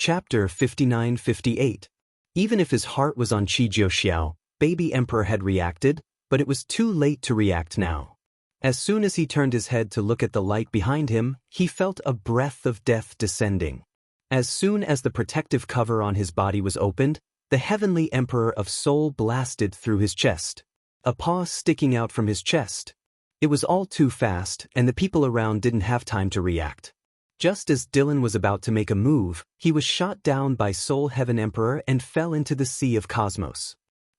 Chapter 59-58. Even if his heart was on Qi Jiuxiao, baby emperor had reacted, but it was too late to react now. As soon as he turned his head to look at the light behind him, he felt a breath of death descending. As soon as the protective cover on his body was opened, the heavenly emperor of soul blasted through his chest, a paw sticking out from his chest. It was all too fast, and the people around didn't have time to react. Just as Dylan was about to make a move, he was shot down by Soul Heaven Emperor and fell into the sea of cosmos.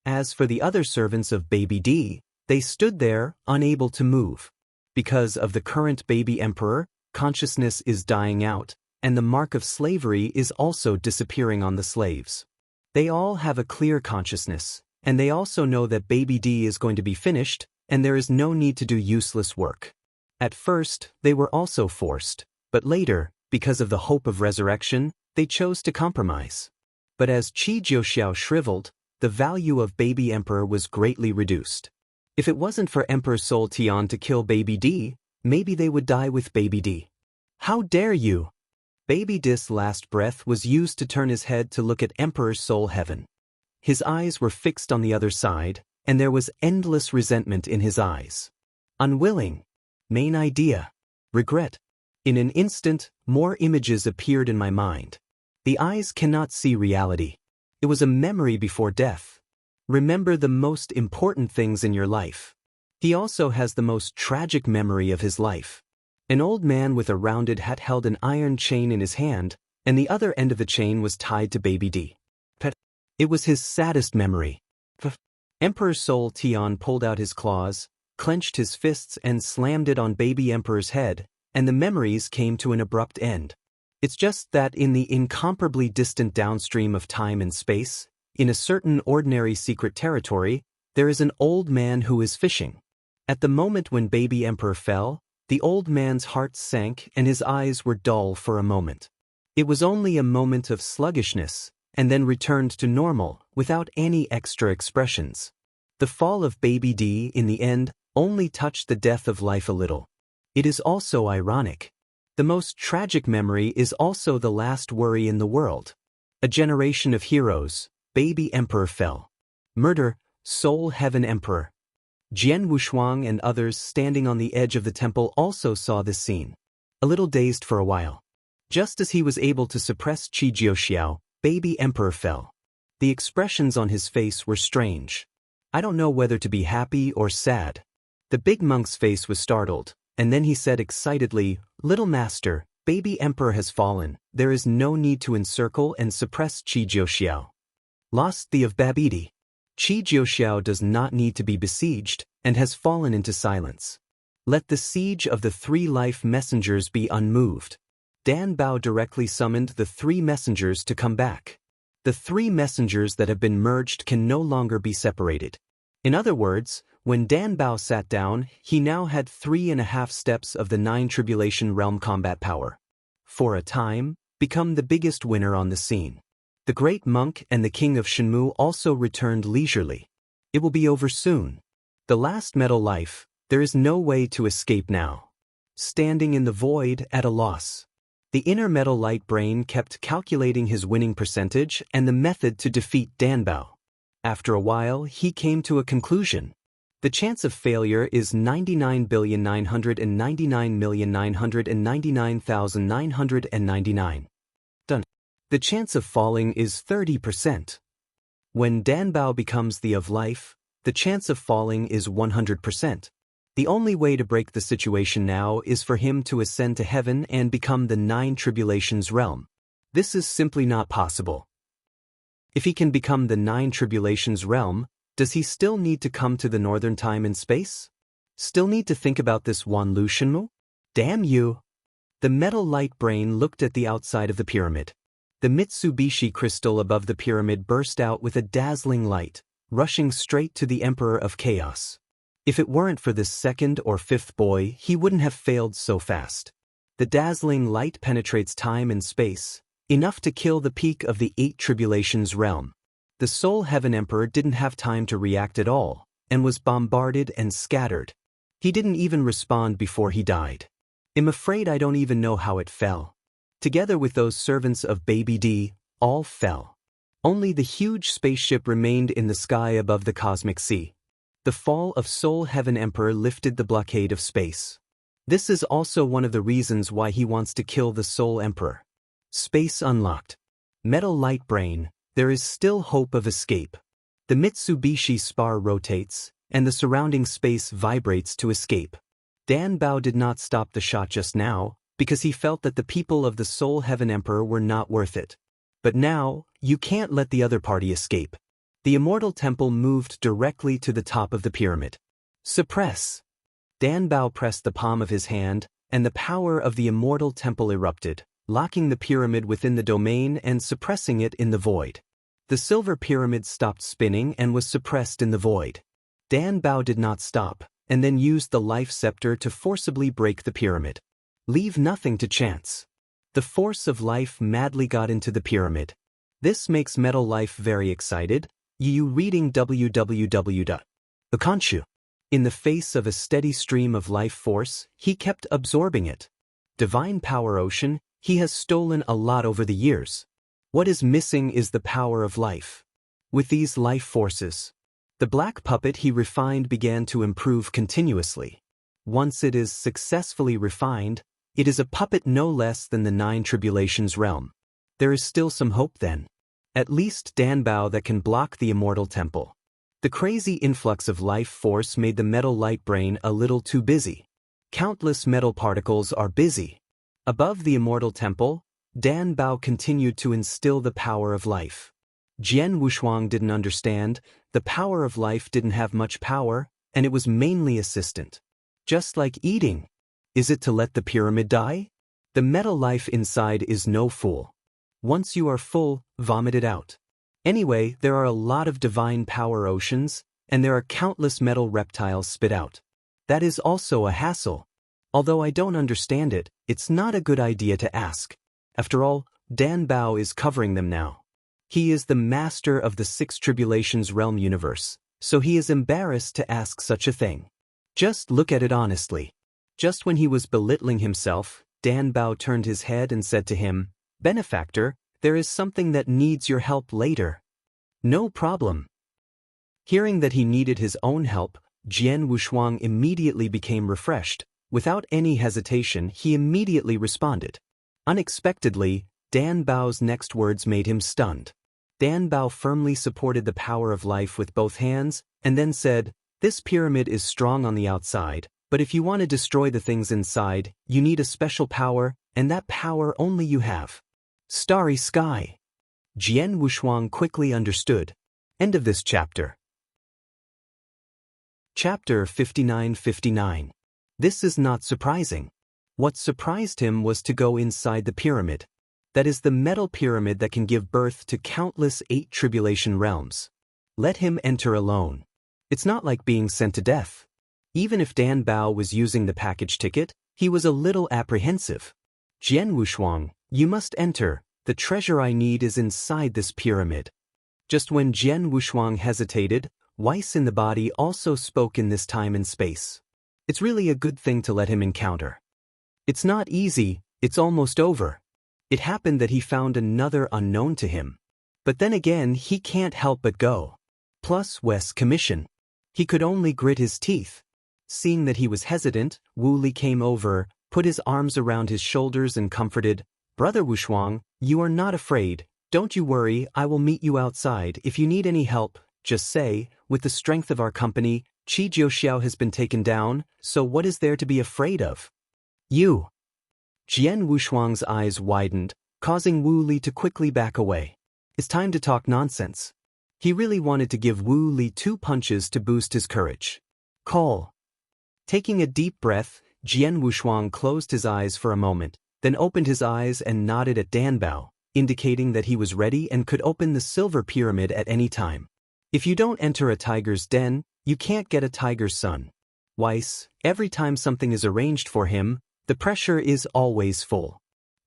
As for the other servants of Baby D, they stood there, unable to move. Because of the current baby emperor, consciousness is dying out, and the mark of slavery is also disappearing on the slaves. They all have a clear consciousness, and they also know that Baby D is going to be finished, and there is no need to do useless work. At first, they were also forced. But later, because of the hope of resurrection, they chose to compromise. But as Qi Jiuxiao shriveled, the value of baby emperor was greatly reduced. If it wasn't for Emperor Soul Tian to kill baby D, maybe they would die with baby D. How dare you! Baby D's last breath was used to turn his head to look at Emperor Soul Heaven. His eyes were fixed on the other side, and there was endless resentment in his eyes. Unwilling. Main idea. Regret. In an instant, more images appeared in my mind. The eyes cannot see reality. It was a memory before death. Remember the most important things in your life. He also has the most tragic memory of his life. An old man with a rounded hat held an iron chain in his hand, and the other end of the chain was tied to baby D. It was his saddest memory. Emperor Soul Tian pulled out his claws, clenched his fists and slammed it on baby emperor's head, and the memories came to an abrupt end. It's just that in the incomparably distant downstream of time and space, in a certain ordinary secret territory, there is an old man who is fishing. At the moment when baby emperor fell, the old man's heart sank and his eyes were dull for a moment. It was only a moment of sluggishness, and then returned to normal, without any extra expressions. The fall of baby D in the end only touched the death of life a little. It is also ironic. The most tragic memory is also the last worry in the world. A generation of heroes, baby emperor fell. Murder, Soul Heaven Emperor. Jian Wushuang and others standing on the edge of the temple also saw this scene. A little dazed for a while. Just as he was able to suppress Qi Jiuxiao, baby emperor fell. The expressions on his face were strange. I don't know whether to be happy or sad. The big monk's face was startled. And then he said excitedly, "Little master, baby emperor has fallen. There is no need to encircle and suppress Qi Jiuxiao. Lost the of Babidi. Qi Jiuxiao does not need to be besieged, and has fallen into silence. Let the siege of the three life messengers be unmoved." Dan Bao directly summoned the three messengers to come back. The three messengers that have been merged can no longer be separated. In other words, when Dan Bao sat down, he now had 3.5 steps of the 9 Tribulation Realm combat power. For a time, become the biggest winner on the scene. The Great Monk and the King of Shenmue also returned leisurely. It will be over soon. The last metal life, there is no way to escape now. Standing in the void at a loss. The inner metal light brain kept calculating his winning percentage and the method to defeat Dan Bao. After a while, he came to a conclusion. The chance of failure is 99,999,999,999. Done. The chance of falling is 30%. When Dan Bao becomes the of life, the chance of falling is 100%. The only way to break the situation now is for him to ascend to heaven and become the 9 Tribulations realm. This is simply not possible. If he can become the 9 Tribulations realm, does he still need to come to the northern time and space? Still need to think about this Wanlu Shenmue? Damn you! The metal light brain looked at the outside of the pyramid. The Mitsubishi crystal above the pyramid burst out with a dazzling light, rushing straight to the Emperor of Chaos. If it weren't for this 2nd or 5th boy, he wouldn't have failed so fast. The dazzling light penetrates time and space, enough to kill the peak of the 8 Tribulations realm. The Soul Heaven Emperor didn't have time to react at all, and was bombarded and scattered. He didn't even respond before he died. I'm afraid I don't even know how it fell. Together with those servants of Baby D, all fell. Only the huge spaceship remained in the sky above the cosmic sea. The fall of Soul Heaven Emperor lifted the blockade of space. This is also one of the reasons why he wants to kill the Soul Emperor. Space unlocked. Metal Light Brain, there is still hope of escape. The Mitsubishi spar rotates, and the surrounding space vibrates to escape. Dan Bao did not stop the shot just now, because he felt that the people of the Soul Heaven Emperor were not worth it. But now, you can't let the other party escape. The Immortal Temple moved directly to the top of the pyramid. Suppress. Dan Bao pressed the palm of his hand, and the power of the Immortal Temple erupted, locking the pyramid within the domain and suppressing it in the void. The silver pyramid stopped spinning and was suppressed in the void. Dan Bao did not stop, and then used the life scepter to forcibly break the pyramid. Leave nothing to chance. The force of life madly got into the pyramid. This makes Metal Life very excited. You reading www.Akanshu. In the face of a steady stream of life force, he kept absorbing it. Divine Power Ocean, he has stolen a lot over the years. What is missing is the power of life. With these life forces, the black puppet he refined began to improve continuously. Once it is successfully refined, it is a puppet no less than the 9 Tribulations realm. There is still some hope then. At least Dan Bao that can block the Immortal Temple. The crazy influx of life force made the Metal Light Brain a little too busy. Countless metal particles are busy. Above the Immortal Temple, Dan Bao continued to instill the power of life. Jian Wushuang didn't understand, the power of life didn't have much power, and it was mainly assistant. Just like eating. Is it to let the pyramid die? The metal life inside is no fool. Once you are full, vomit it out. Anyway, there are a lot of divine power oceans, and there are countless metal reptiles spit out. That is also a hassle. Although I don't understand it, it's not a good idea to ask. After all, Dan Bao is covering them now. He is the master of the 6 Tribulations realm universe, so he is embarrassed to ask such a thing. Just look at it honestly. Just when he was belittling himself, Dan Bao turned his head and said to him, "Benefactor, there is something that needs your help later." "No problem." Hearing that he needed his own help, Jian Wushuang immediately became refreshed. Without any hesitation, he immediately responded. Unexpectedly, Dan Bao's next words made him stunned. Dan Bao firmly supported the power of life with both hands, and then said, "This pyramid is strong on the outside, but if you want to destroy the things inside, you need a special power, and that power only you have. Starry Sky." Jian Wushuang quickly understood. End of this chapter. Chapter 59-59. This is not surprising. What surprised him was to go inside the pyramid. That is the metal pyramid that can give birth to countless 8 tribulation realms. Let him enter alone. It's not like being sent to death. Even if Dan Bao was using the package ticket, he was a little apprehensive. "Jian Wushuang, you must enter. The treasure I need is inside this pyramid." Just when Jian Wushuang hesitated, Weiss in the body also spoke in this time and space. It's really a good thing to let him encounter. It's not easy, it's almost over. It happened that he found another unknown to him. But then again, he can't help but go. Plus Wes' commission. He could only grit his teeth. Seeing that he was hesitant, Wu Li came over, put his arms around his shoulders and comforted, "Brother Wushuang, you are not afraid. Don't you worry, I will meet you outside. If you need any help, just say, with the strength of our company, Qi Jiuxiao has been taken down, so what is there to be afraid of?" "You." Jian Wushuang's eyes widened, causing Wu Li to quickly back away. It's time to talk nonsense. He really wanted to give Wu Li 2 punches to boost his courage. "Call." Taking a deep breath, Jian Wushuang closed his eyes for a moment, then opened his eyes and nodded at Dan Bao, indicating that he was ready and could open the silver pyramid at any time. If you don't enter a tiger's den, you can't get a tiger's son. Weiss, every time something is arranged for him, the pressure is always full.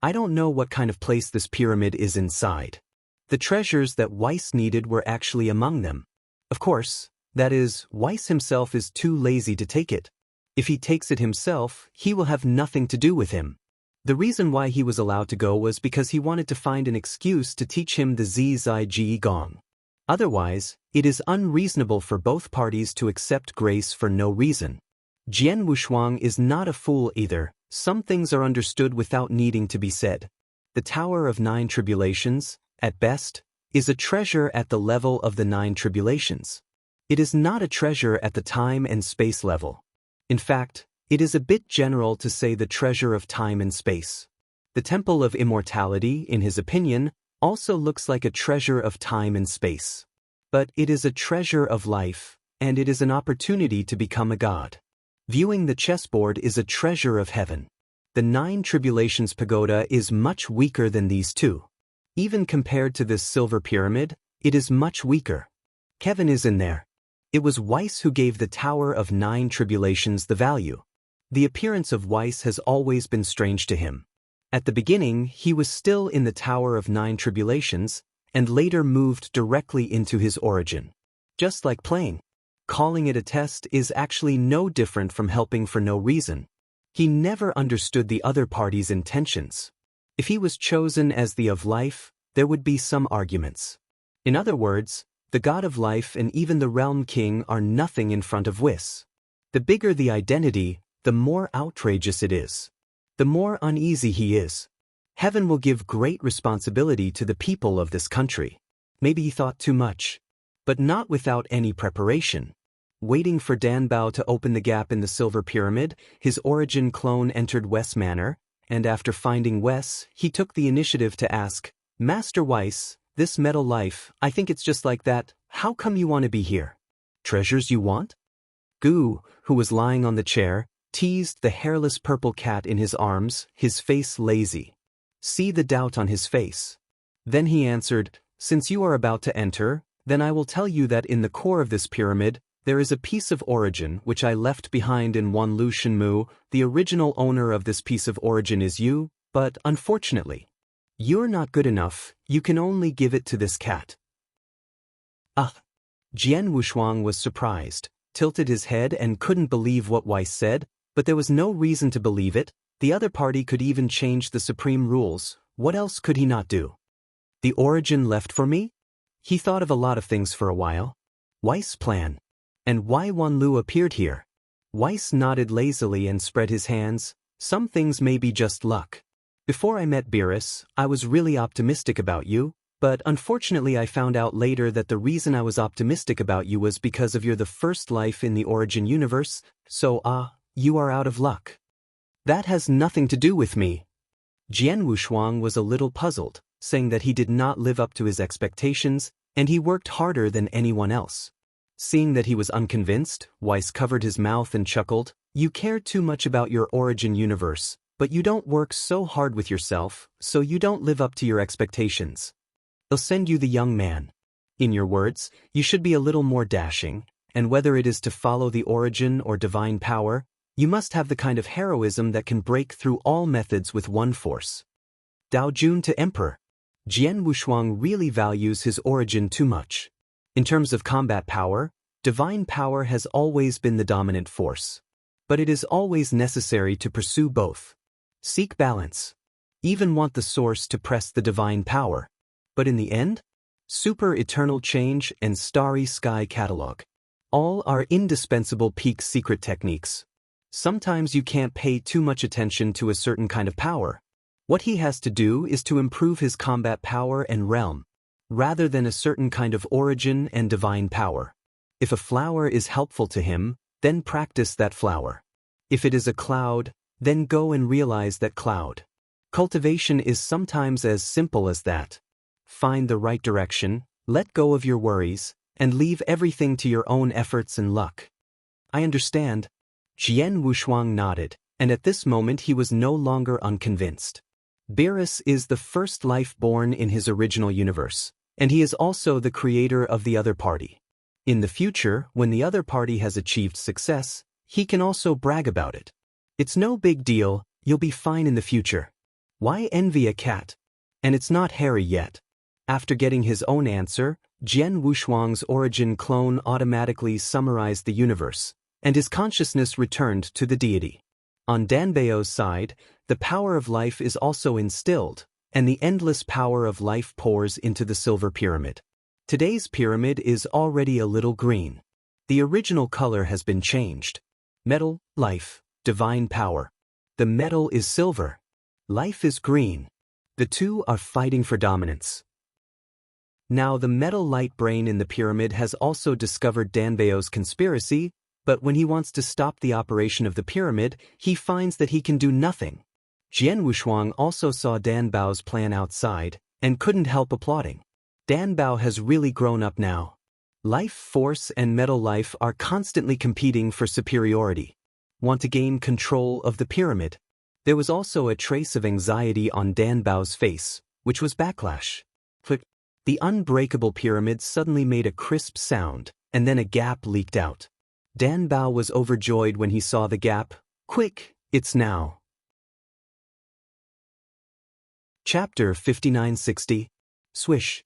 I don't know what kind of place this pyramid is inside. The treasures that Weiss needed were actually among them. Of course, that is, Weiss himself is too lazy to take it. If he takes it himself, he will have nothing to do with him. The reason why he was allowed to go was because he wanted to find an excuse to teach him the Zai Ji Gong. Otherwise, it is unreasonable for both parties to accept grace for no reason. Jian Wushuang is not a fool either. Some things are understood without needing to be said. The Tower of Nine Tribulations, at best, is a treasure at the level of the Nine Tribulations. It is not a treasure at the time and space level. In fact, it is a bit general to say the treasure of time and space. The Temple of Immortality, in his opinion, also looks like a treasure of time and space. But it is a treasure of life, and it is an opportunity to become a god. Viewing the chessboard is a treasure of heaven. The Nine Tribulations Pagoda is much weaker than these two. Even compared to this silver pyramid, it is much weaker. Kevin is in there. It was Weiss who gave the Tower of Nine Tribulations the value. The appearance of Weiss has always been strange to him. At the beginning, he was still in the Tower of Nine Tribulations, and later moved directly into his origin. Just like playing. Calling it a test is actually no different from helping for no reason. He never understood the other party's intentions. If he was chosen as the of life, there would be some arguments. In other words, the god of life and even the realm king are nothing in front of Weiss. The bigger the identity, the more outrageous it is. The more uneasy he is. Heaven will give great responsibility to the people of this country. Maybe he thought too much. But not without any preparation. Waiting for Dan Bao to open the gap in the silver pyramid, his origin clone entered Weiss Manor, and after finding Weiss, he took the initiative to ask, "Master Weiss, this metal life, I think it's just like that, how come you want to be here? Treasures you want?" Gu, who was lying on the chair, teased the hairless purple cat in his arms, his face lazy. See the doubt on his face. Then he answered, "Since you are about to enter, then I will tell you that in the core of this pyramid, there is a piece of origin which I left behind in Wanlu Shenmu. The original owner of this piece of origin is you, but unfortunately, you're not good enough, you can only give it to this cat." Jian Wushuang was surprised, tilted his head and couldn't believe what Weiss said, but there was no reason to believe it. The other party could even change the supreme rules. What else could he not do? The origin left for me? He thought of a lot of things for a while. Weiss' plan. And why Wanlu appeared here? Weiss nodded lazily and spread his hands. Some things may be just luck. Before I met Beerus, I was really optimistic about you, but unfortunately I found out later that the reason I was optimistic about you was because of you're the first life in the origin universe, so you are out of luck. That has nothing to do with me. Jian Wushuang was a little puzzled, saying that he did not live up to his expectations, and he worked harder than anyone else. Seeing that he was unconvinced, Weiss covered his mouth and chuckled, "You care too much about your origin universe, but you don't work so hard with yourself, so you don't live up to your expectations. They'll send you the young man. In your words, you should be a little more dashing, and whether it is to follow the origin or divine power, you must have the kind of heroism that can break through all methods with one force." Dao Jun to Emperor. Jian Wushuang really values his origin too much. In terms of combat power, divine power has always been the dominant force. But it is always necessary to pursue both. Seek balance. Even want the source to press the divine power. But in the end, super eternal change and starry sky catalog. All are indispensable peak secret techniques. Sometimes you can't pay too much attention to a certain kind of power. What he has to do is to improve his combat power and realm, rather than a certain kind of origin and divine power. If a flower is helpful to him, then practice that flower. If it is a cloud, then go and realize that cloud. Cultivation is sometimes as simple as that. Find the right direction, let go of your worries, and leave everything to your own efforts and luck. I understand. Jian Wushuang nodded, and at this moment he was no longer unconvinced. Beerus is the first life born in his original universe, and he is also the creator of the other party. In the future, when the other party has achieved success, he can also brag about it. It's no big deal, you'll be fine in the future. Why envy a cat? And it's not hairy yet. After getting his own answer, Jian Wushuang's origin clone automatically summarized the universe, and his consciousness returned to the deity. On Danbao's side, the power of life is also instilled, and the endless power of life pours into the silver pyramid. Today's pyramid is already a little green. The original color has been changed. Metal, life, divine power. The metal is silver. Life is green. The two are fighting for dominance. Now the metal light brain in the pyramid has also discovered Danbao's conspiracy, but when he wants to stop the operation of the pyramid, he finds that he can do nothing. Jian Wushuang also saw Danbao's plan outside, and couldn't help applauding. Danbao has really grown up now. Life force and metal life are constantly competing for superiority. Want to gain control of the pyramid. There was also a trace of anxiety on Danbao's face, which was backlash. Click. The unbreakable pyramid suddenly made a crisp sound, and then a gap leaked out. Danbao was overjoyed when he saw the gap. Quick, it's now. Chapter 5960. Swish.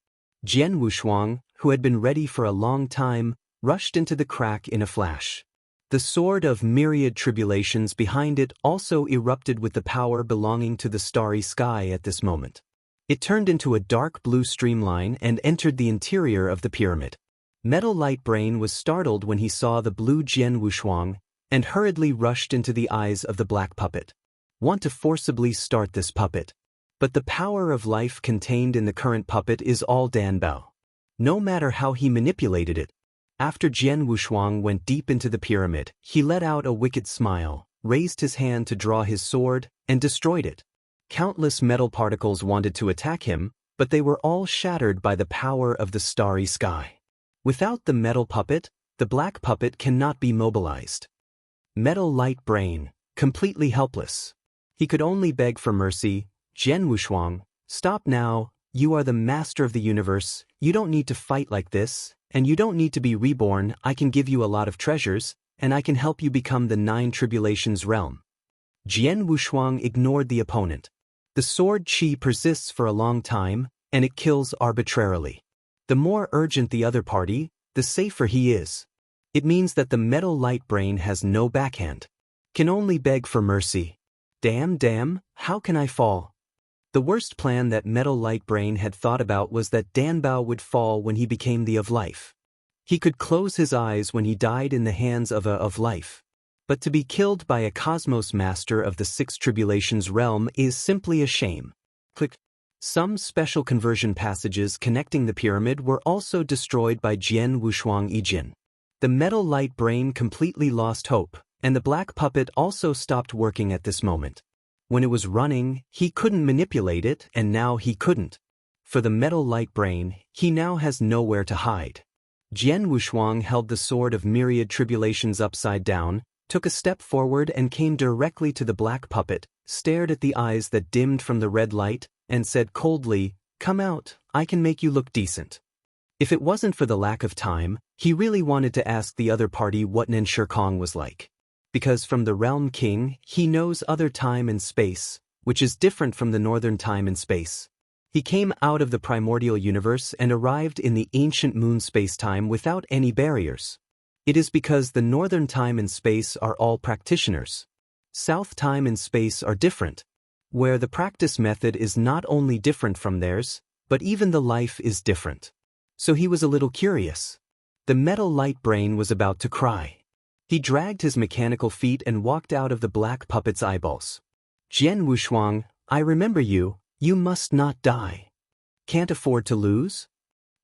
Jian Wushuang, who had been ready for a long time, rushed into the crack in a flash. The sword of myriad tribulations behind it also erupted with the power belonging to the starry sky at this moment. It turned into a dark blue streamline and entered the interior of the pyramid. Metal Light Brain was startled when he saw the blue Jian Wushuang and hurriedly rushed into the eyes of the black puppet. Want to forcibly start this puppet. But the power of life contained in the current puppet is all Danbao. No matter how he manipulated it. After Jian Wushuang went deep into the pyramid, he let out a wicked smile, raised his hand to draw his sword, and destroyed it. Countless metal particles wanted to attack him, but they were all shattered by the power of the starry sky. Without the metal puppet, the black puppet cannot be mobilized. Metal Light Brain, completely helpless. He could only beg for mercy. Jian Wushuang, stop now, you are the master of the universe, you don't need to fight like this, and you don't need to be reborn. I can give you a lot of treasures, and I can help you become the 9 tribulations realm. Jian Wushuang ignored the opponent. The sword qi persists for a long time, and it kills arbitrarily. The more urgent the other party, the safer he is. It means that the metal light brain has no backhand. Can only beg for mercy. Damn, how can I fall? The worst plan that Metal Light Brain had thought about was that Danbao would fall when he became the of life. He could close his eyes when he died in the hands of a of life. But to be killed by a cosmos master of the 6 tribulations realm is simply a shame. Click. Some special conversion passages connecting the pyramid were also destroyed by Jian Wushuang Yijin. The Metal Light Brain completely lost hope, and the black puppet also stopped working at this moment. When it was running, he couldn't manipulate it, and now he couldn't. For the Metal Light Brain, he now has nowhere to hide. Jian Wushuang held the sword of myriad tribulations upside down, took a step forward and came directly to the black puppet, stared at the eyes that dimmed from the red light, and said coldly, "Come out, I can make you look decent." If it wasn't for the lack of time, he really wanted to ask the other party what Nensher Kong was like. Because from the Realm King, he knows other time and space, which is different from the northern time and space. He came out of the primordial universe and arrived in the ancient moon space-time without any barriers. It is because the northern time and space are all practitioners. South time and space are different, where the practice method is not only different from theirs, but even the life is different. So he was a little curious. The Metal Light Brain was about to cry. He dragged his mechanical feet and walked out of the black puppet's eyeballs. Jian Wushuang, I remember you, you must not die. Can't afford to lose?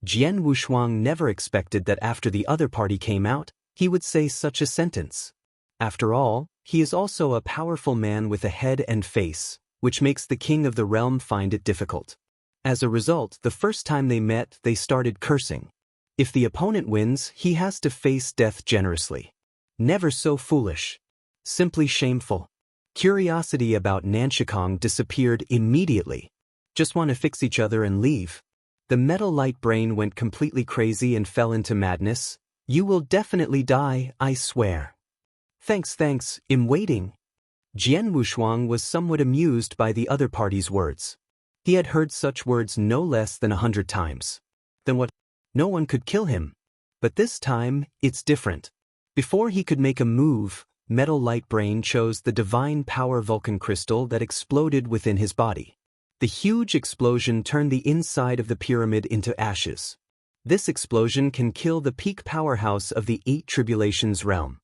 Jian Wushuang never expected that after the other party came out, he would say such a sentence. After all, he is also a powerful man with a head and face, which makes the king of the realm find it difficult. As a result, the first time they met, they started cursing. If the opponent wins, he has to face death generously. Never so foolish. Simply shameful. Curiosity about Nanshikong disappeared immediately. Just want to fix each other and leave. The Metal Light Brain went completely crazy and fell into madness. You will definitely die, I swear. Thanks, I'm waiting. Jian Wushuang was somewhat amused by the other party's words. He had heard such words no less than 100 times. Then what? No one could kill him. But this time, it's different. Before he could make a move, Metal Light Brain chose the Divine Power Vulcan crystal that exploded within his body. The huge explosion turned the inside of the pyramid into ashes. This explosion can kill the peak powerhouse of the 8 Tribulations realm.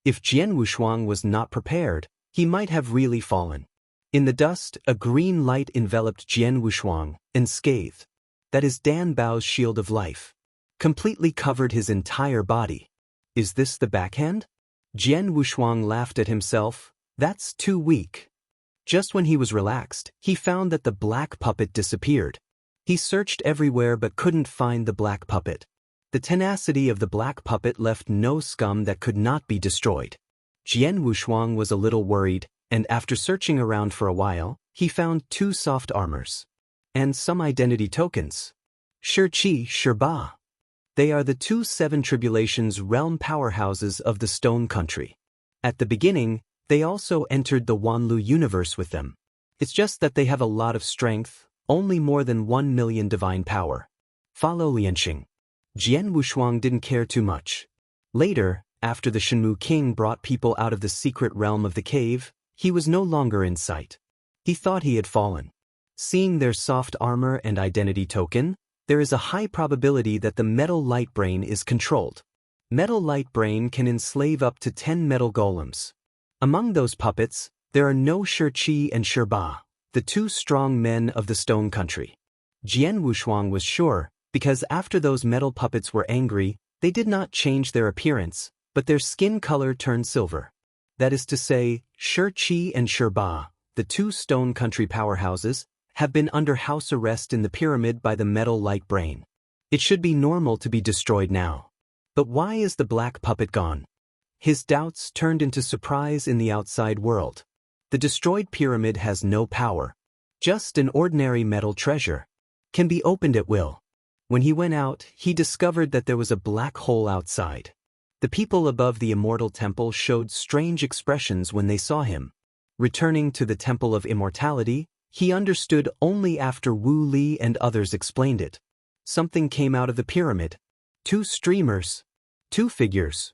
If Jian Wushuang was not prepared, he might have really fallen. In the dust, a green light enveloped Jian Wushuang, unscathed. That is Dan Bao's shield of life. Completely covered his entire body. Is this the backhand? Jian Wushuang laughed at himself. That's too weak. Just when he was relaxed, he found that the black puppet disappeared. He searched everywhere but couldn't find the black puppet. The tenacity of the black puppet left no scum that could not be destroyed. Jian Wushuang was a little worried, and after searching around for a while, he found 2 soft armors. And some identity tokens. Shi, Ba. They are the 2 7 Tribulations realm powerhouses of the Stone Country. At the beginning, they also entered the Wanlu universe with them. It's just that they have a lot of strength, only more than 1 million divine power. Follow Lianxing. Jian Wushuang didn't care too much. Later, after the Shenmu King brought people out of the secret realm of the cave, he was no longer in sight. He thought he had fallen. Seeing their soft armor and identity token, there is a high probability that the Metal Light Brain is controlled. Metal Light Brain can enslave up to 10 metal golems. Among those puppets, there are no Shi and Ba, the 2 strong men of the Stone Country. Jian Wushuang was sure, because after those metal puppets were angry, they did not change their appearance, but their skin color turned silver. That is to say, Shi and Ba, the 2 Stone Country powerhouses, have been under house arrest in the pyramid by the Metal Light Brain. It should be normal to be destroyed now. But why is the black puppet gone? His doubts turned into surprise in the outside world. The destroyed pyramid has no power. Just an ordinary metal treasure. Can be opened at will. When he went out, he discovered that there was a black hole outside. The people above the Immortal Temple showed strange expressions when they saw him. Returning to the Temple of Immortality, he understood only after Wu Li and others explained it. Something came out of the pyramid. 2 streamers. 2 figures.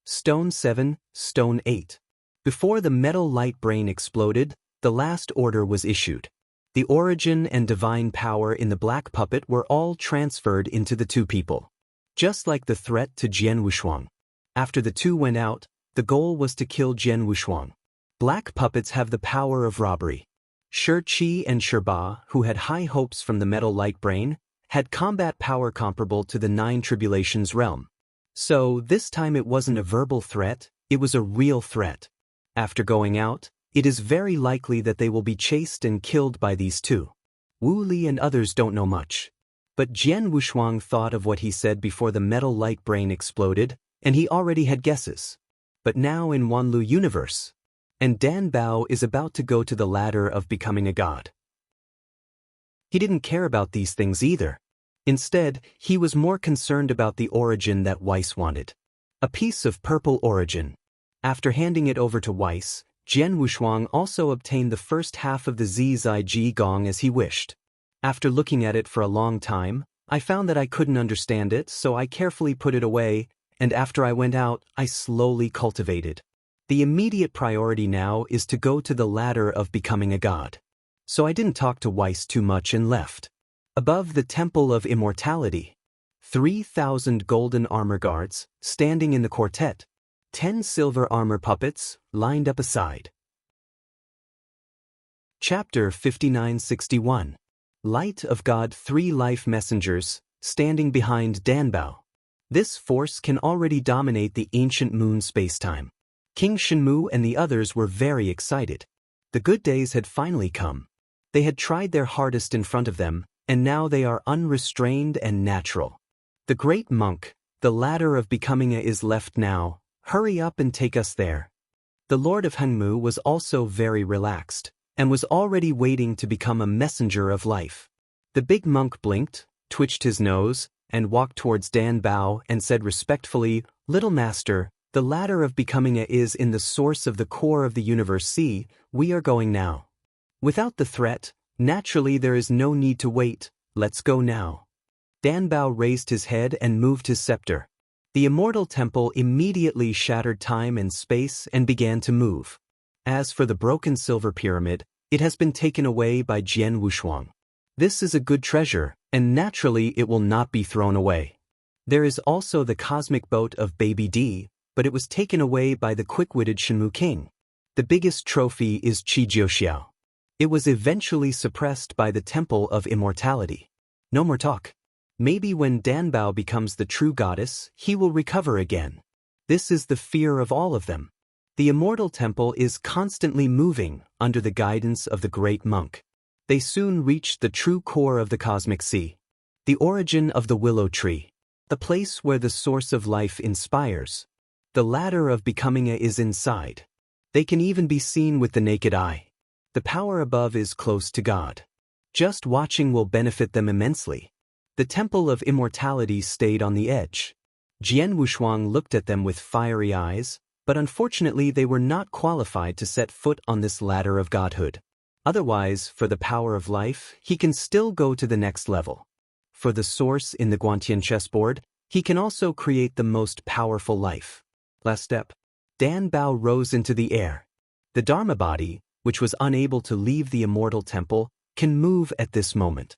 Stone 7, Stone 8. Before the Metal Light Brain exploded, the last order was issued. The origin and divine power in the black puppet were all transferred into the 2 people. Just like the threat to Jian Wushuang. After the 2 went out, the goal was to kill Jian Wushuang. Black puppets have the power of robbery. Shi and Ba, who had high hopes from the Metal Light Brain, had combat power comparable to the 9 Tribulations realm. So, this time it wasn't a verbal threat, it was a real threat. After going out, it is very likely that they will be chased and killed by these 2. Wu Li and others don't know much. But Jian Wushuang thought of what he said before the Metal Light Brain exploded, and he already had guesses. But now in Wanlu universe. And Dan Bao is about to go to the ladder of becoming a god. He didn't care about these things either. Instead, he was more concerned about the origin that Weiss wanted. A piece of purple origin. After handing it over to Weiss, Jian Wushuang also obtained the first half of the Zizai Ji Gong as he wished. After looking at it for a long time, I found that I couldn't understand it, so I carefully put it away, and after I went out, I slowly cultivated. The immediate priority now is to go to the ladder of becoming a god. So I didn't talk to Weiss too much and left. Above the Temple of Immortality, 3,000 golden armor guards, standing in the quartet, 10 silver armor puppets, lined up aside. Chapter 5961. Light of God. 3 life messengers, standing behind Danbao. This force can already dominate the ancient moon spacetime. King Shenmu and the others were very excited. The good days had finally come. They had tried their hardest in front of them, and now they are unrestrained and natural. The great monk, the ladder of becoming a is left now. Hurry up and take us there. The Lord of Hengmu was also very relaxed, and was already waiting to become a messenger of life. The big monk blinked, twitched his nose, and walked towards Dan Bao and said respectfully, "Little master, the ladder of becoming a is in the source of the core of the universe. See, we are going now. Without the threat, naturally there is no need to wait, let's go now." Dan Bao raised his head and moved his scepter. The immortal temple immediately shattered time and space and began to move. As for the broken silver pyramid, it has been taken away by Jian Wushuang. This is a good treasure, and naturally it will not be thrown away. There is also the cosmic boat of Baby D, but it was taken away by the quick-witted Shenmu King. The biggest trophy is Qi Jiuxiao. It was eventually suppressed by the Temple of Immortality. No more talk. Maybe when Danbao becomes the true goddess, he will recover again. This is the fear of all of them. The immortal temple is constantly moving under the guidance of the great monk. They soon reached the true core of the cosmic sea, the origin of the willow tree, the place where the source of life inspires. The ladder of becoming is inside. They can even be seen with the naked eye. The power above is close to God. Just watching will benefit them immensely. The Temple of Immortality stayed on the edge. Jian Wushuang looked at them with fiery eyes, but unfortunately they were not qualified to set foot on this ladder of godhood. Otherwise, for the power of life, he can still go to the next level. For the source in the Guantian chessboard, he can also create the most powerful life. Last step. Danbao rose into the air. The Dharma body, which was unable to leave the immortal temple, can move at this moment.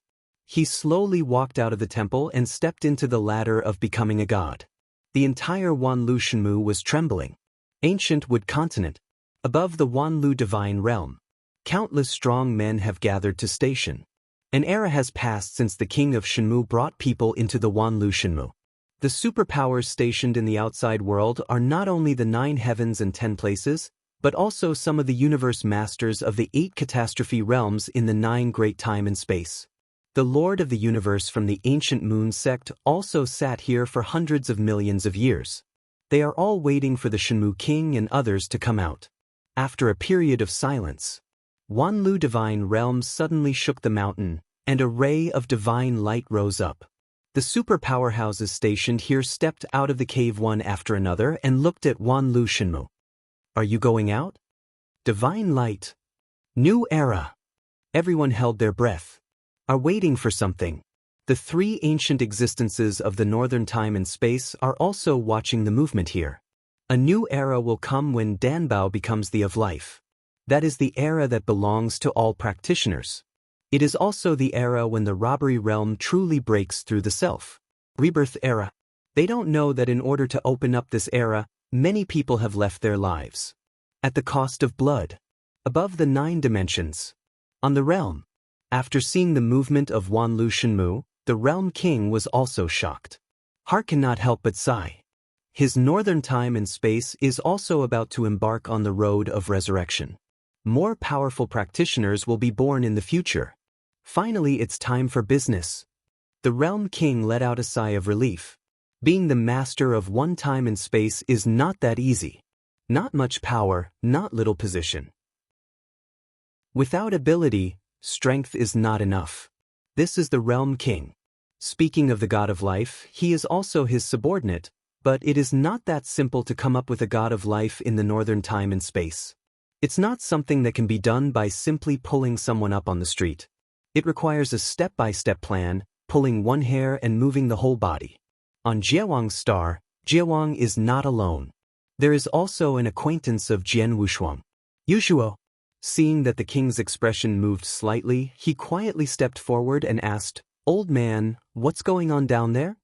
He slowly walked out of the temple and stepped into the ladder of becoming a god. The entire Wanlu Shenmu was trembling. Ancient Wood Continent. Above the Wanlu divine realm, countless strong men have gathered to station. An era has passed since the king of Shenmu brought people into the Wanlu Shenmu. The superpowers stationed in the outside world are not only the 9 heavens and 10 places, but also some of the universe masters of the 8 catastrophe realms in the 9 great time and space. The Lord of the Universe from the ancient Moon sect also sat here for hundreds of millions of years. They are all waiting for the Shenmu King and others to come out. After a period of silence, Wanlu Divine Realm suddenly shook the mountain, and a ray of divine light rose up. The super powerhouses stationed here stepped out of the cave one after another and looked at Wanlu Shenmu. Are you going out? Divine light. New era. Everyone held their breath. Are waiting for something. The 3 ancient existences of the northern time and space are also watching the movement here. A new era will come when Danbao becomes the of life. That is the era that belongs to all practitioners. It is also the era when the robbery realm truly breaks through the self. Rebirth era. They don't know that in order to open up this era, many people have left their lives. At the cost of blood. Above the 9 dimensions. On the realm. After seeing the movement of Wanlu Shenmu, the Realm King was also shocked. Heart cannot help but sigh. His northern time and space is also about to embark on the road of resurrection. More powerful practitioners will be born in the future. Finally, it's time for business. The Realm King let out a sigh of relief. Being the master of one time and space is not that easy. Not much power, not little position. Without ability, strength is not enough. This is the Realm King. Speaking of the God of Life, he is also his subordinate, but it is not that simple to come up with a God of Life in the northern time and space. It's not something that can be done by simply pulling someone up on the street. It requires a step-by-step plan, pulling one hair and moving the whole body. On Jiawang's star, Jiawang is not alone. There is also an acquaintance of Jian Wushuang. Yushuo. Seeing that the king's expression moved slightly, he quietly stepped forward and asked, "Old man, what's going on down there?"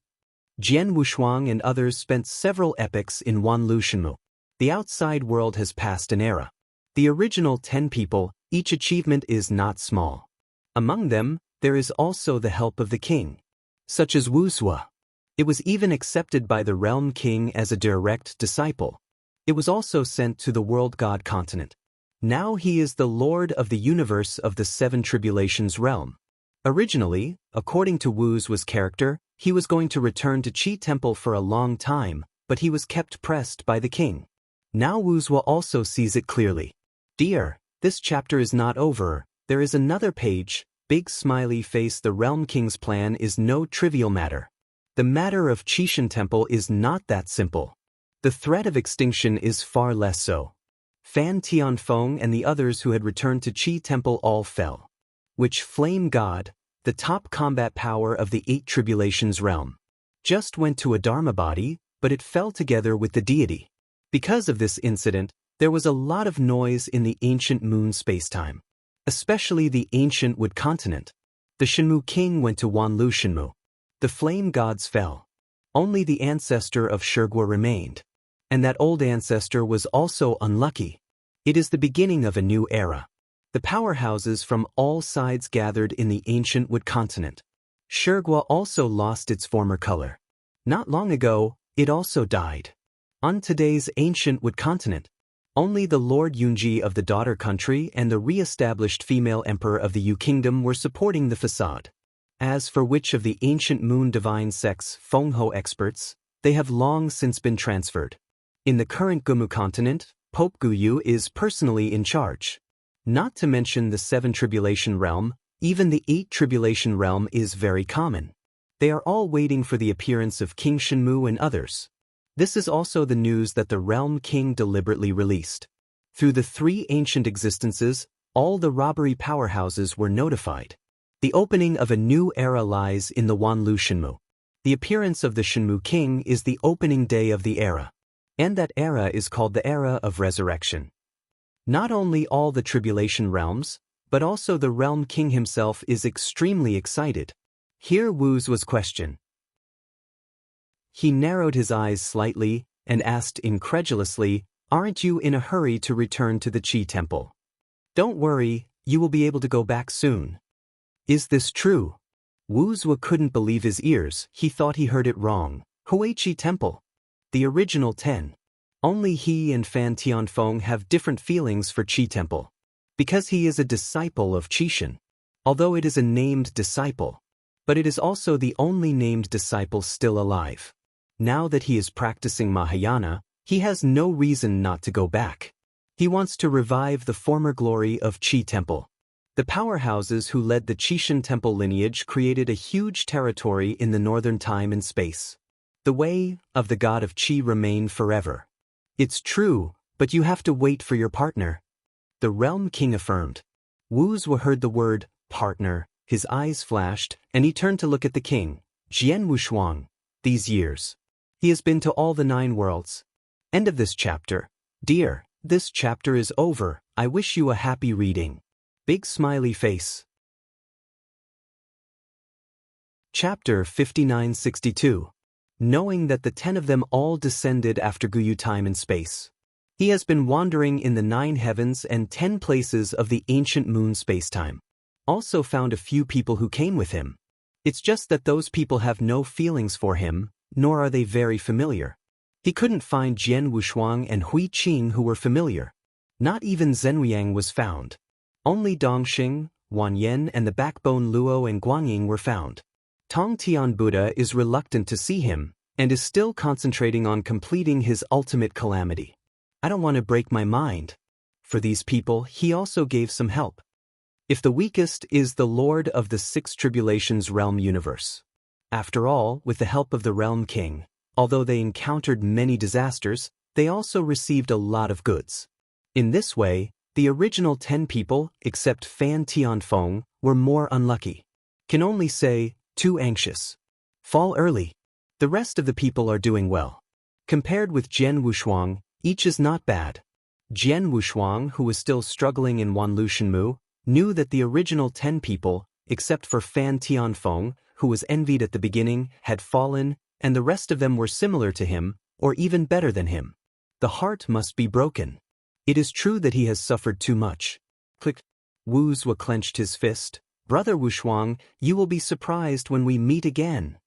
Jian Wushuang and others spent several epochs in Wanlu Shenmu. The outside world has passed an era. The original 10 people, each achievement is not small. Among them, there is also the help of the king, such as Wu Zua. It was even accepted by the Realm King as a direct disciple. It was also sent to the World God continent. Now he is the Lord of the Universe of the 7 Tribulations realm. Originally, according to Wu Zua's character, he was going to return to Qi Temple for a long time, but he was kept pressed by the king. Now Wu Zua also sees it clearly. Dear, this chapter is not over, there is another page, big smiley face. The Realm King's plan is no trivial matter. The matter of Qishan Temple is not that simple. The threat of extinction is far less so. Fan Tianfeng and the others who had returned to Qi Temple all fell. Which Flame God, the top combat power of the 8 Tribulations realm, just went to a Dharma body, but it fell together with the deity. Because of this incident, there was a lot of noise in the ancient moon spacetime, especially the ancient wood continent. The Shenmue king went to Wanlu Shenmue. The flame gods fell. Only the ancestor of Shirgwa remained. And that old ancestor was also unlucky. It is the beginning of a new era. The powerhouses from all sides gathered in the ancient wood continent. Shirgwa also lost its former color. Not long ago, it also died. On today's ancient wood continent, only the Lord Yunji of the daughter country and the re-established female emperor of the Yu kingdom were supporting the facade. As for which of the ancient moon divine sects Fengho experts, they have long since been transferred. In the current Gumu continent, Pope Guyu is personally in charge. Not to mention the 7 Tribulation Realm, even the 8 Tribulation Realm is very common. They are all waiting for the appearance of King Shenmue and others. This is also the news that the Realm King deliberately released. Through the 3 ancient existences, all the robbery powerhouses were notified. The opening of a new era lies in the Wanlu Shenmue. The appearance of the Shenmue King is the opening day of the era. And that era is called the Era of Resurrection. Not only all the Tribulation Realms, but also the Realm King himself is extremely excited. Here Wu's was questioned. He narrowed his eyes slightly and asked incredulously, "Aren't you in a hurry to return to the Qi Temple?" "Don't worry, you will be able to go back soon." "Is this true?" Wuzwa couldn't believe his ears. He thought he heard it wrong. Huichi Temple. The original 10. Only he and Fan Tianfeng have different feelings for Qi Temple. Because he is a disciple of Qishan. Although it is a named disciple. But it is also the only named disciple still alive. Now that he is practicing Mahayana, he has no reason not to go back. He wants to revive the former glory of Qi Temple. The powerhouses who led the Qishan Temple lineage created a huge territory in the northern time and space. The way of the god of Qi remain forever. It's true, but you have to wait for your partner. The Realm King affirmed. Wuzwa heard the word, partner, his eyes flashed, and he turned to look at the king, Jian Wushuang. These years. He has been to all the 9 worlds. End of this chapter. Dear, this chapter is over. I wish you a happy reading. Big smiley face. Chapter 5962. Knowing that the 10 of them all descended after Guyu time and space. He has been wandering in the 9 heavens and 10 places of the ancient moon spacetime. Also found a few people who came with him. It's just that those people have no feelings for him, nor are they very familiar. He couldn't find Jian Wushuang and Hui Qing who were familiar. Not even Zhenliang was found. Only Dongxing, Wan Yen and the backbone Luo and Guangying were found. Tong Tian Buddha is reluctant to see him, and is still concentrating on completing his ultimate calamity. I don't want to break my mind. For these people, he also gave some help. If the weakest is the Lord of the 6 Tribulations Realm universe. After all, with the help of the Realm King, although they encountered many disasters, they also received a lot of goods. In this way, the original 10 people, except Fan Tianfeng, were more unlucky. Can only say, too anxious. Fall early. The rest of the people are doing well. Compared with Jian Wushuang, each is not bad. Jian Wushuang, who was still struggling in Wanlu Shenmue, knew that the original 10 people, except for Fan Tianfeng, who was envied at the beginning, had fallen, and the rest of them were similar to him, or even better than him. The heart must be broken. It is true that he has suffered too much. Click. Wuzwa clenched his fist. Brother Wushuang, you will be surprised when we meet again.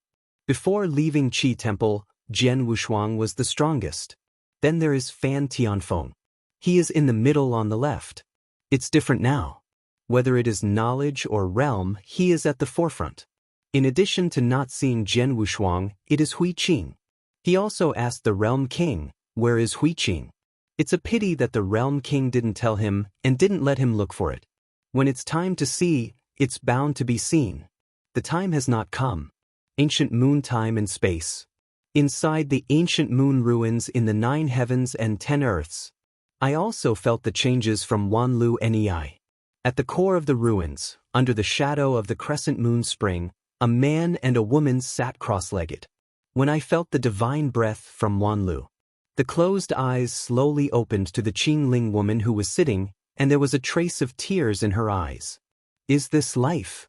Before leaving Qi Temple, Jian Wushuang was the strongest. Then there is Fan Tianfeng. He is in the middle on the left. It's different now. Whether it is knowledge or realm, he is at the forefront. In addition to not seeing Jian Wushuang, it is Hui Qing. He also asked the Realm King, where is Hui Qing? It's a pity that the Realm King didn't tell him and didn't let him look for it. When it's time to see, it's bound to be seen. The time has not come. Ancient moon time and space. Inside the ancient moon ruins in the 9 heavens and 10 earths. I also felt the changes from Wanlu Nei. At the core of the ruins, under the shadow of the crescent moon spring, a man and a woman sat cross-legged. when I felt the divine breath from Wanlu. The closed eyes slowly opened to the Qingling woman who was sitting, and there was a trace of tears in her eyes. Is this life?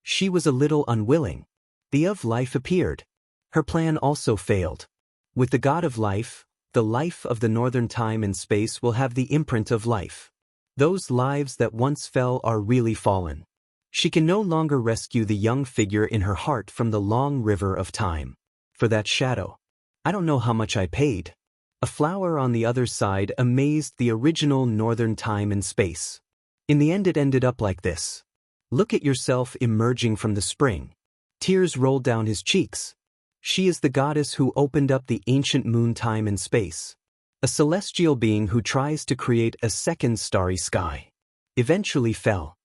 She was a little unwilling. The of life appeared. Her plan also failed. With the god of life, the life of the northern time and space will have the imprint of life. Those lives that once fell are really fallen. She can no longer rescue the young figure in her heart from the long river of time. For that shadow, I don't know how much I paid. A flower on the other side amazed the original northern time and space. In the end it ended up like this. Look at yourself emerging from the spring. Tears rolled down his cheeks. She is the goddess who opened up the ancient moon time and space. A celestial being who tries to create a second starry sky. Eventually fell.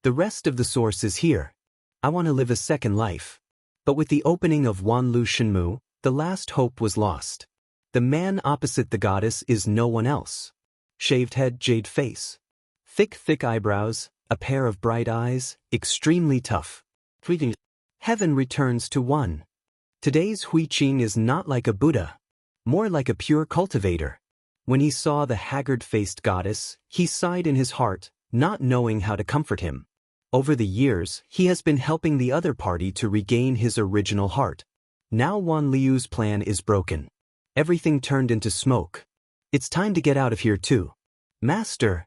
The rest of the source is here. I want to live a second life. But with the opening of Wanlu Shenmu, the last hope was lost. The man opposite the goddess is no one else. Shaved head, jade face. Thick eyebrows, a pair of bright eyes, extremely tough. Heaven returns to one. Today's Hui Qing is not like a Buddha, more like a pure cultivator. When he saw the haggard-faced goddess, he sighed in his heart, not knowing how to comfort him. Over the years, he has been helping the other party to regain his original heart. Now Wan Liu's plan is broken. Everything turned into smoke. It's time to get out of here too. Master!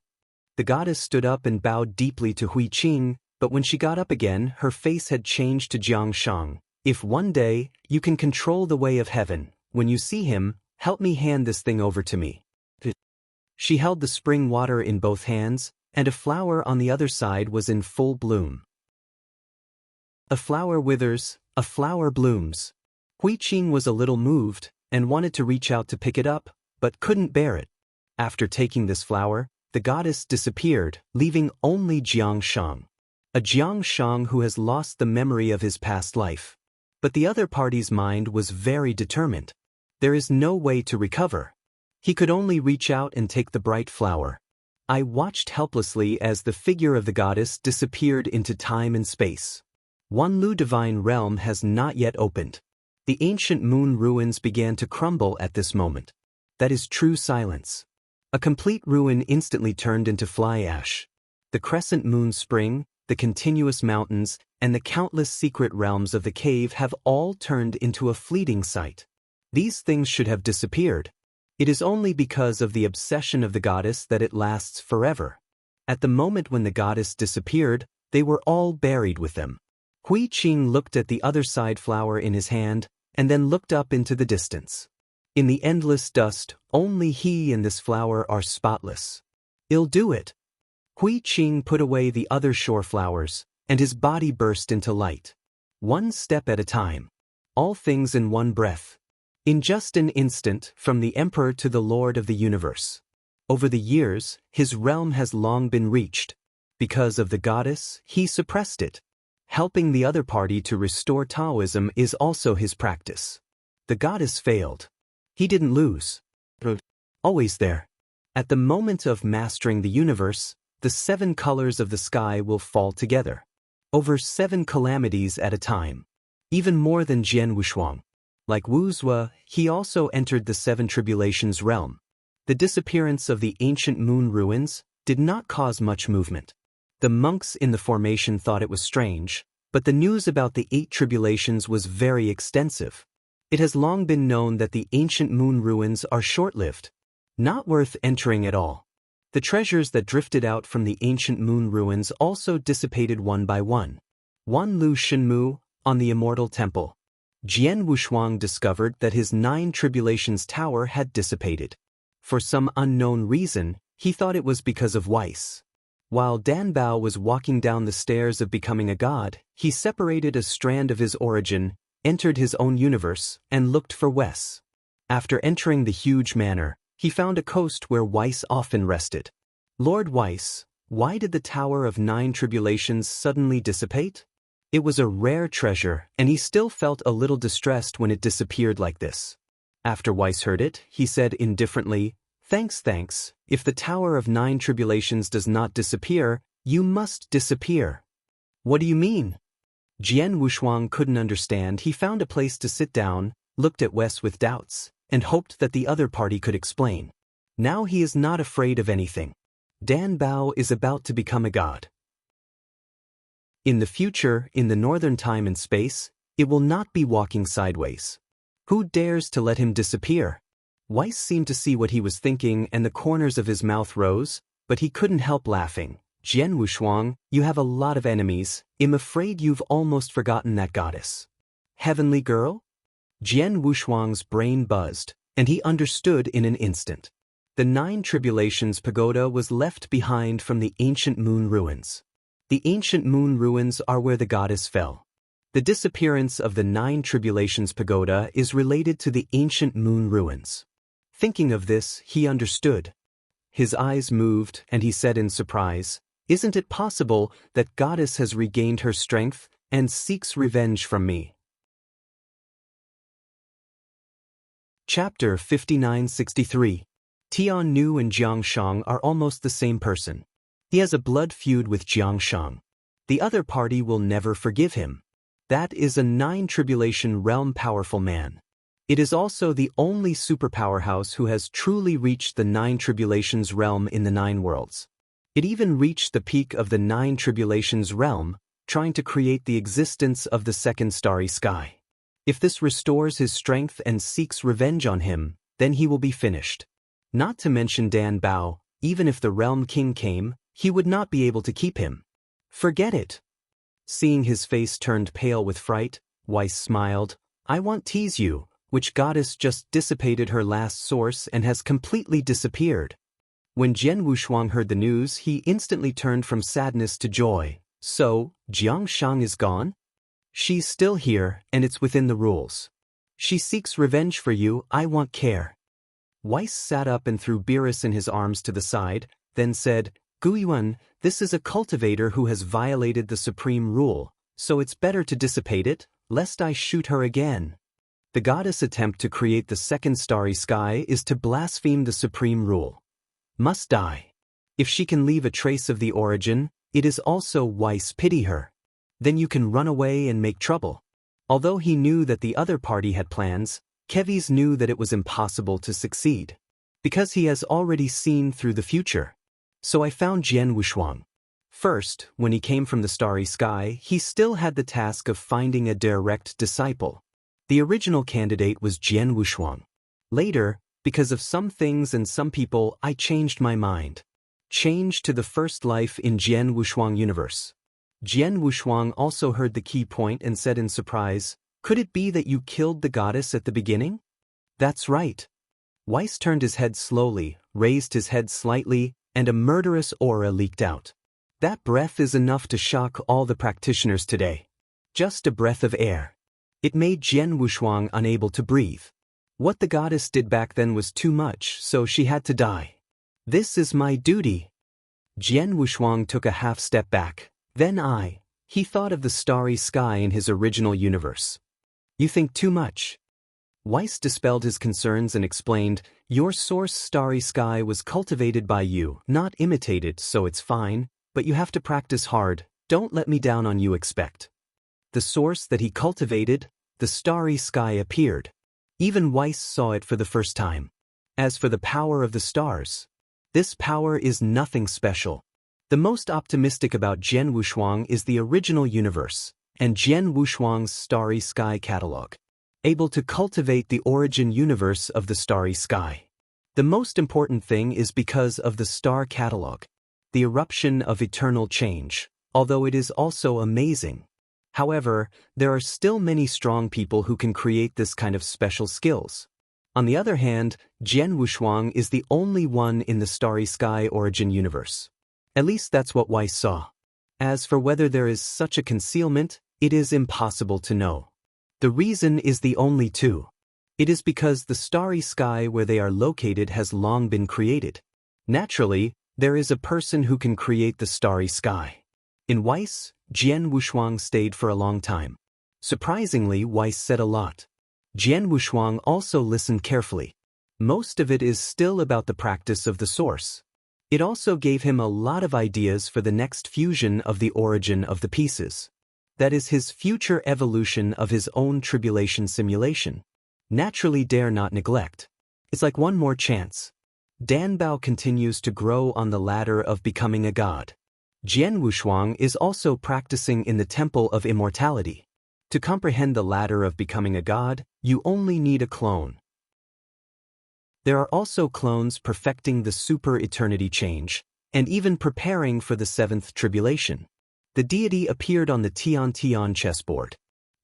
The goddess stood up and bowed deeply to Hui Qing, but when she got up again, her face had changed to Jiang Shang. If one day, you can control the way of heaven, when you see him, help me hand this thing over to me. She held the spring water in both hands, and a flower on the other side was in full bloom. A flower withers, a flower blooms. Hui Qing was a little moved, and wanted to reach out to pick it up, but couldn't bear it. After taking this flower, the goddess disappeared, leaving only Jiang Shang. A Jiang Shang who has lost the memory of his past life. But the other party's mind was very determined. There is no way to recover. He could only reach out and take the bright flower. I watched helplessly as the figure of the goddess disappeared into time and space. Wanlu Divine Realm has not yet opened. The ancient moon ruins began to crumble at this moment. That is true silence. A complete ruin instantly turned into fly ash. The crescent moon spring, the continuous mountains, and the countless secret realms of the cave have all turned into a fleeting sight. These things should have disappeared. It is only because of the obsession of the goddess that it lasts forever. At the moment when the goddess disappeared, they were all buried with them. Hui Qing looked at the other side flower in his hand, and then looked up into the distance. In the endless dust, only he and this flower are spotless. I'll do it. Hui Qing put away the other shore flowers, and his body burst into light. One step at a time. All things in one breath. In just an instant, from the emperor to the lord of the universe. Over the years, his realm has long been reached. Because of the goddess, he suppressed it. Helping the other party to restore Taoism is also his practice. The goddess failed. He didn't lose. Always there. At the moment of mastering the universe, the 7 colors of the sky will fall together. Over 7 calamities at a time. Even more than Jian Wushuang. Like Wu Zue, he also entered the 7 tribulations realm. The disappearance of the ancient moon ruins did not cause much movement. The monks in the formation thought it was strange, but the news about the 8 tribulations was very extensive. It has long been known that the ancient moon ruins are short-lived. Not worth entering at all. The treasures that drifted out from the ancient moon ruins also dissipated one by one. Wanlu Shenmu, on the Immortal Temple. Jian Wushuang discovered that his 9 tribulations tower had dissipated. For some unknown reason, he thought it was because of Weiss. While Dan Bao was walking down the stairs of becoming a god, he separated a strand of his origin, entered his own universe, and looked for Wes. After entering the huge manor, he found a coast where Weiss often rested. Lord Weiss, why did the Tower of 9 Tribulations suddenly dissipate? It was a rare treasure, and he still felt a little distressed when it disappeared like this. After Weiss heard it, he said indifferently, Thanks. If the Tower of 9 Tribulations does not disappear, you must disappear." "What do you mean?" Jian Wushuang couldn't understand. He found a place to sit down, looked at Wes with doubts, and hoped that the other party could explain. Now he is not afraid of anything. Dan Bao is about to become a god. In the future, in the northern time and space, it will not be walking sideways. Who dares to let him disappear? Weiss seemed to see what he was thinking and the corners of his mouth rose, but he couldn't help laughing. Jian Wushuang, you have a lot of enemies. I'm afraid you've almost forgotten that goddess. Heavenly girl? Jian Wushuang's brain buzzed, and he understood in an instant. The 9 Tribulations Pagoda was left behind from the ancient moon ruins. The ancient moon ruins are where the goddess fell. The disappearance of the 9 Tribulations Pagoda is related to the ancient moon ruins. Thinking of this, he understood. His eyes moved, and he said in surprise, "Isn't it possible that goddess has regained her strength and seeks revenge from me?" Chapter 5963. Tian Nu and Jiang Shang are almost the same person. He has a blood feud with Jiang Shang. The other party will never forgive him. That is a 9 Tribulation realm powerful man. It is also the only superpower house who has truly reached the 9 Tribulations realm in the 9 worlds. It even reached the peak of the 9 Tribulations realm, trying to create the existence of the second starry sky. If this restores his strength and seeks revenge on him, then he will be finished. Not to mention Dan Bao, even if the realm king came, he would not be able to keep him. Forget it. Seeing his face turned pale with fright, Weiss smiled. I won't tease you. Which goddess just dissipated her last source and has completely disappeared? When Jian Wushuang heard the news, he instantly turned from sadness to joy. So, Jiang Shang is gone? She's still here, and it's within the rules. She seeks revenge for you, I won't care. Weiss sat up and threw Beerus in his arms to the side, then said, Guyuan, this is a cultivator who has violated the supreme rule, so it's better to dissipate it, lest I shoot her again. The goddess' attempt to create the second starry sky is to blaspheme the supreme rule. Must die. If she can leave a trace of the origin, it is also Weiss pity her. Then you can run away and make trouble. Although he knew that the other party had plans, Keves knew that it was impossible to succeed. Because he has already seen through the future. So I found Jian Wushuang. First, when he came from the starry sky, he still had the task of finding a direct disciple. The original candidate was Jian Wushuang. Later, because of some things and some people, I changed my mind. Changed to the first life in Jian Wushuang universe. Jian Wushuang also heard the key point and said in surprise, Could it be that you killed the goddess at the beginning? That's right. Weiss turned his head slowly, raised his head slightly, and a murderous aura leaked out. That breath is enough to shock all the practitioners today. Just a breath of air. It made Jian Wushuang unable to breathe. What the goddess did back then was too much, so she had to die. This is my duty. Jian Wushuang took a half step back. Then he thought of the starry sky in his original universe. You think too much. Weiss dispelled his concerns and explained, Your source starry sky was cultivated by you, not imitated, so it's fine, but you have to practice hard, don't let me down on you expect. The source that he cultivated, the starry sky appeared. Even Weiss saw it for the first time. As for the power of the stars, this power is nothing special. The most optimistic about Jian Wushuang is the original universe, and Jian Wushuang's starry sky catalog. Able to cultivate the origin universe of the starry sky. The most important thing is because of the star catalog. The eruption of eternal change, although it is also amazing. However, there are still many strong people who can create this kind of special skills. On the other hand, Jian Wushuang is the only one in the starry sky origin universe. At least that's what Weiss saw. As for whether there is such a concealment, it is impossible to know. The reason is the only two. It is because the starry sky where they are located has long been created. Naturally, there is a person who can create the starry sky. In Weiss, Jian Wushuang stayed for a long time. Surprisingly, Weiss said a lot. Jian Wushuang also listened carefully. Most of it is still about the practice of the source. It also gave him a lot of ideas for the next fusion of the origin of the pieces. That is his future evolution of his own tribulation simulation. Naturally dare not neglect. It's like one more chance. Danbao continues to grow on the ladder of becoming a god. Jian Wushuang is also practicing in the Temple of Immortality. To comprehend the ladder of becoming a god, you only need a clone. There are also clones perfecting the super eternity change, and even preparing for the seventh tribulation. The deity appeared on the Tian chessboard.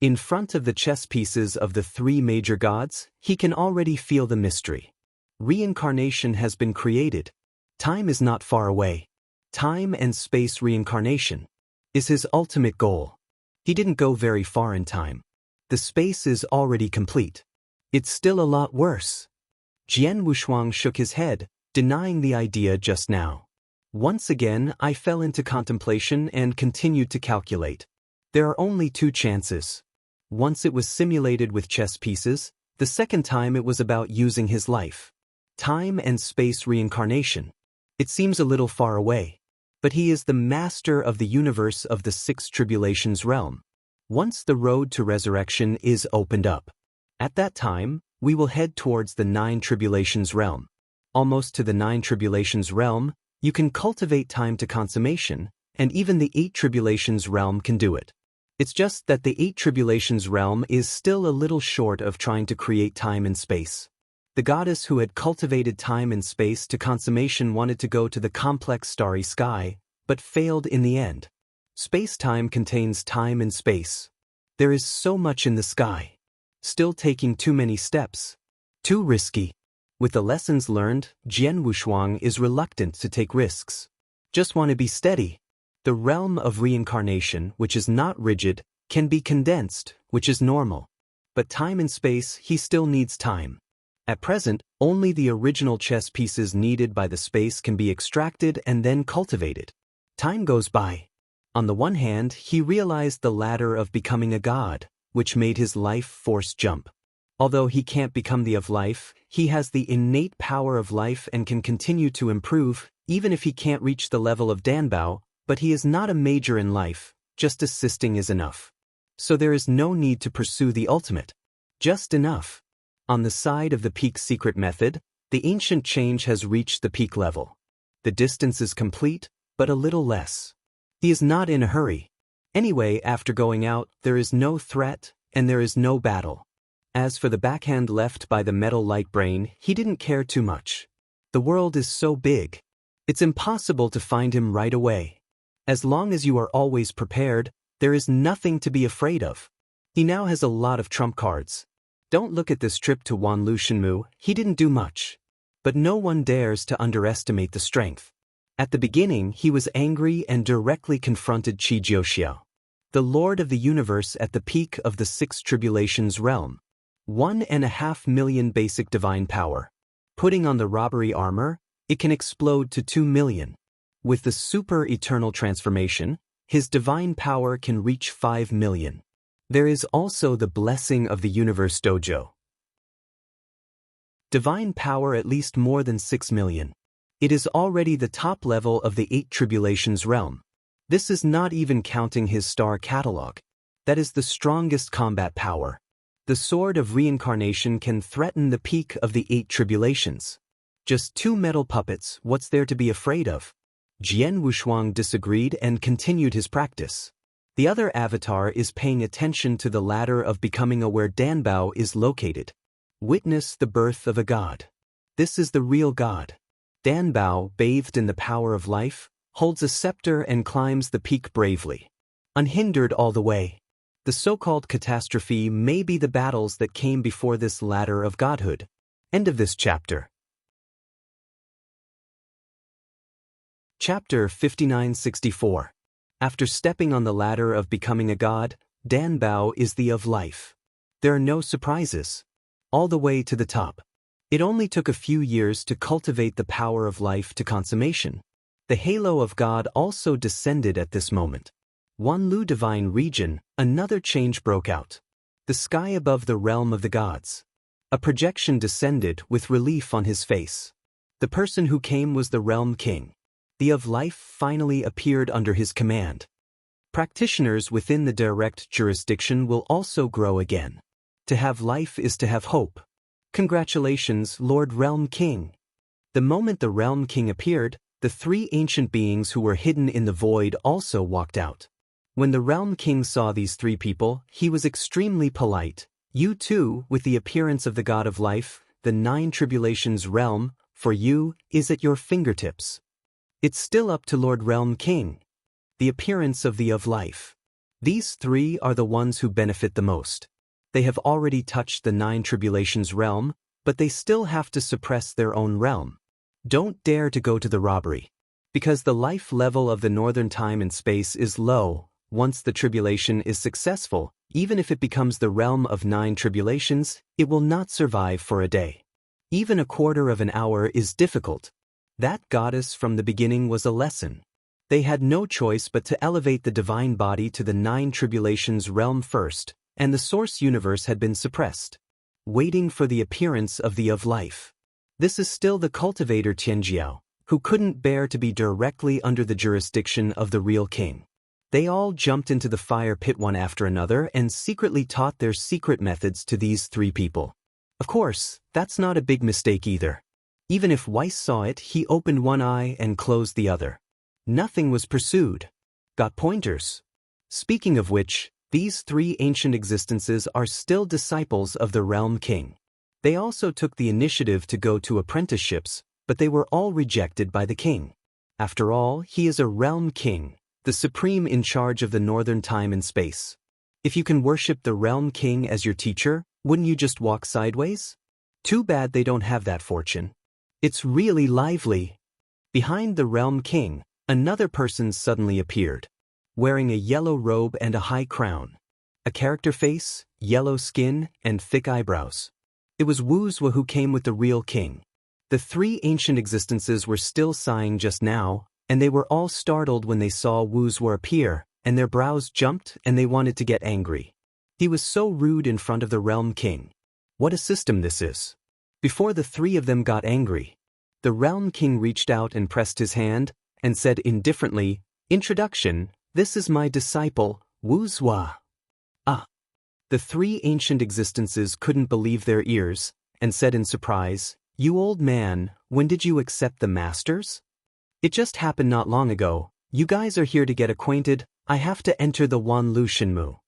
In front of the chess pieces of the three major gods, he can already feel the mystery. Reincarnation has been created. Time is not far away. Time and space reincarnation is his ultimate goal. He didn't go very far in time. The space is already complete. It's still a lot worse. Jian Wushuang shook his head, denying the idea just now. Once again, I fell into contemplation and continued to calculate. There are only two chances. Once it was simulated with chess pieces, the second time it was about using his life. Time and space reincarnation. It seems a little far away. But he is the master of the universe of the six tribulations realm. Once the road to resurrection is opened up, at that time, we will head towards the nine tribulations realm. Almost to the nine tribulations realm, you can cultivate time to consummation, and even the eight tribulations realm can do it. It's just that the eight tribulations realm is still a little short of trying to create time and space. The goddess who had cultivated time and space to consummation wanted to go to the complex starry sky, but failed in the end. Space-time contains time and space. There is so much in the sky. Still taking too many steps. Too risky. With the lessons learned, Jian Wushuang is reluctant to take risks. Just want to be steady. The realm of reincarnation, which is not rigid, can be condensed, which is normal. But time and space, he still needs time. At present, only the original chess pieces needed by the space can be extracted and then cultivated. Time goes by. On the one hand, he realized the ladder of becoming a god, which made his life force jump. Although he can't become the of life, he has the innate power of life and can continue to improve, even if he can't reach the level of Danbao, but he is not a major in life, just assisting is enough. So there is no need to pursue the ultimate. Just enough. On the side of the peak secret method, the ancient change has reached the peak level. The distance is complete, but a little less. He is not in a hurry. Anyway, after going out, there is no threat, and there is no battle. As for the backhand left by the metal light brain, he didn't care too much. The world is so big. It's impossible to find him right away. As long as you are always prepared, there is nothing to be afraid of. He now has a lot of trump cards. Don't look at this trip to Wanlu Shenmu, he didn't do much. But no one dares to underestimate the strength. At the beginning, he was angry and directly confronted Qi Jiuxiao, the Lord of the Universe at the peak of the six tribulations realm. 1.5 million basic divine power. Putting on the robbery armor, it can explode to 2 million. With the super eternal transformation, his divine power can reach 5 million. There is also the blessing of the universe dojo. Divine power at least more than 6 million. It is already the top level of the eight tribulations realm. This is not even counting his star catalog. That is the strongest combat power. The sword of reincarnation can threaten the peak of the eight tribulations. Just two metal puppets, what's there to be afraid of? Jian Wushuang disagreed and continued his practice. The other avatar is paying attention to the ladder of becoming where Danbao is located. Witness the birth of a god. This is the real god. Danbao, bathed in the power of life, holds a scepter and climbs the peak bravely. Unhindered all the way. The so-called catastrophe may be the battles that came before this ladder of godhood. End of this chapter. Chapter 5964. After stepping on the ladder of becoming a god, Danbao is the of life. There are no surprises. All the way to the top. It only took a few years to cultivate the power of life to consummation. The halo of God also descended at this moment. Wanlu divine region, another change broke out. The sky above the realm of the gods. A projection descended with relief on his face. The person who came was the realm king. The of life finally appeared under his command. Practitioners within the direct jurisdiction will also grow again. To have life is to have hope. Congratulations, Lord Realm King. The moment the Realm King appeared, the three ancient beings who were hidden in the void also walked out. When the Realm King saw these three people, he was extremely polite. You too, with the appearance of the God of Life, the Nine Tribulations realm, for you, is at your fingertips. It's still up to Lord Realm King. The appearance of the of Life. These three are the ones who benefit the most. They have already touched the Nine Tribulations realm, but they still have to suppress their own realm. Don't dare to go to the robbery. Because the life level of the northern time and space is low, once the tribulation is successful, even if it becomes the realm of Nine Tribulations, it will not survive for a day. Even a quarter of an hour is difficult. That goddess from the beginning was a lesson. They had no choice but to elevate the divine body to the Nine Tribulations realm first, and the source universe had been suppressed, waiting for the appearance of the of Life. This is still the cultivator Tianjiao, who couldn't bear to be directly under the jurisdiction of the real king. They all jumped into the fire pit one after another and secretly taught their secret methods to these three people. Of course, that's not a big mistake either. Even if Weiss saw it, he opened one eye and closed the other. Nothing was pursued. Got pointers. Speaking of which, these three ancient existences are still disciples of the Realm King. They also took the initiative to go to apprenticeships, but they were all rejected by the king. After all, he is a Realm King, the supreme in charge of the northern time and space. If you can worship the Realm King as your teacher, wouldn't you just walk sideways? Too bad they don't have that fortune. It's really lively. Behind the Realm King, another person suddenly appeared, wearing a yellow robe and a high crown. A character face, yellow skin, and thick eyebrows. It was Wu Zhuo who came with the real king. The three ancient existences were still sighing just now, and they were all startled when they saw Wu Zhuo appear, and their brows jumped and they wanted to get angry. He was so rude in front of the Realm King. What a system this is. Before the three of them got angry, the Realm King reached out and pressed his hand, and said indifferently, "Introduction, this is my disciple, Wu Zhuo." Ah! The three ancient existences couldn't believe their ears, and said in surprise, "You old man, when did you accept the masters? It just happened not long ago. You guys are here to get acquainted. I have to enter the Wanlu Shenmu."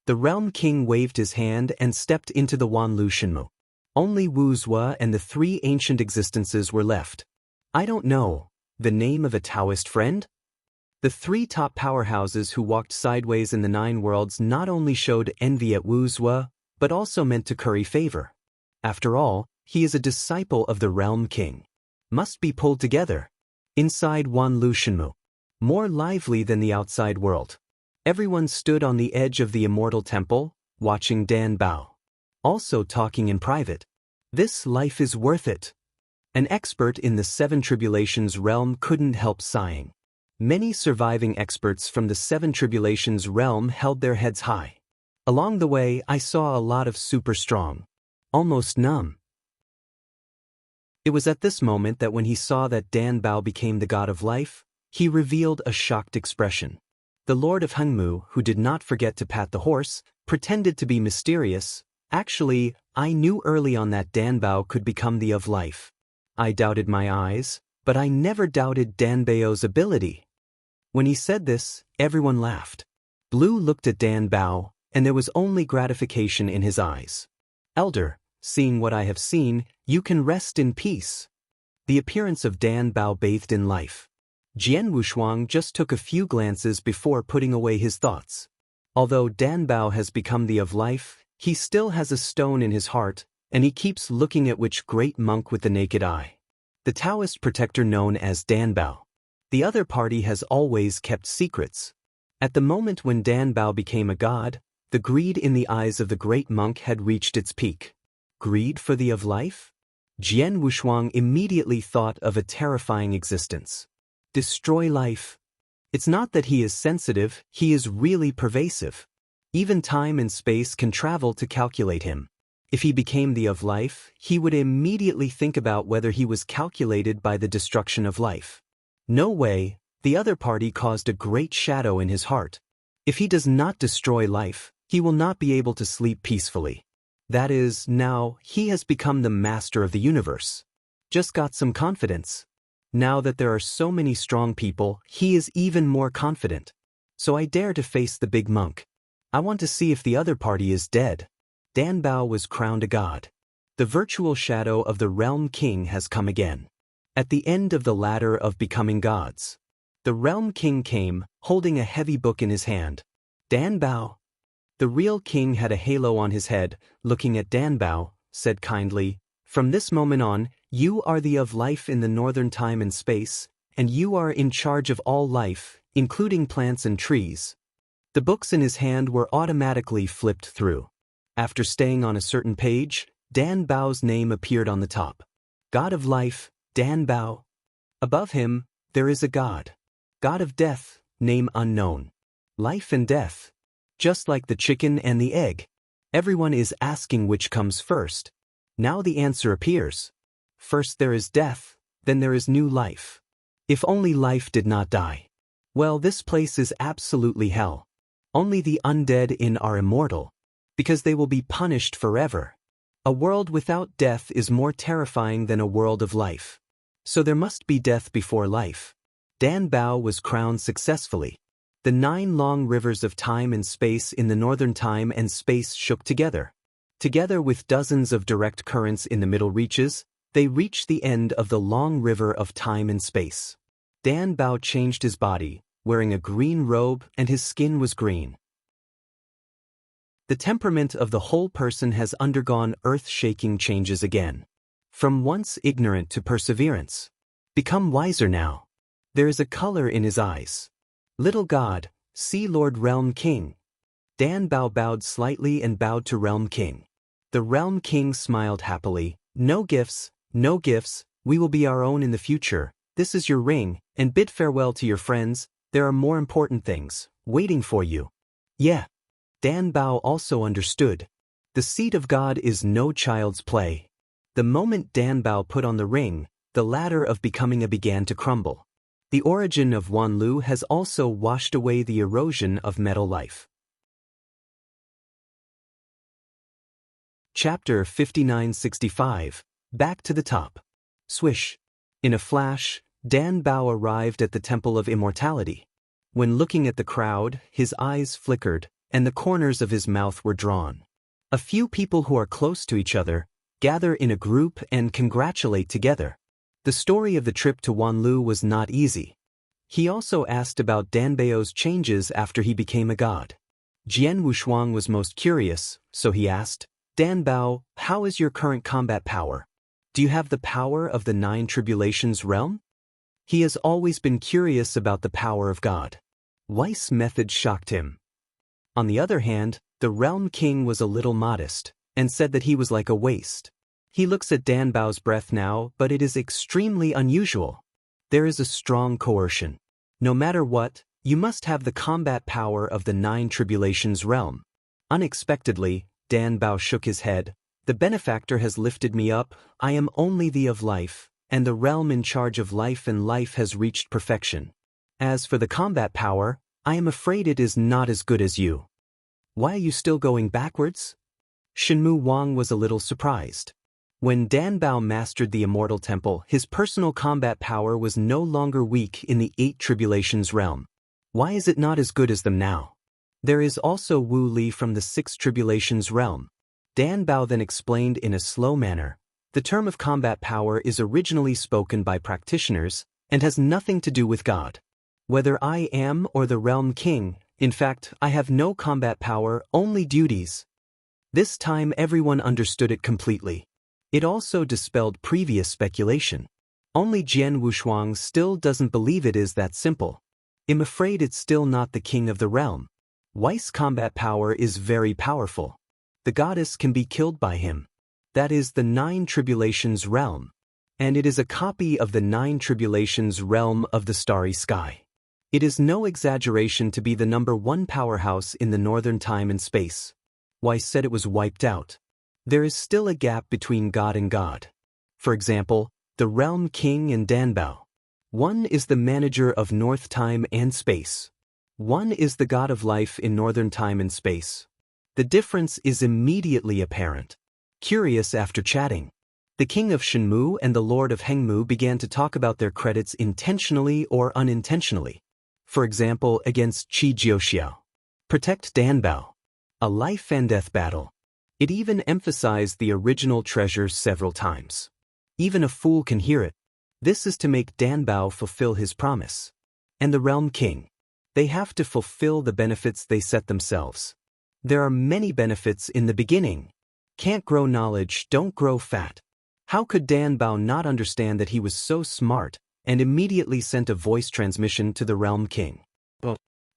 The Realm King waved his hand and stepped into the Wanlu Shenmu. Only Wu Zhuo and the three ancient existences were left. I don't know. The name of a Taoist friend? The three top powerhouses who walked sideways in the Nine Worlds not only showed envy at Wu Zhuo, but also meant to curry favor. After all, he is a disciple of the Realm King. Must be pulled together. Inside Wanlu Shenmu, more lively than the outside world. Everyone stood on the edge of the immortal temple, watching Dan Bao. Also talking in private. This life is worth it. An expert in the Seven Tribulations realm couldn't help sighing. Many surviving experts from the Seven Tribulations realm held their heads high. Along the way, I saw a lot of super strong, almost numb. It was at this moment that when he saw that Dan Bao became the God of Life, he revealed a shocked expression. The Lord of Hengmu, who did not forget to pat the horse, pretended to be mysterious. Actually, I knew early on that Dan Bao could become the of Life. I doubted my eyes, but I never doubted Dan Bao's ability. When he said this, everyone laughed. Blue looked at Dan Bao, and there was only gratification in his eyes. Elder, seeing what I have seen, you can rest in peace. The appearance of Dan Bao bathed in life. Jian Wushuang just took a few glances before putting away his thoughts. Although Dan Bao has become the of Life, he still has a stone in his heart, and he keeps looking at which great monk with the naked eye. The Taoist protector known as Dan Bao. The other party has always kept secrets. At the moment when Dan Bao became a god, the greed in the eyes of the great monk had reached its peak. Greed for the of Life? Jian Wushuang immediately thought of a terrifying existence. Destroy life. It's not that he is sensitive, he is really pervasive. Even time and space can travel to calculate him. If he became the of Life, he would immediately think about whether he was calculated by the destruction of life. No way, the other party caused a great shadow in his heart. If he does not destroy life, he will not be able to sleep peacefully. That is, now, he has become the master of the universe. Just got some confidence. Now that there are so many strong people, he is even more confident. So I dare to face the big monk. I want to see if the other party is dead. Dan Bao was crowned a god. The virtual shadow of the realm king has come again. At the end of the ladder of becoming gods, the realm king came, holding a heavy book in his hand. Dan Bao. The real king had a halo on his head, looking at Dan Bao, said kindly, "From this moment on, you are the of life in the northern time and space, and you are in charge of all life, including plants and trees." The books in his hand were automatically flipped through. After staying on a certain page, Dan Bao's name appeared on the top. God of life, Dan Bao. Above him, there is a god. God of death, name unknown. Life and death. Just like the chicken and the egg. Everyone is asking which comes first. Now the answer appears. First there is death, then there is new life. If only life did not die. Well, this place is absolutely hell. Only the undead in are immortal, because they will be punished forever. A world without death is more terrifying than a world of life. So there must be death before life. Dan Bao was crowned successfully. The 9 long rivers of time and space in the northern time and space shook together. Together with dozens of direct currents in the middle reaches, they reached the end of the long river of time and space. Dan Bao changed his body, wearing a green robe, and his skin was green. The temperament of the whole person has undergone earth-shaking changes again. From once ignorant to perseverance. Become wiser now. There is a color in his eyes. Little God, see Lord Realm King. Dan Bao bowed slightly and bowed to Realm King. The Realm King smiled happily. No gifts, we will be our own in the future. This is your ring, and bid farewell to your friends. There are more important things waiting for you. Yeah. Dan Bao also understood. The seat of God is no child's play. The moment Dan Bao put on the ring, the ladder of becoming began to crumble. The origin of Wanlu has also washed away the erosion of metal life. Chapter 5965. Back to the top. Swish. In a flash, Dan Bao arrived at the Temple of Immortality. When looking at the crowd, his eyes flickered, and the corners of his mouth were drawn. A few people who are close to each other gather in a group and congratulate together. The story of the trip to Wanlu was not easy. He also asked about Dan Bao's changes after he became a god. Jian Wushuang was most curious, so he asked, Dan Bao, how is your current combat power? Do you have the power of the 9 tribulations realm? He has always been curious about the power of God. Weiss' method shocked him. On the other hand, the realm king was a little modest, and said that he was like a waste. He looks at Dan Bao's breath now, but it is extremely unusual. There is a strong coercion. No matter what, you must have the combat power of the 9 tribulations realm. Unexpectedly, Dan Bao shook his head. The benefactor has lifted me up. I am only the of life, and the realm in charge of life and life has reached perfection. As for the combat power, I am afraid it is not as good as you. Why are you still going backwards? Shenmu Wang was a little surprised. When Dan Bao mastered the Immortal Temple, his personal combat power was no longer weak in the 8 tribulations realm. Why is it not as good as them now? There is also Wu Li from the 6 tribulations realm. Dan Bao then explained in a slow manner. The term of combat power is originally spoken by practitioners and has nothing to do with God. Whether I am or the realm king, in fact, I have no combat power, only duties. This time everyone understood it completely. It also dispelled previous speculation. Only Jian Wushuang still doesn't believe it is that simple. I'm afraid it's still not the king of the realm. Weiss' combat power is very powerful. The goddess can be killed by him. That is the 9 tribulations realm. And it is a copy of the 9 tribulations realm of the starry sky. It is no exaggeration to be the number 1 powerhouse in the northern time and space. Weiss said it was wiped out. There is still a gap between God and God. For example, the realm king and Dan Bao. One is the manager of north time and space. One is the god of life in northern time and space. The difference is immediately apparent. Curious after chatting, the king of Shenmue and the lord of Hengmu began to talk about their credits intentionally or unintentionally. For example, against Qi Jiuxiao. Protect Danbao. A life and death battle. It even emphasized the original treasure several times. Even a fool can hear it. This is to make Danbao fulfill his promise. And the Realm King. They have to fulfill the benefits they set themselves. There are many benefits in the beginning. Can't grow knowledge, don't grow fat. How could Danbao not understand that he was so smart, and immediately sent a voice transmission to the Realm King?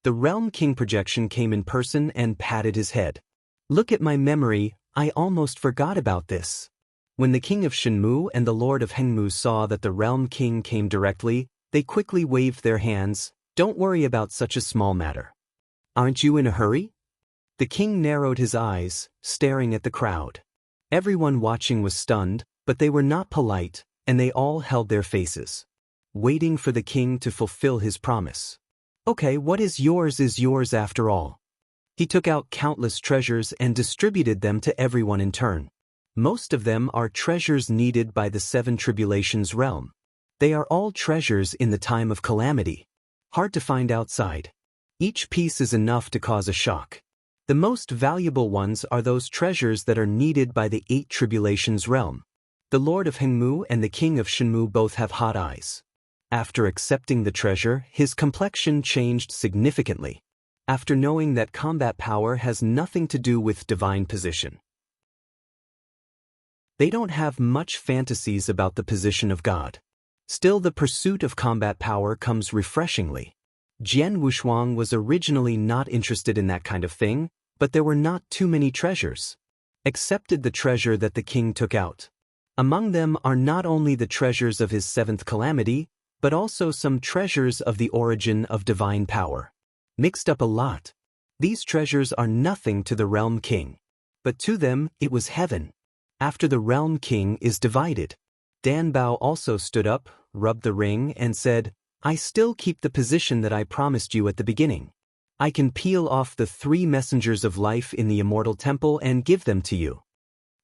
The Realm King projection came in person and patted his head. Look at my memory, I almost forgot about this. When the king of Shenmue and the lord of Hengmu saw that the Realm King came directly, they quickly waved their hands. Don't worry about such a small matter. Aren't you in a hurry? The king narrowed his eyes, staring at the crowd. Everyone watching was stunned, but they were not polite, and they all held their faces, waiting for the king to fulfill his promise. Okay, what is yours after all. He took out countless treasures and distributed them to everyone in turn. Most of them are treasures needed by the Seven Tribulations realm. They are all treasures in the time of calamity. Hard to find outside. Each piece is enough to cause a shock. The most valuable ones are those treasures that are needed by the Eight Tribulations realm. The Lord of Hengmu and the King of Shenmue both have hot eyes. After accepting the treasure, his complexion changed significantly. After knowing that combat power has nothing to do with divine position. They don't have much fantasies about the position of God. Still, the pursuit of combat power comes refreshingly. Jian Wushuang was originally not interested in that kind of thing, but there were not too many treasures. Accepted the treasure that the king took out. Among them are not only the treasures of his seventh calamity, but also some treasures of the origin of divine power. Mixed up a lot. These treasures are nothing to the Realm King. But to them, it was heaven. After the Realm King is divided. Danbao also stood up, rubbed the ring, and said, I still keep the position that I promised you at the beginning. I can peel off the 3 messengers of life in the Immortal Temple and give them to you.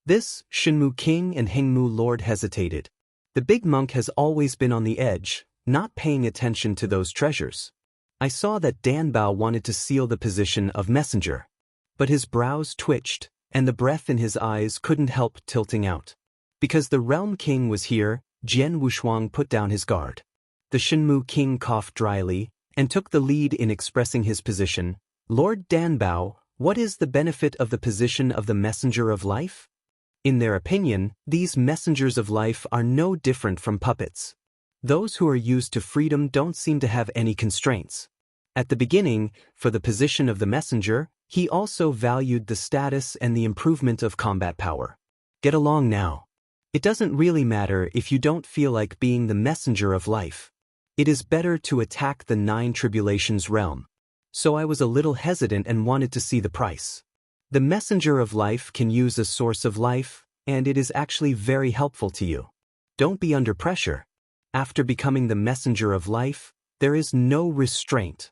This, Shenmue King and Hengmu Lord hesitated. The big monk has always been on the edge, not paying attention to those treasures. I saw that Danbao wanted to seal the position of messenger. But his brows twitched, and the breath in his eyes couldn't help tilting out. Because the Realm King was here, Jian Wushuang put down his guard. The Shenmue King coughed dryly, and took the lead in expressing his position. Lord Danbao, what is the benefit of the position of the messenger of life? In their opinion, these messengers of life are no different from puppets. Those who are used to freedom don't seem to have any constraints. At the beginning, for the position of the messenger, he also valued the status and the improvement of combat power. Get along now. It doesn't really matter if you don't feel like being the messenger of life. It is better to attack the 9 Tribulations realm. So I was a little hesitant and wanted to see the price. The messenger of life can use a source of life, and it is actually very helpful to you. Don't be under pressure. After becoming the messenger of life, there is no restraint.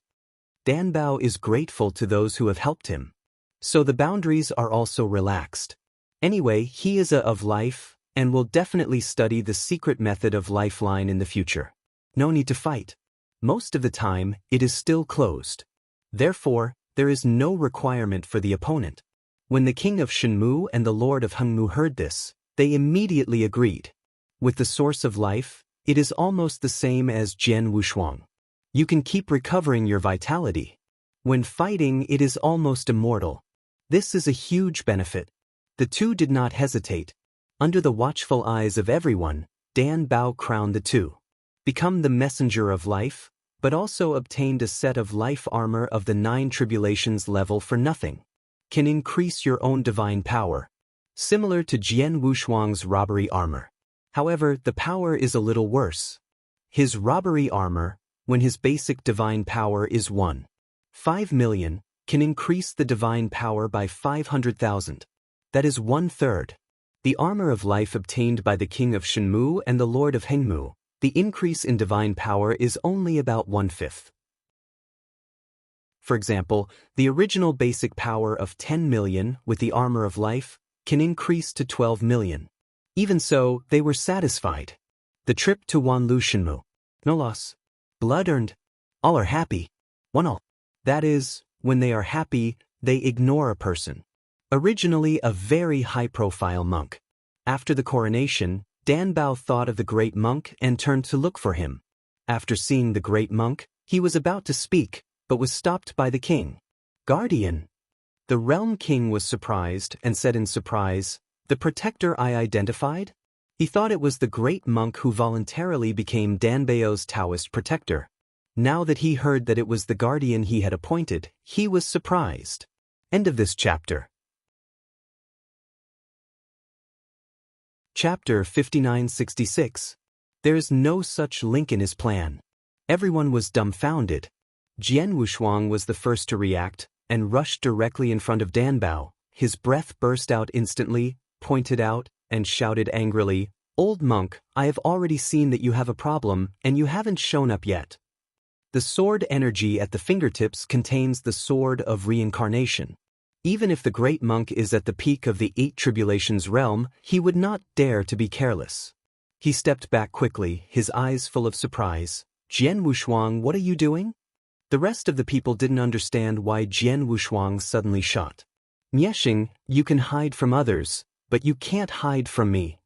Danbao is grateful to those who have helped him. So the boundaries are also relaxed. Anyway, he is of life, and will definitely study the secret method of lifeline in the future. No need to fight. Most of the time, it is still closed. Therefore, there is no requirement for the opponent. When the king of Shenmue and the lord of Hengmu heard this, they immediately agreed. With the source of life, it is almost the same as Jian Wushuang. You can keep recovering your vitality. When fighting, it is almost immortal. This is a huge benefit. The two did not hesitate. Under the watchful eyes of everyone, Danbao crowned the two. Become the messenger of life, but also obtained a set of life armor of the 9 Tribulations level for nothing. Can increase your own divine power. Similar to Jian Wushuang's robbery armor. However, the power is a little worse. His robbery armor, when his basic divine power is 1.5 million, can increase the divine power by 500,000. That is 1/3. The armor of life obtained by the king of Shenmue and the lord of Hengmu, the increase in divine power is only about 1/5. For example, the original basic power of 10 million with the armor of life can increase to 12 million. Even so, they were satisfied. The trip to Wanlu Shenmu. No loss. Blood earned. All are happy. One all. That is, when they are happy, they ignore a person. Originally a very high-profile monk. After the coronation, Danbao thought of the great monk and turned to look for him. After seeing the great monk, he was about to speak, but was stopped by the king. Guardian. The realm king was surprised and said in surprise, "The protector I identified?" He thought it was the great monk who voluntarily became Danbao's Taoist protector. Now that he heard that it was the guardian he had appointed, he was surprised. End of this chapter. Chapter 5966. There's no such link in his plan. Everyone was dumbfounded. Jian Wushuang was the first to react, and rushed directly in front of Danbao. His breath burst out instantly, pointed out, and shouted angrily, "Old monk, I have already seen that you have a problem, and you haven't shown up yet." The sword energy at the fingertips contains the sword of reincarnation. Even if the great monk is at the peak of the 8 tribulations realm, he would not dare to be careless. He stepped back quickly, his eyes full of surprise. "Jian Wushuang, what are you doing?" The rest of the people didn't understand why Jian Wushuang suddenly shot. "Mieshing, you can hide from others, but you can't hide from me."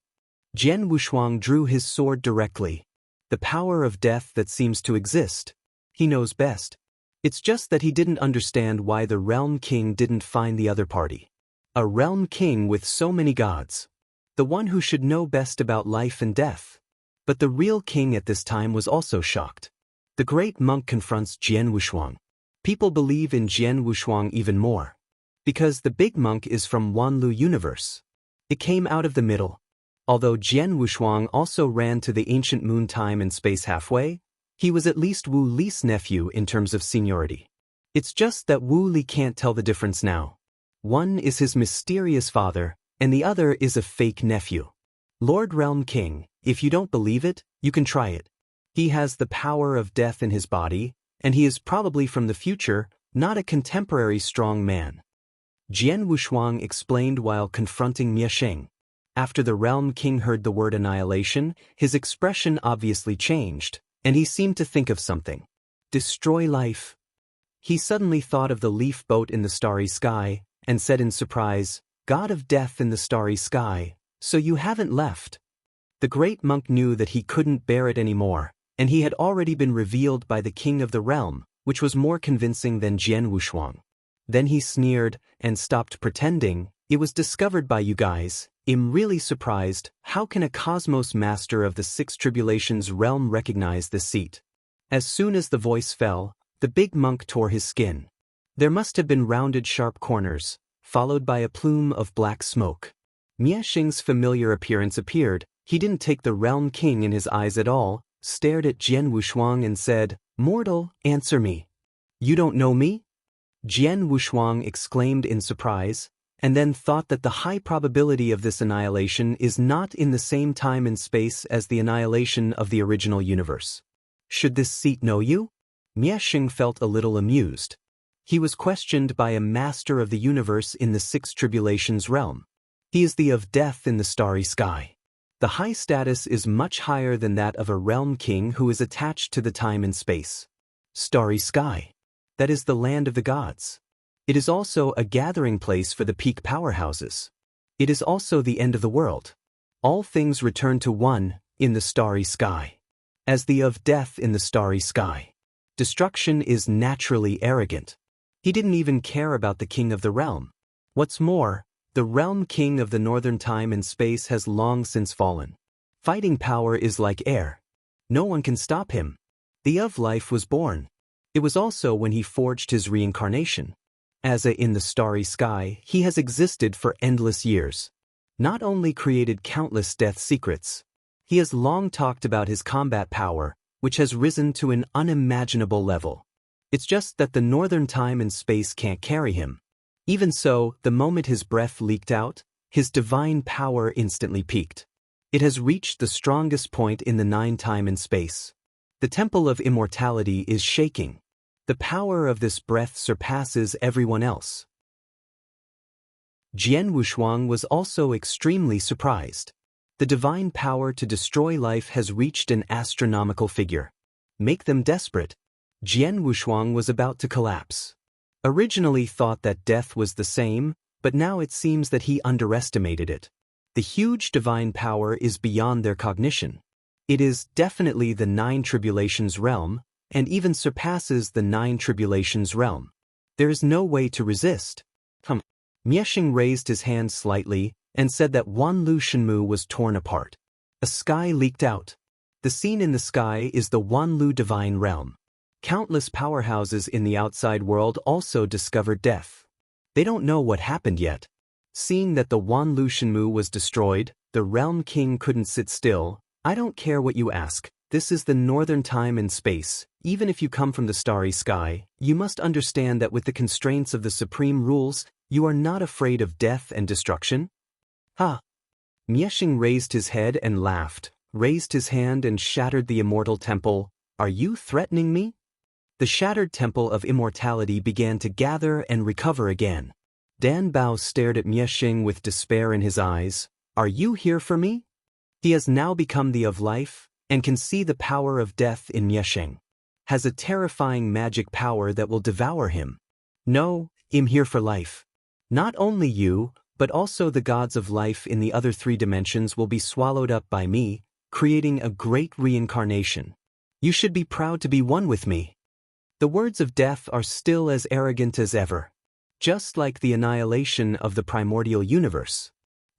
Jian Wushuang drew his sword directly. The power of death that seems to exist. He knows best. It's just that he didn't understand why the realm king didn't find the other party. A realm king with so many gods. The one who should know best about life and death. But the real king at this time was also shocked. The great monk confronts Jian Wushuang. People believe in Jian Wushuang even more. Because the big monk is from Wanlu universe. It came out of the middle. Although Jian Wushuang also ran to the ancient moon time and space halfway, he was at least Wu Li's nephew in terms of seniority. It's just that Wu Li can't tell the difference now. One is his mysterious father, and the other is a fake nephew. Lord Realm King, if you don't believe it, you can try it. He has the power of death in his body, and he is probably from the future, not a contemporary strong man. Jian Wushuang explained while confronting Miesheng. After the Realm King heard the word annihilation, his expression obviously changed, and he seemed to think of something. Destroy life. He suddenly thought of the leaf boat in the starry sky, and said in surprise, "God of death in the starry sky, so you haven't left." The great monk knew that he couldn't bear it anymore, and he had already been revealed by the king of the realm, which was more convincing than Jian Wushuang. Then he sneered, and stopped pretending. "It was discovered by you guys. I'm really surprised. How can a cosmos master of the 6 tribulations realm recognize this seat?" As soon as the voice fell, the big monk tore his skin. There must have been rounded sharp corners, followed by a plume of black smoke. Miesheng's familiar appearance appeared. He didn't take the realm king in his eyes at all, stared at Jian Wushuang and said, "Mortal, answer me. You don't know me?" Jian Wushuang exclaimed in surprise, and then thought that the high probability of this annihilation is not in the same time and space as the annihilation of the original universe. Should this seat know you? Miesheng felt a little amused. He was questioned by a master of the universe in the 6 tribulations realm. He is the of death in the starry sky. The high status is much higher than that of a realm king who is attached to the time and space. Starry sky. That is the land of the gods. It is also a gathering place for the peak powerhouses. It is also the end of the world. All things return to one, in the starry sky. As the of death in the starry sky. Destruction is naturally arrogant. He didn't even care about the king of the realm. What's more, the realm king of the northern time and space has long since fallen. Fighting power is like air. No one can stop him. The of life was born. It was also when he forged his reincarnation. As a in the starry sky, he has existed for endless years. Not only created countless death secrets, he has long talked about his combat power, which has risen to an unimaginable level. It's just that the northern time and space can't carry him. Even so, the moment his breath leaked out, his divine power instantly peaked. It has reached the strongest point in the 9 time and space. The temple of immortality is shaking. The power of this breath surpasses everyone else. Jian Wushuang was also extremely surprised. The divine power to destroy life has reached an astronomical figure. Make them desperate. Jian Wushuang was about to collapse. Originally thought that death was the same, but now it seems that he underestimated it. The huge divine power is beyond their cognition. It is definitely the Nine Tribulations realm, and even surpasses the Nine Tribulations realm. There is no way to resist. Miexing raised his hand slightly and said that Wanlu Shenmu was torn apart. A sky leaked out. The scene in the sky is the Wanlu divine realm. Countless powerhouses in the outside world also discovered death. They don't know what happened yet. Seeing that the Wanlu Shenmu was destroyed, the realm king couldn't sit still. I don't care what you ask. This is the northern time and space. Even if you come from the starry sky, you must understand that with the constraints of the supreme rules, you are not afraid of death and destruction? Miexing raised his head and laughed, raised his hand and shattered the immortal temple. Are you threatening me? The shattered temple of immortality began to gather and recover again. Dan Bao stared at Miexing with despair in his eyes. Are you here for me? He has now become the of life, and can see the power of death in Miexing. Has a terrifying magic power that will devour him. No, I'm here for life. Not only you, but also the gods of life in the other three dimensions will be swallowed up by me, creating a great reincarnation. You should be proud to be one with me. The words of death are still as arrogant as ever. Just like the annihilation of the primordial universe.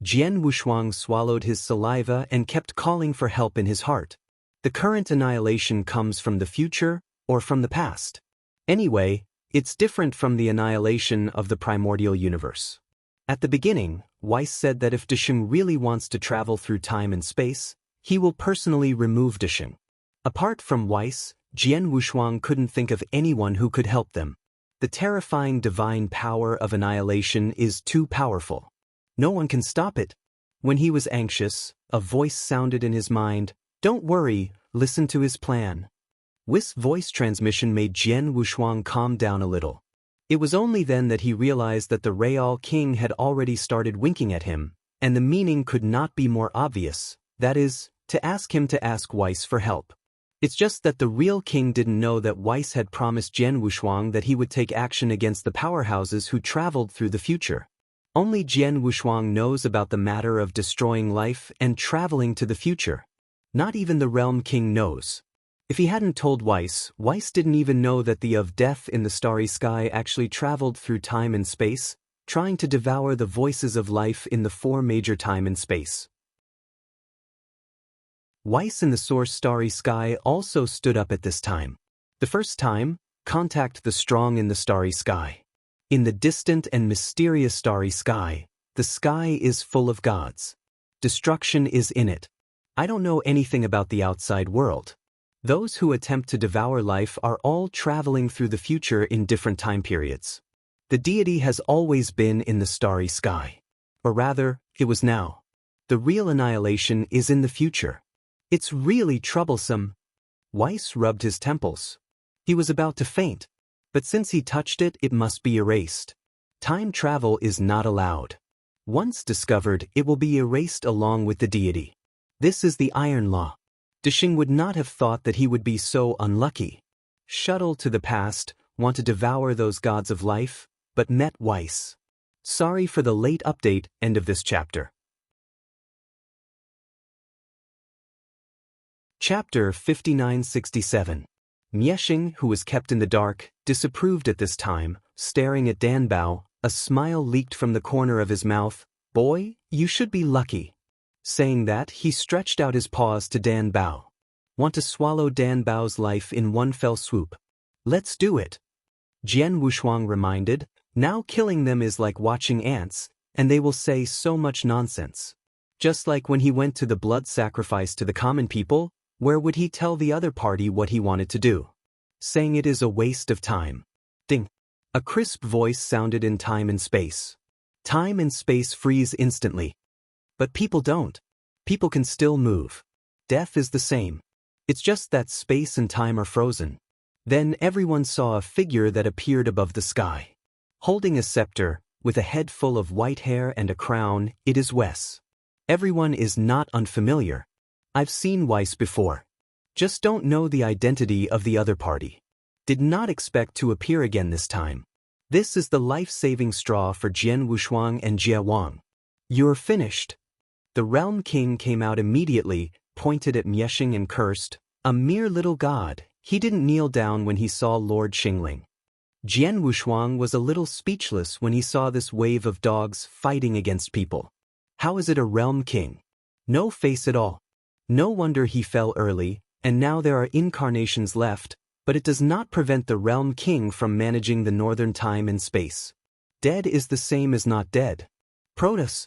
Jian Wushuang swallowed his saliva and kept calling for help in his heart. The current annihilation comes from the future or from the past. Anyway, it's different from the annihilation of the primordial universe. At the beginning, Weiss said that if Disheng really wants to travel through time and space, he will personally remove Disheng. Apart from Weiss, Jian Wushuang couldn't think of anyone who could help them. The terrifying divine power of annihilation is too powerful. No one can stop it. When he was anxious, a voice sounded in his mind, "Don't worry, listen to his plan." Wis's voice transmission made Jian Wushuang calm down a little. It was only then that he realized that the Real King had already started winking at him, and the meaning could not be more obvious, that is, to ask him to ask Weiss for help. It's just that the real king didn't know that Weiss had promised Jian Wushuang that he would take action against the powerhouses who traveled through the future. Only Jian Wushuang knows about the matter of destroying life and traveling to the future. Not even the realm king knows. If he hadn't told Weiss didn't even know that the of death in the starry sky actually traveled through time and space, trying to devour the voices of life in the four major time and space. Weiss in the source starry sky also stood up at this time. The first time, contact the strong in the starry sky. In the distant and mysterious starry sky, the sky is full of gods. Destruction is in it. I don't know anything about the outside world. Those who attempt to devour life are all traveling through the future in different time periods. The deity has always been in the starry sky. Or rather, it was now. The real annihilation is in the future. It's really troublesome. Weiss rubbed his temples. He was about to faint. But since he touched it, it must be erased. Time travel is not allowed. Once discovered, it will be erased along with the deity. This is the Iron Law. Disheng would not have thought that he would be so unlucky. Shuttle to the past, want to devour those gods of life, but met Weiss. Sorry for the late update, end of this chapter. Chapter 5967. Miexing, who was kept in the dark, disapproved at this time, staring at Dan Bao. A smile leaked from the corner of his mouth. "Boy, you should be lucky." Saying that, he stretched out his paws to Dan Bao. Want to swallow Dan Bao's life in one fell swoop? Let's do it. Jian Wushuang reminded, now killing them is like watching ants, and they will say so much nonsense. Just like when he went to the blood sacrifice to the common people, where would he tell the other party what he wanted to do? Saying it is a waste of time. Ding. A crisp voice sounded in time and space. Time and space freeze instantly. But people don't. People can still move. Death is the same. It's just that space and time are frozen. Then everyone saw a figure that appeared above the sky. Holding a scepter, with a head full of white hair and a crown. It is Wes. Everyone is not unfamiliar. I've seen Weiss before. Just don't know the identity of the other party. Did not expect to appear again this time. This is the life-saving straw for Jian Wushuang and Jie Wang. You're finished. The Realm King came out immediately, pointed at Mieshing and cursed. A mere little god, he didn't kneel down when he saw Lord Xingling. Jian Wushuang was a little speechless when he saw this wave of dogs fighting against people. How is it a Realm King? No face at all. No wonder he fell early, and now there are incarnations left, but it does not prevent the Realm King from managing the northern time and space. Dead is the same as not dead. Protus.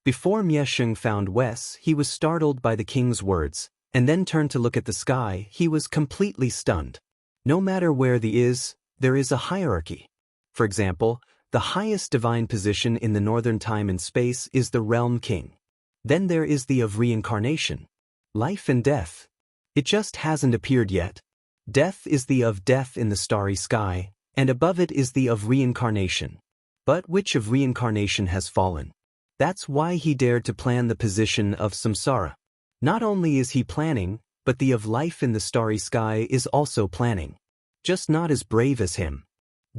Before Miesheng found Wes, he was startled by the king's words, and then turned to look at the sky. He was completely stunned. No matter where there is a hierarchy. For example, the highest divine position in the northern time and space is the Realm King. Then there is the of reincarnation. Life and death. It just hasn't appeared yet. Death is the of death in the starry sky, and above it is the of reincarnation. But which of reincarnation has fallen? That's why he dared to plan the position of samsara. Not only is he planning, but the of life in the starry sky is also planning. Just not as brave as him.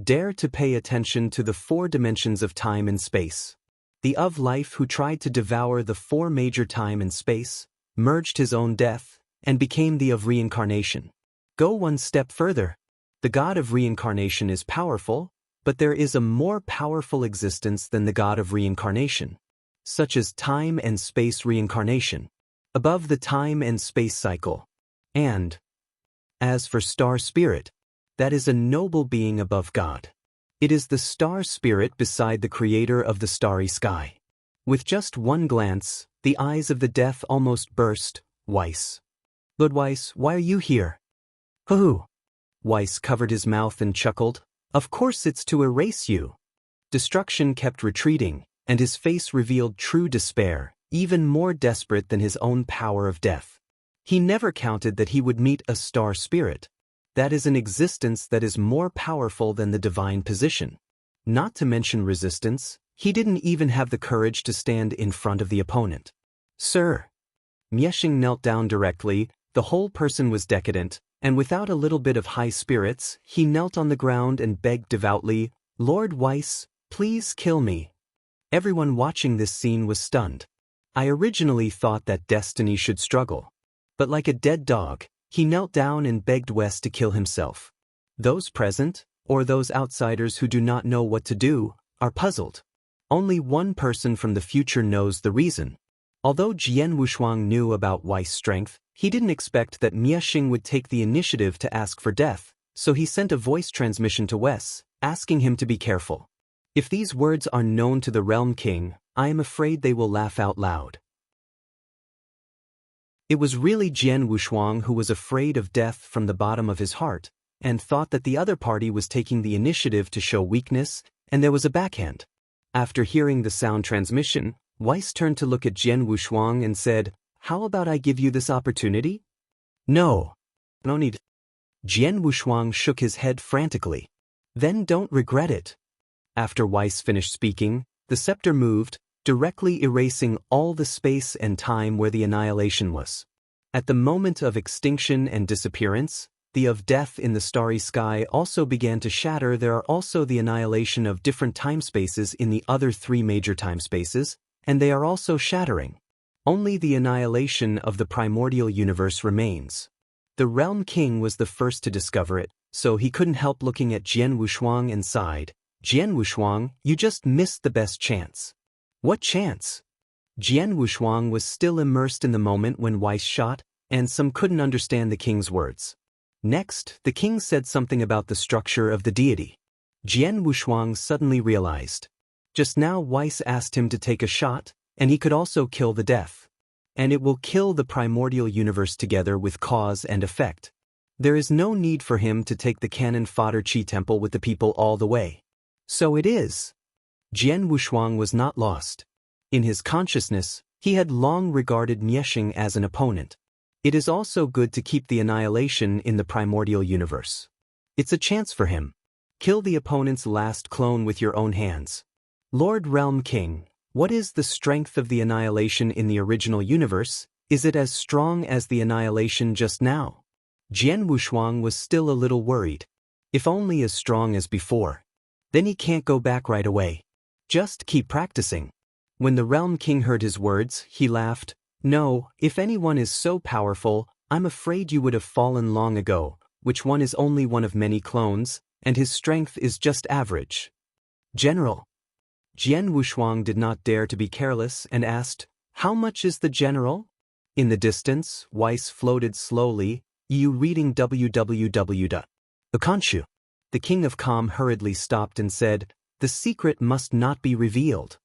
Dare to pay attention to the 4 dimensions of time and space. The of life who tried to devour the 4 major time and space, merged his own death, and became the of reincarnation. Go one step further. The god of reincarnation is powerful, but there is a more powerful existence than the god of reincarnation, such as time and space reincarnation, above the time and space cycle. And, as for star spirit, that is a noble being above God. It is the star spirit beside the creator of the starry sky. With just one glance, the eyes of the death almost burst. Weiss. Lord Weiss, why are you here? Who? Weiss covered his mouth and chuckled. Of course it's to erase you. Destruction kept retreating, and his face revealed true despair, even more desperate than his own power of death. He never counted that he would meet a star spirit. That is an existence that is more powerful than the divine position. Not to mention resistance, he didn't even have the courage to stand in front of the opponent. Sir. Mieshing knelt down directly. The whole person was decadent, and without a little bit of high spirits, he knelt on the ground and begged devoutly, Lord Weiss, please kill me. Everyone watching this scene was stunned. I originally thought that destiny should struggle. But like a dead dog, he knelt down and begged Wes to kill himself. Those present, or those outsiders who do not know what to do, are puzzled. Only one person from the future knows the reason. Although Jian Wushuang knew about Weiss' strength, he didn't expect that Mieshing would take the initiative to ask for death, so he sent a voice transmission to Wes, asking him to be careful. If these words are known to the Realm King, I am afraid they will laugh out loud. It was really Jian Wushuang who was afraid of death from the bottom of his heart, and thought that the other party was taking the initiative to show weakness, and there was a backhand. After hearing the sound transmission, Weiss turned to look at Jian Wushuang and said, How about I give you this opportunity? No need. Jian Wushuang shook his head frantically. Then don't regret it. After Weiss finished speaking, the scepter moved, directly erasing all the space and time where the annihilation was. At the moment of extinction and disappearance, the of death in the starry sky also began to shatter. There are also the annihilation of different time spaces in the other 3 major time spaces, and they are also shattering. Only the annihilation of the primordial universe remains. The Realm King was the first to discover it, so he couldn't help looking at Jian Wushuang and sighed. Jian Wushuang, you just missed the best chance. What chance? Jian Wushuang was still immersed in the moment when Weiss shot, and some couldn't understand the king's words. Next, the king said something about the structure of the deity. Jian Wushuang suddenly realized. Just now Weiss asked him to take a shot, and he could also kill the death. And it will kill the primordial universe together with cause and effect. There is no need for him to take the cannon fodder Chi temple with the people all the way. So it is. Jian Wushuang was not lost. In his consciousness, he had long regarded Mieshing as an opponent. It is also good to keep the annihilation in the primordial universe. It's a chance for him. Kill the opponent's last clone with your own hands. Lord Realm King, what is the strength of the annihilation in the original universe? Is it as strong as the annihilation just now? Jian Wushuang was still a little worried. If only as strong as before. Then he can't go back right away. Just keep practicing. When the Realm King heard his words, he laughed. No, if anyone is so powerful, I'm afraid you would have fallen long ago, which one is only one of many clones, and his strength is just average. General. Jian Wushuang did not dare to be careless and asked, how much is the general? In the distance, Weiss floated slowly, you reading www. Akanshu. The King of Calm hurriedly stopped and said, the secret must not be revealed.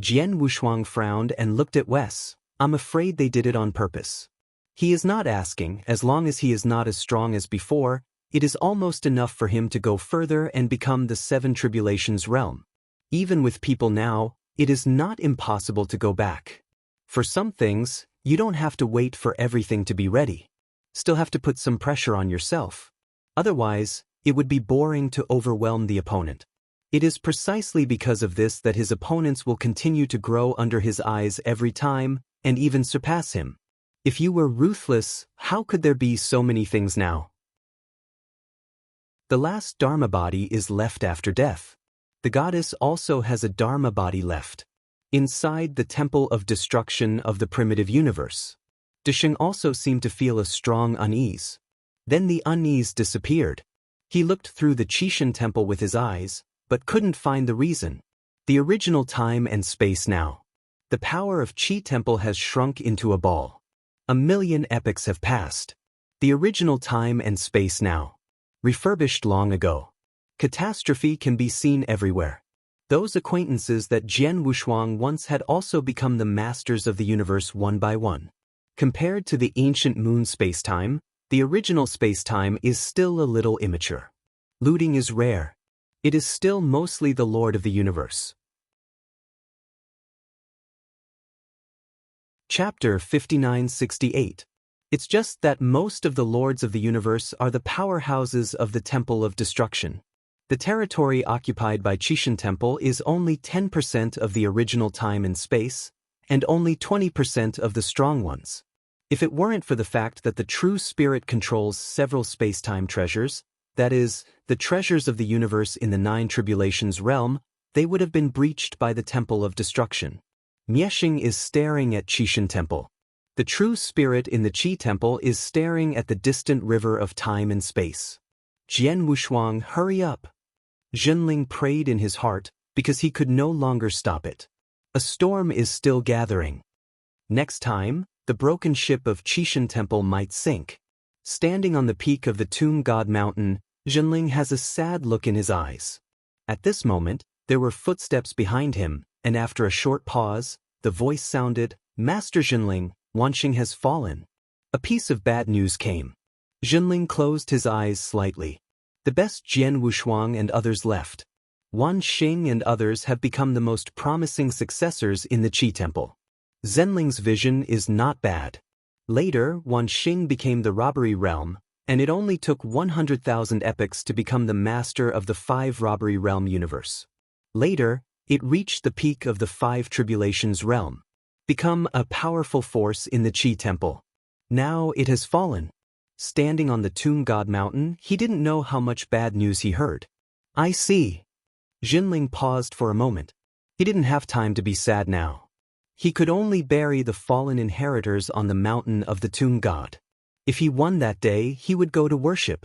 Jian Wushuang frowned and looked at Wes. I'm afraid they did it on purpose. He is not asking, as long as he is not as strong as before, it is almost enough for him to go further and become the Seven Tribulations realm. Even with people now, it is not impossible to go back. For some things, you don't have to wait for everything to be ready. Still have to put some pressure on yourself. Otherwise, it would be boring to overwhelm the opponent. It is precisely because of this that his opponents will continue to grow under his eyes every time, and even surpass him. If you were ruthless, how could there be so many things now? The last Dharma body is left after death. The goddess also has a Dharma body left. Inside the temple of destruction of the primitive universe. Disheng also seemed to feel a strong unease. Then the unease disappeared. He looked through the Qishan temple with his eyes, but couldn't find the reason. The original time and space now. The power of Qi temple has shrunk into a ball. 1,000,000 epochs have passed. The original time and space now. Refurbished long ago. Catastrophe can be seen everywhere. Those acquaintances that Jian Wushuang once had also become the masters of the universe one by one. Compared to the ancient moon spacetime, the original spacetime is still a little immature. Looting is rare. It is still mostly the Lord of the universe. Chapter 5968. It's just that most of the lords of the universe are the powerhouses of the Temple of Destruction. The territory occupied by Qishan Temple is only 10% of the original time and space, and only 20% of the strong ones. If it weren't for the fact that the true spirit controls several space-time treasures, that is, the treasures of the universe in the Nine Tribulations realm, they would have been breached by the Temple of Destruction. Miexing is staring at Qishan Temple. The true spirit in the Qi Temple is staring at the distant river of time and space. Jian Wushuang, hurry up! Zhenling prayed in his heart, because he could no longer stop it. A storm is still gathering. Next time, the broken ship of Qishan Temple might sink. Standing on the peak of the Tomb God Mountain, Zhenling has a sad look in his eyes. At this moment, there were footsteps behind him, and after a short pause, the voice sounded, Master Zhenling, Wanxing has fallen. A piece of bad news came. Zhenling closed his eyes slightly. The best Jian Wushuang and others left. Wanxing and others have become the most promising successors in the Qi Temple. Zhenling's vision is not bad. Later, Wanxing became the robbery realm, and it only took 100,000 epochs to become the master of the 5 robbery realm universe. Later, it reached the peak of the 5 tribulations realm. Become a powerful force in the Qi Temple. Now it has fallen. Standing on the Tomb God Mountain, he didn't know how much bad news he heard. I see. Zhenling paused for a moment. He didn't have time to be sad now. He could only bury the fallen inheritors on the mountain of the Tomb God. If he won that day, he would go to worship.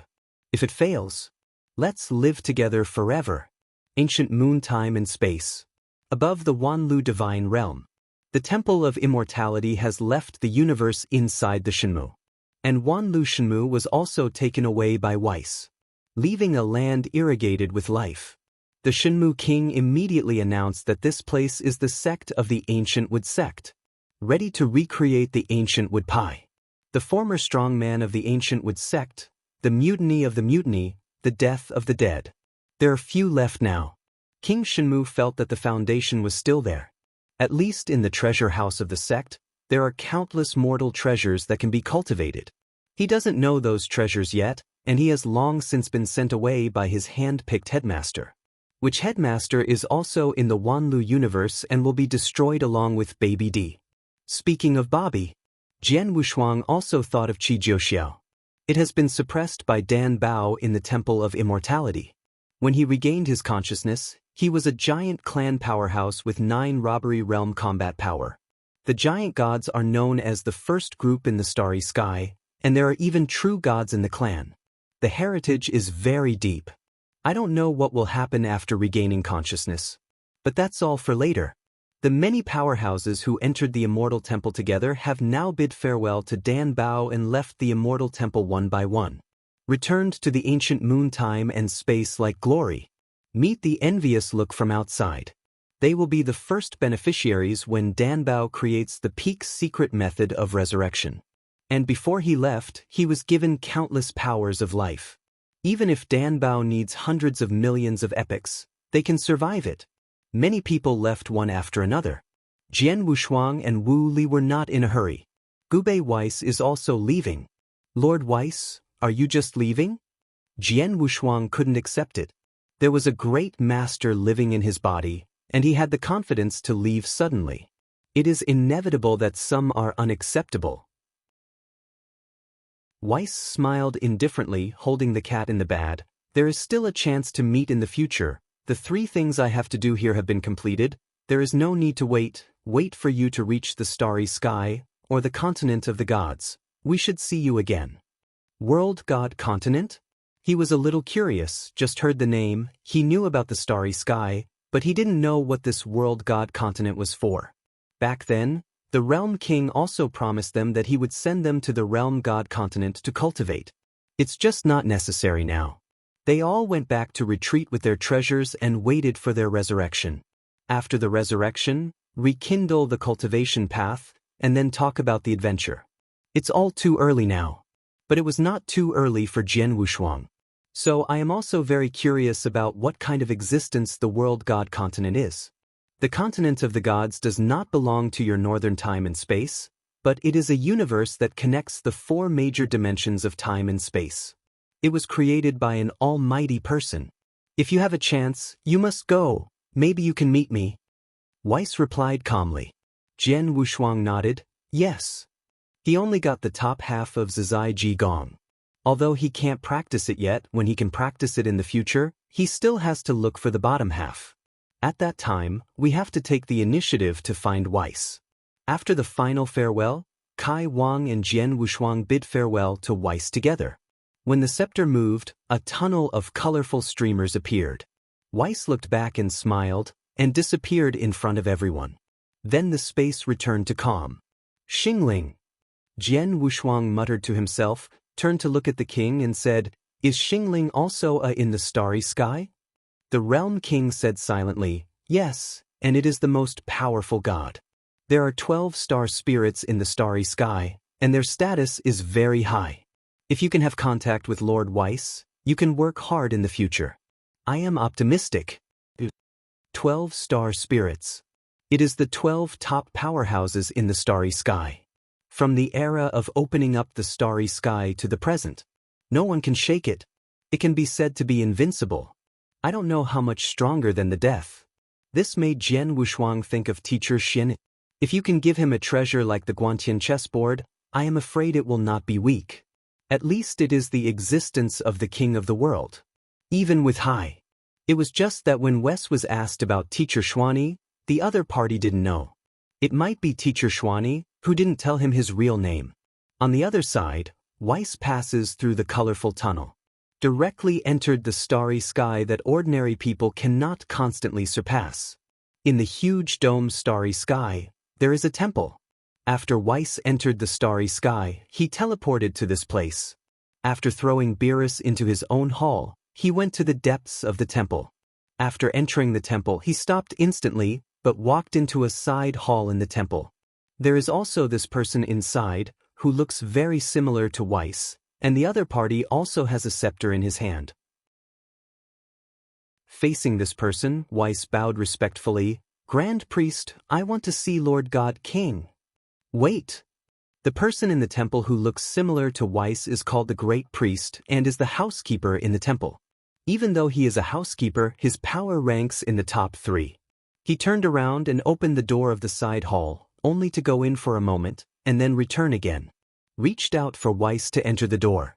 If it fails, let's live together forever. Ancient moon time and space. Above the Wanlu divine realm. The Temple of Immortality has left the universe inside the Shenmu. And Wanlu Shenmu was also taken away by Weiss, leaving a land irrigated with life. The Shenmu king immediately announced that this place is the sect of the Ancient Wood sect, ready to recreate the Ancient Wood Pai. The former strong man of the Ancient Wood sect, the mutiny of the mutiny, the death of the dead. There are few left now. King Shenmu felt that the foundation was still there. At least in the treasure house of the sect, there are countless mortal treasures that can be cultivated. He doesn't know those treasures yet, and he has long since been sent away by his hand-picked headmaster. which headmaster is also in the Wanlu universe and will be destroyed along with Baby D. Speaking of Bobby, Jian Wushuang also thought of Qi Jiuxiao. It has been suppressed by Dan Bao in the Temple of Immortality. When he regained his consciousness, he was a giant clan powerhouse with 9 robbery realm combat power. The giant gods are known as the first group in the starry sky, and there are even true gods in the clan. The heritage is very deep. I don't know what will happen after regaining consciousness. But that's all for later. The many powerhouses who entered the Immortal Temple together have now bid farewell to Dan Bao and left the Immortal Temple one by one. Returned to the ancient moon time and space like glory. Meet the envious look from outside. They will be the first beneficiaries when Dan Bao creates the Peak's secret method of resurrection. And before he left, he was given countless powers of life. Even if Dan Bao needs hundreds of millions of epochs, they can survive it. Many people left one after another. Jian Wushuang and Wu Li were not in a hurry. Gubei Weiss is also leaving. Lord Weiss, are you just leaving? Jian Wushuang couldn't accept it. There was a great master living in his body, and he had the confidence to leave suddenly. It is inevitable that some are unacceptable. Weiss smiled indifferently, holding the cat in the bag. There is still a chance to meet in the future. The 3 things I have to do here have been completed. There is no need to wait for you to reach the starry sky, or the continent of the gods. We should see you again. World God Continent? He was a little curious, just heard the name, he knew about the starry sky, but he didn't know what this World God Continent was for. Back then, the Realm King also promised them that he would send them to the Realm God Continent to cultivate. It's just not necessary now. They all went back to retreat with their treasures and waited for their resurrection. After the resurrection, rekindle the cultivation path, and then talk about the adventure. It's all too early now. But it was not too early for Jian Wushuang. So I am also very curious about what kind of existence the World God Continent is. The continent of the gods does not belong to your northern time and space, but it is a universe that connects the 4 major dimensions of time and space. It was created by an almighty person. If you have a chance, you must go. Maybe you can meet me. Weiss replied calmly. Jian Wushuang nodded, yes. He only got the top half of Zizai Ji Gong. Although he can't practice it yet, when he can practice it in the future, he still has to look for the bottom half. At that time, we have to take the initiative to find Weiss. After the final farewell, Kai Wang and Jian Wushuang bid farewell to Weiss together. When the scepter moved, a tunnel of colorful streamers appeared. Weiss looked back and smiled, and disappeared in front of everyone. Then the space returned to calm. Xingling. Jian Wushuang muttered to himself, turned to look at the king and said, is Xingling also in the starry sky? The Realm King said silently, yes, and it is the most powerful god. There are 12 star spirits in the starry sky, and their status is very high. If you can have contact with Lord Weiss, you can work hard in the future. I am optimistic. 12 star spirits. It is the 12 top powerhouses in the starry sky. From the era of opening up the starry sky to the present. No one can shake it. It can be said to be invincible. I don't know how much stronger than the death. This made Jian Wushuang think of Teacher Xin. If you can give him a treasure like the Guantian chessboard, I am afraid it will not be weak. At least it is the existence of the king of the world. Even with high. It was just that when Wes was asked about Teacher Xuani, the other party didn't know. It might be Teacher Xuani, who didn't tell him his real name. On the other side, Weiss passes through the colorful tunnel. Directly entered the starry sky that ordinary people cannot constantly surpass. In the huge dome starry sky, there is a temple. After Weiss entered the starry sky, he teleported to this place. After throwing Beerus into his own hall, he went to the depths of the temple. After entering the temple, he stopped instantly, but walked into a side hall in the temple. There is also this person inside, who looks very similar to Weiss, and the other party also has a scepter in his hand. Facing this person, Weiss bowed respectfully, Grand Priest, I want to see Lord God King. Wait. The person in the temple who looks similar to Weiss is called the Great Priest and is the housekeeper in the temple. Even though he is a housekeeper, his power ranks in the top 3. He turned around and opened the door of the side hall, only to go in for a moment, and then return again. Reached out for Weiss to enter the door.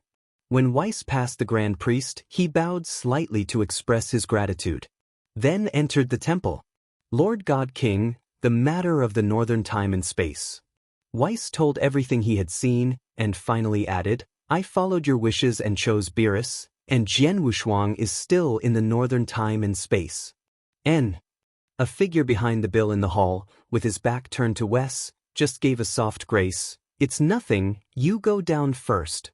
When Weiss passed the Grand Priest, he bowed slightly to express his gratitude. Then entered the temple. Lord God King, the matter of the northern time and space. Weiss told everything he had seen, and finally added, I followed your wishes and chose Beerus, and Jian Wushuang is still in the northern time and space. N. A figure behind the bill in the hall, with his back turned to Wes, just gave a soft grace. It's nothing, you go down first.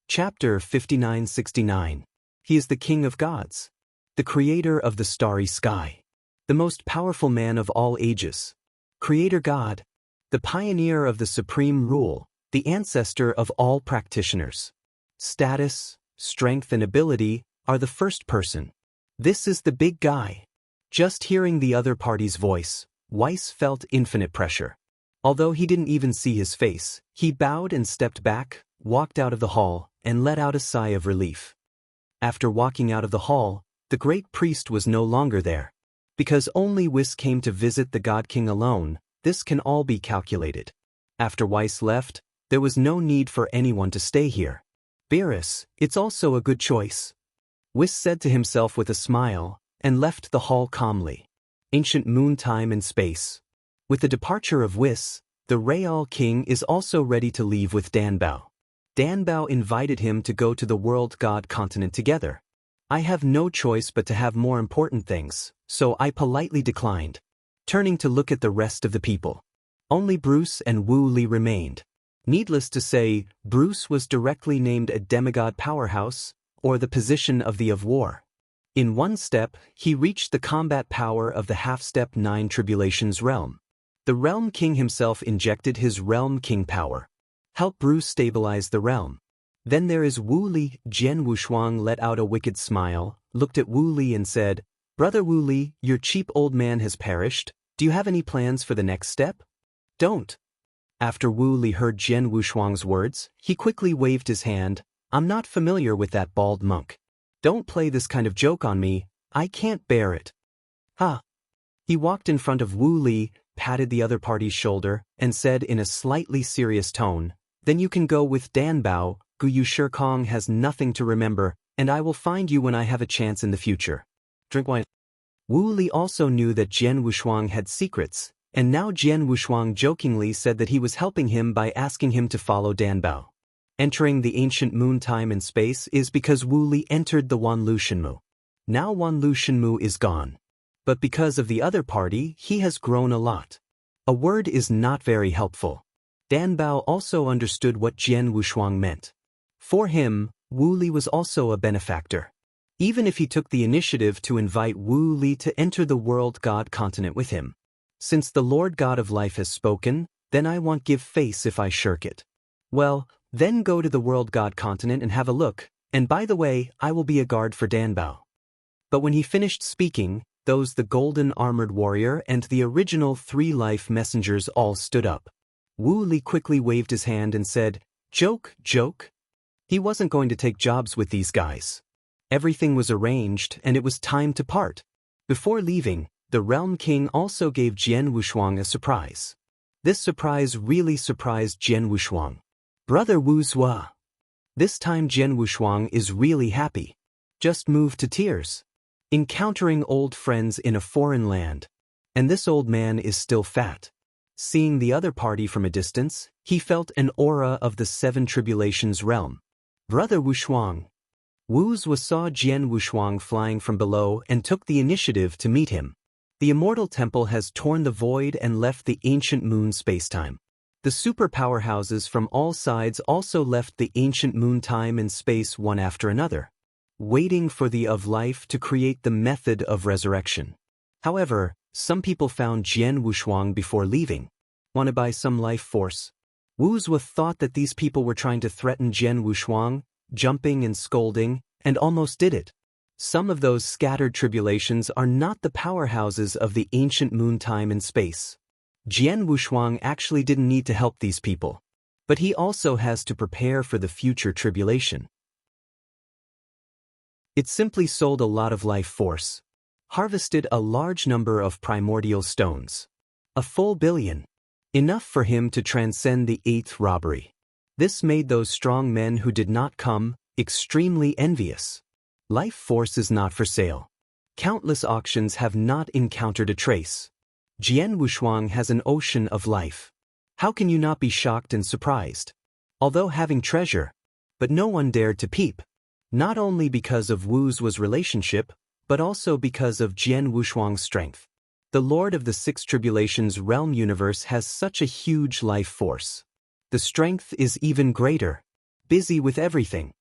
Chapter 5969. He is the King of Gods, the creator of the starry sky, the most powerful man of all ages, Creator God, the pioneer of the supreme rule, the ancestor of all practitioners. Status, strength and ability are the first person. This is the big guy. Just hearing the other party's voice, Weiss felt infinite pressure. Although he didn't even see his face, he bowed and stepped back, walked out of the hall, and let out a sigh of relief. After walking out of the hall, the great priest was no longer there. Because only Whis came to visit the God King alone, this can all be calculated. After Weiss left, there was no need for anyone to stay here. Beerus, it's also a good choice. Whis said to himself with a smile, and left the hall calmly. Ancient moon time and space. With the departure of Whis, the Real King is also ready to leave with Danbao. Danbao invited him to go to the world god continent together. I have no choice but to have more important things, so I politely declined. Turning to look at the rest of the people. Only Bruce and Wu Li remained. Needless to say, Bruce was directly named a demigod powerhouse, or the position of the of war. In one step, he reached the combat power of the half-step 9 tribulations realm. The Realm King himself injected his Realm King power. Help Bruce stabilize the realm. Then there is Wu Li. Jian Wushuang let out a wicked smile, looked at Wu Li and said, Brother Wu Li, your cheap old man has perished. Do you have any plans for the next step? Don't. After Wu Li heard Jian Wushuang's words, he quickly waved his hand. I'm not familiar with that bald monk. Don't play this kind of joke on me, I can't bear it. Ha! He walked in front of Wu Li, patted the other party's shoulder, and said in a slightly serious tone, Then you can go with Danbao, Guyu Shikong has nothing to remember, and I will find you when I have a chance in the future. Drink wine. Wu Li also knew that Jian Wushuang had secrets, and now Jian Wushuang jokingly said that he was helping him by asking him to follow Danbao. Entering the ancient moon time and space is because Wu Li entered the Wanlu Shenmu. Now Wanlu Shenmu is gone. But because of the other party, he has grown a lot. A word is not very helpful. Danbao also understood what Jian Wushuang meant. For him, Wu Li was also a benefactor. Even if he took the initiative to invite Wu Li to enter the world god continent with him. Since the Lord God of Life has spoken, then I won't give face if I shirk it. Well, then go to the world god continent and have a look, and by the way, I will be a guard for Danbao. But when he finished speaking, those the golden armored warrior and the original 3 life messengers all stood up. Wu Li quickly waved his hand and said, Joke, joke. He wasn't going to take jobs with these guys. Everything was arranged and it was time to part. Before leaving, the Realm King also gave Jian Wushuang a surprise. This surprise really surprised Jian Wushuang. Brother Wu Zhua. This time Jian Wushuang is really happy. Just moved to tears. Encountering old friends in a foreign land. And this old man is still fat. Seeing the other party from a distance, he felt an aura of the 7 tribulations realm. Brother Wushuang. Wu Zhua saw Jian Wushuang flying from below and took the initiative to meet him. The immortal temple has torn the void and left the ancient moon spacetime. The super powerhouses from all sides also left the ancient moon time and space one after another, waiting for the of life to create the method of resurrection. However, some people found Jian Wushuang before leaving. Wanted by some life force. Wu Zhua thought that these people were trying to threaten Jian Wushuang, jumping and scolding, and almost did it. Some of those scattered tribulations are not the powerhouses of the ancient moon time and space. Jian Wushuang actually didn't need to help these people. but he also has to prepare for the future tribulation. It simply sold a lot of life force, harvested a large number of primordial stones. A full billion. Enough for him to transcend the 8th robbery. This made those strong men who did not come extremely envious. Life force is not for sale. Countless auctions have not encountered a trace. Jian Wushuang has an ocean of life. How can you not be shocked and surprised? Although having treasure, but no one dared to peep. Not only because of Wu's relationship, but also because of Jian Wushuang's strength. The Lord of the Six Tribulations realm universe has such a huge life force. The strength is even greater. Busy with everything.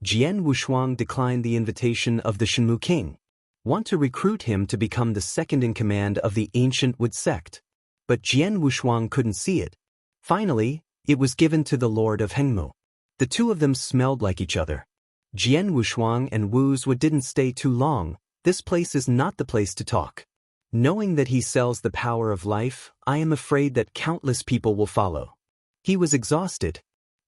Jian Wushuang declined the invitation of the Shenmu king. Want to recruit him to become the second in command of the ancient Wood sect. But Jian Wushuang couldn't see it. Finally, it was given to the Lord of Hengmu. The two of them smelled like each other. Jian Wushuang and Wu's didn't stay too long. This place is not the place to talk. Knowing that he sells the power of life, I am afraid that countless people will follow. He was exhausted.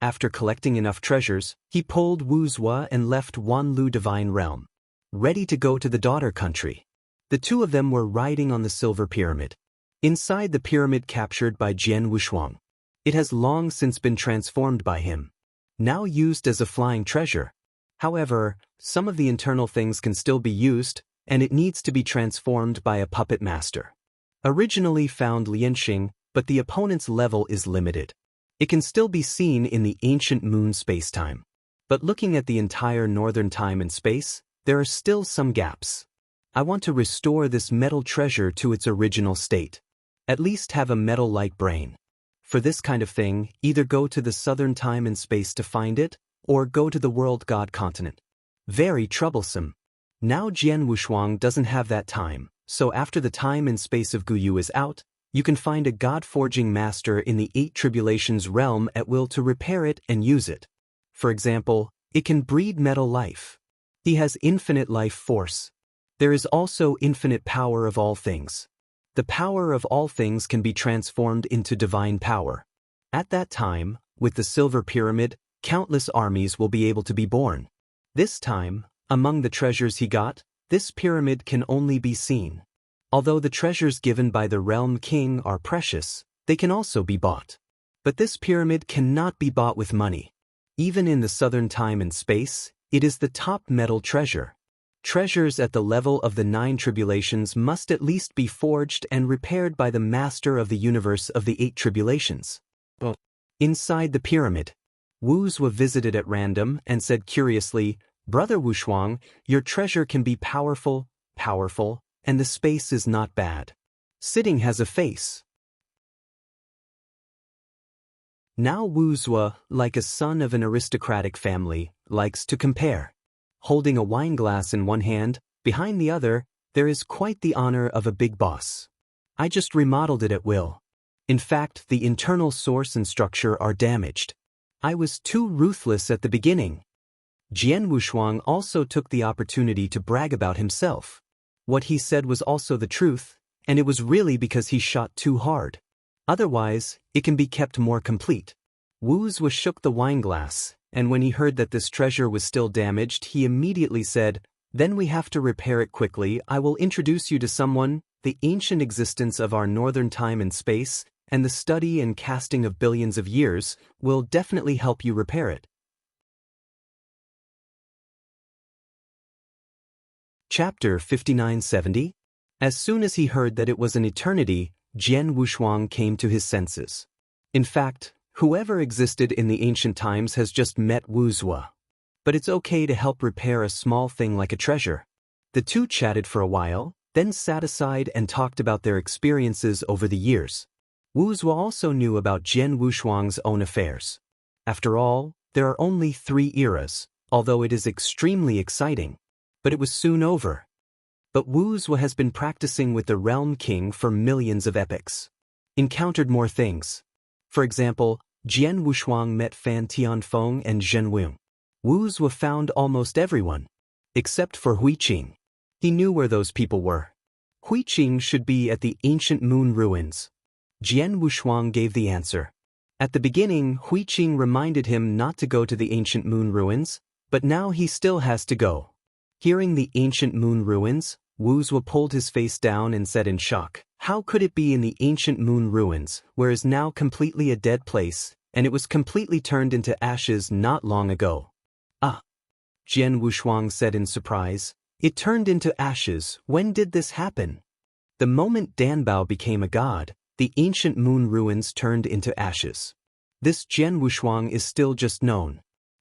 After collecting enough treasures, he pulled Wu's and left Wanlu Divine Realm, ready to go to the daughter country. The two of them were riding on the Silver Pyramid. Inside the pyramid captured by Jian Wushuang. It has long since been transformed by him. Now used as a flying treasure. However, some of the internal things can still be used, and it needs to be transformed by a puppet master. Originally found Lianxing, but the opponent's level is limited. It can still be seen in the ancient moon spacetime. But looking at the entire northern time and space, there are still some gaps. I want to restore this metal treasure to its original state. At least have a metal-like brain. For this kind of thing, either go to the southern time and space to find it, or go to the world god continent. Very troublesome. Now Jian Wushuang doesn't have that time, so after the time and space of Guyu is out, you can find a god-forging master in the 8 tribulations realm at will to repair it and use it. For example, it can breed metal life. He has infinite life force. There is also infinite power of all things. The power of all things can be transformed into divine power. At that time, with the Silver Pyramid, countless armies will be able to be born. This time, among the treasures he got, this pyramid can only be seen. Although the treasures given by the Realm King are precious, they can also be bought. But this pyramid cannot be bought with money. Even in the southern time and space, it is the top metal treasure. Treasures at the level of the 9 tribulations must at least be forged and repaired by the master of the universe of the 8 tribulations. Inside the pyramid, Wu's visited at random and said curiously, "Brother Wushuang, your treasure can be powerful, and the space is not bad. Sitting has a face." Now Wu's, like a son of an aristocratic family, likes to compare. Holding a wine glass in one hand, behind the other, there is quite the honor of a big boss. I just remodeled it at will. In fact, the internal source and structure are damaged. I was too ruthless at the beginning. Jian Wushuang also took the opportunity to brag about himself. What he said was also the truth, and it was really because he shot too hard. Otherwise, it can be kept more complete. Wu's shook the wine glass, and when he heard that this treasure was still damaged, he immediately said, "Then we have to repair it quickly. I will introduce you to someone. The ancient existence of our northern time and space, and the study and casting of billions of years, will definitely help you repair it." Chapter 5970. As soon as he heard that it was an eternity, Jian Wushuang came to his senses. In fact, whoever existed in the ancient times has just met Wu's. But it's okay to help repair a small thing like a treasure. The two chatted for a while, then sat aside and talked about their experiences over the years. Wu's also knew about Jian Wushuang's own affairs. After all, there are only 3 eras, although it is extremely exciting. But it was soon over. But Wu's has been practicing with the Realm King for millions of epochs. Encountered more things. For example, Jian Wushuang met Fan Tianfeng and Zhen Wing. Wu's found almost everyone. Except for Huiqing. He knew where those people were. Huiqing should be at the ancient moon ruins. Jian Wushuang gave the answer. At the beginning, Hui Qing reminded him not to go to the ancient moon ruins, but now he still has to go. Hearing the ancient moon ruins, Wu Zhuo pulled his face down and said in shock, "How could it be in the ancient moon ruins, where is now completely a dead place, and it was completely turned into ashes not long ago?" "Ah," Jian Wushuang said in surprise, "it turned into ashes. When did this happen?" "The moment Danbao became a god, the ancient moon ruins turned into ashes." This Jian Wushuang is still just known.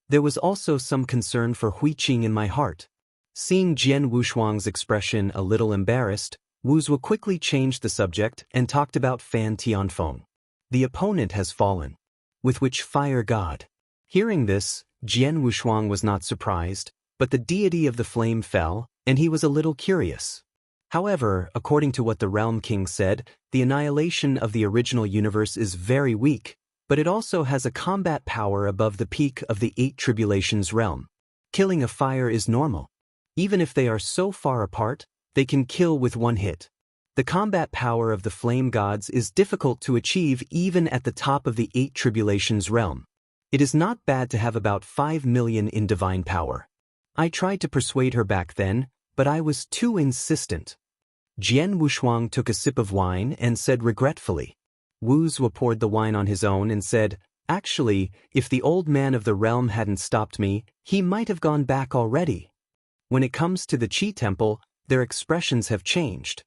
There was also some concern for Hui Qing in my heart. Seeing Jian Wushuang's expression a little embarrassed, Wu Zhuo quickly changed the subject and talked about Fan Tianfeng. "The opponent has fallen." "With which fire god?" Hearing this, Jian Wushuang was not surprised, but the deity of the flame fell, and he was a little curious. However, according to what the Realm King said, the annihilation of the original universe is very weak, but it also has a combat power above the peak of the 8 Tribulations realm. Killing a fire is normal. Even if they are so far apart, they can kill with one hit. The combat power of the flame gods is difficult to achieve even at the top of the 8 Tribulations realm. It is not bad to have about 5 million in divine power. I tried to persuade her back then, but I was too insistent. Jian Wushuang took a sip of wine and said regretfully. Wu Zhuo poured the wine on his own and said, "Actually, if the old man of the realm hadn't stopped me, he might have gone back already." When it comes to the Qi Temple, their expressions have changed.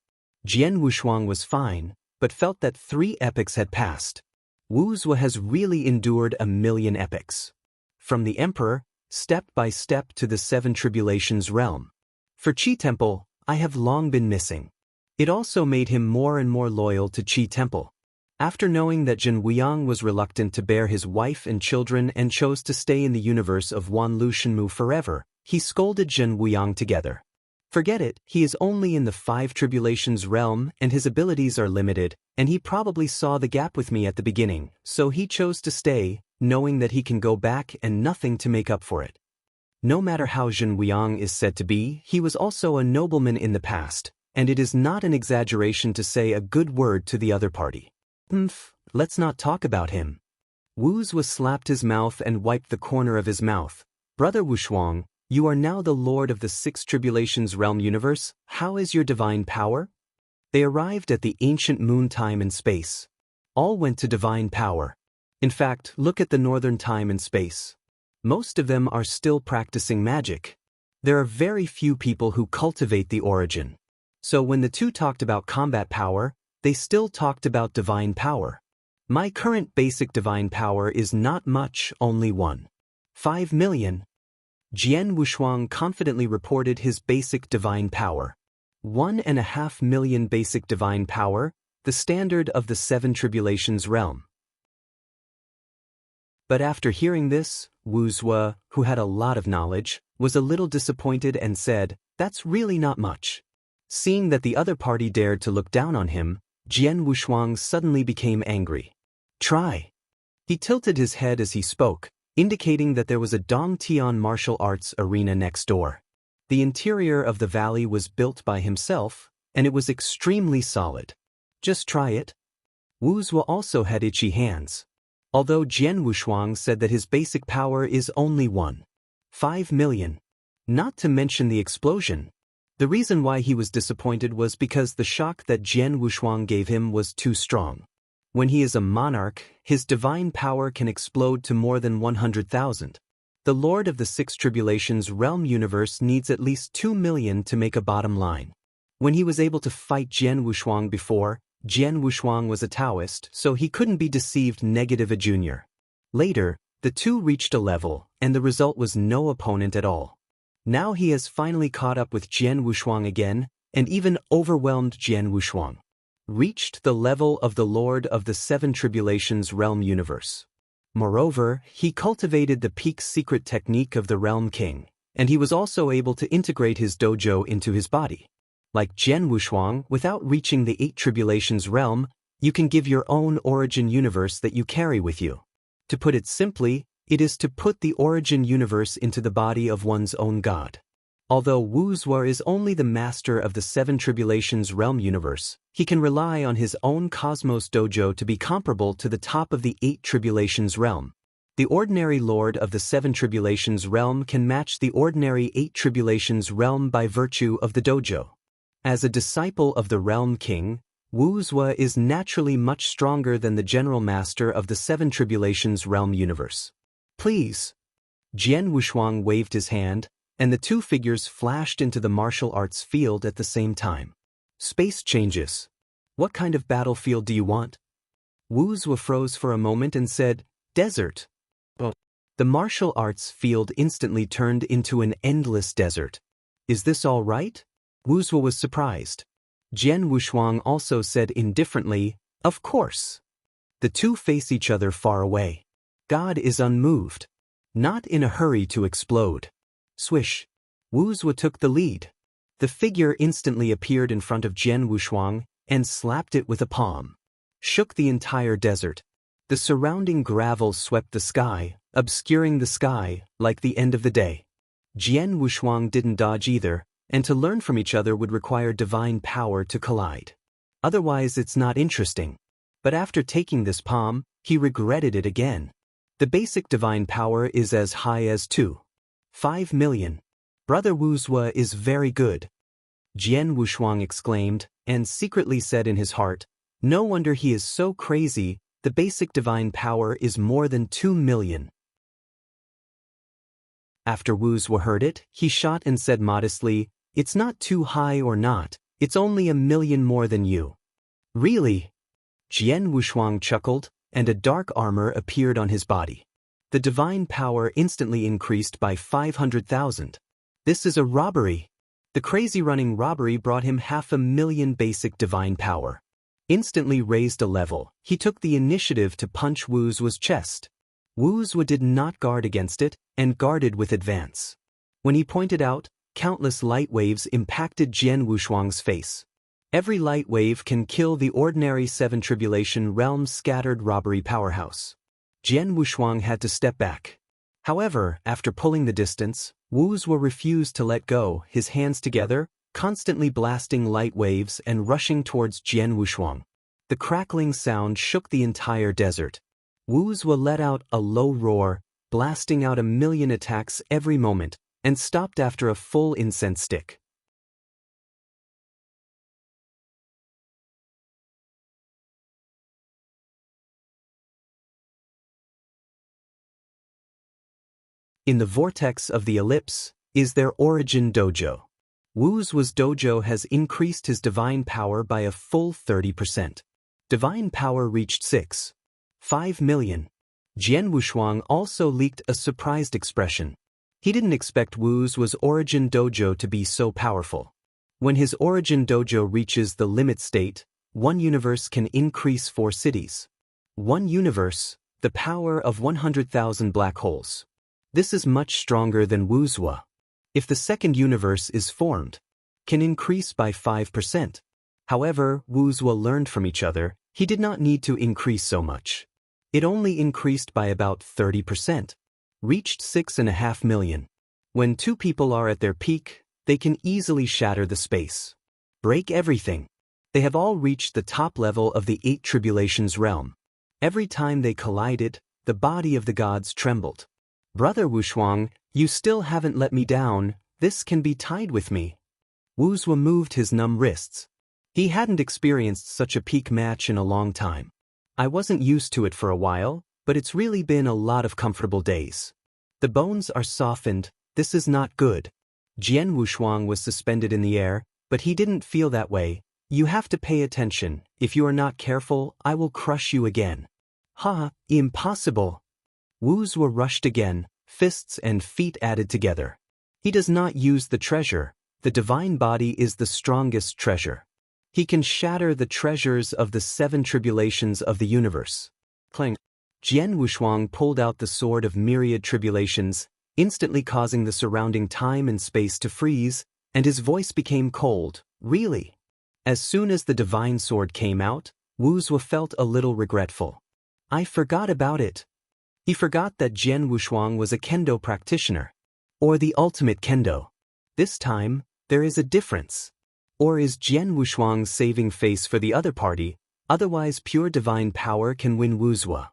Jian Wushuang was fine, but felt that 3 epochs had passed. Wu Zhuo has really endured 1,000,000 epochs. From the Emperor, step by step to the 7 Tribulations realm. For Qi Temple, I have long been missing. It also made him more and more loyal to Qi Temple. After knowing that Zhen Wuyang was reluctant to bear his wife and children and chose to stay in the universe of Wanlu Shenmu forever, he scolded Zhen Wuyang together. Forget it, he is only in the 5 Tribulations realm and his abilities are limited, and he probably saw the gap with me at the beginning, so he chose to stay, knowing that he can go back and nothing to make up for it. No matter how Zhen Wuyang is said to be, he was also a nobleman in the past, and it is not an exaggeration to say a good word to the other party. Let's not talk about him. Wu Zhuo slapped his mouth and wiped the corner of his mouth. "Brother Wushuang, you are now the lord of the 6 Tribulations realm universe. How is your divine power?" They arrived at the ancient moon time and space. All went to divine power. In fact, look at the northern time and space. Most of them are still practicing magic. There are very few people who cultivate the origin. So when the two talked about combat power, they still talked about divine power. My current basic divine power is not much, only 1.5 million. Jian Wushuang confidently reported his basic divine power. 1.5 million basic divine power, the standard of the 7 Tribulations realm. But after hearing this, Wu Zhuo, who had a lot of knowledge, was a little disappointed and said, "That's really not much." Seeing that the other party dared to look down on him, Jian Wushuang suddenly became angry. "Try." He tilted his head as he spoke, indicating that there was a Dongtian martial arts arena next door. The interior of the valley was built by himself, and it was extremely solid. "Just try it." Wu Zhuo also had itchy hands. Although Jian Wushuang said that his basic power is only 1.5 million. Not to mention the explosion. The reason why he was disappointed was because the shock that Jian Wushuang gave him was too strong. When he is a monarch, his divine power can explode to more than 100,000. The Lord of the 6 Tribulations realm universe needs at least 2 million to make a bottom line. When he was able to fight Jian Wushuang before, Jian Wushuang was a Taoist, so he couldn't be deceived negative a junior. Later, the two reached a level, and the result was no opponent at all. Now he has finally caught up with Jian Wushuang again, and even overwhelmed Jian Wushuang. Reached the level of the Lord of the 7 Tribulations realm universe. Moreover, he cultivated the peak secret technique of the Realm King, and he was also able to integrate his dojo into his body. Like Jian Wushuang, without reaching the 8 Tribulations realm, you can give your own origin universe that you carry with you. To put it simply, it is to put the origin universe into the body of one's own god. Although Wu Zhuo is only the master of the Seven Tribulations realm universe, he can rely on his own Cosmos Dojo to be comparable to the top of the Eight Tribulations realm. The ordinary lord of the Seven Tribulations realm can match the ordinary Eight Tribulations realm by virtue of the dojo. As a disciple of the realm king, Wu Zhuo is naturally much stronger than the general master of the Seven Tribulations realm universe. Please. Jian Wushuang waved his hand, and the two figures flashed into the martial arts field at the same time. Space changes. What kind of battlefield do you want? Wu Zhuo froze for a moment and said, desert. The martial arts field instantly turned into an endless desert. Is this all right? Wu Zhuo was surprised. Jian Wushuang also said indifferently, of course. The two face each other far away. God is unmoved. Not in a hurry to explode. Swish. Wu Zhuo took the lead. The figure instantly appeared in front of Jian Wushuang and slapped it with a palm. Shook the entire desert. The surrounding gravel swept the sky, obscuring the sky like the end of the day. Jian Wushuang didn't dodge either, and to learn from each other would require divine power to collide. Otherwise it's not interesting. But after taking this palm, he regretted it again. The basic divine power is as high as 2.5 million. Brother Wu Zhuo is very good. Jian Wushuang exclaimed, and secretly said in his heart, no wonder he is so crazy, the basic divine power is more than 2 million. After Wu Zhuo heard it, he shot and said modestly, it's not too high or not, it's only 1 million more than you. Really? Jian Wushuang chuckled, and a dark armor appeared on his body. The divine power instantly increased by 500,000. This is a robbery. The crazy running robbery brought him 500,000 basic divine power. Instantly raised a level, he took the initiative to punch Wu Zhuo's chest. Wu Zhuo did not guard against it, and guarded with advance. When he pointed out, countless light waves impacted Jian Wushuang's face. Every light wave can kill the ordinary Seven Tribulation realm's scattered robbery powerhouse. Jian Wushuang had to step back. However, after pulling the distance, Wu Zhuo refused to let go, his hands together, constantly blasting light waves and rushing towards Jian Wushuang. The crackling sound shook the entire desert. Wu Zhuo let out a low roar, blasting out 1 million attacks every moment, and stopped after a full incense stick. In the vortex of the ellipse is their origin dojo. Wu Zhuo's dojo has increased his divine power by a full 30%. Divine power reached 6.5 million. Jian Wushuang also leaked a surprised expression. He didn't expect Wu Zhuo's origin dojo to be so powerful. When his origin dojo reaches the limit state, one universe can increase 4 cities. One universe, the power of 100,000 black holes. This is much stronger than Wu Zhuo. If the second universe is formed, can increase by 5%. However, Wu Zhuo learned from each other, he did not need to increase so much. It only increased by about 30%. Reached 6.5 million. When two people are at their peak, they can easily shatter the space. Break everything. They have all reached the top level of the Eight Tribulations realm. Every time they collided, the body of the gods trembled. Brother Wushuang, you still haven't let me down, this can be tied with me. Wu Zhuo moved his numb wrists. He hadn't experienced such a peak match in a long time. I wasn't used to it for a while, but it's really been a lot of comfortable days. The bones are softened, this is not good. Jian Wushuang was suspended in the air, but he didn't feel that way. You have to pay attention, if you are not careful, I will crush you again. Ha, impossible. Wu Zhuo rushed again, fists and feet added together. He does not use the treasure, the divine body is the strongest treasure. He can shatter the treasures of the 7 tribulations of the universe. Clang. Jian Wushuang pulled out the sword of myriad tribulations, instantly causing the surrounding time and space to freeze, and his voice became cold. Really? As soon as the divine sword came out, Wu Zhuo felt a little regretful. I forgot about it. He forgot that Jian Wushuang was a kendo practitioner. Or the ultimate kendo. This time, there is a difference. Or is Jian Wushuang's saving face for the other party, otherwise pure divine power can win Wuzhua.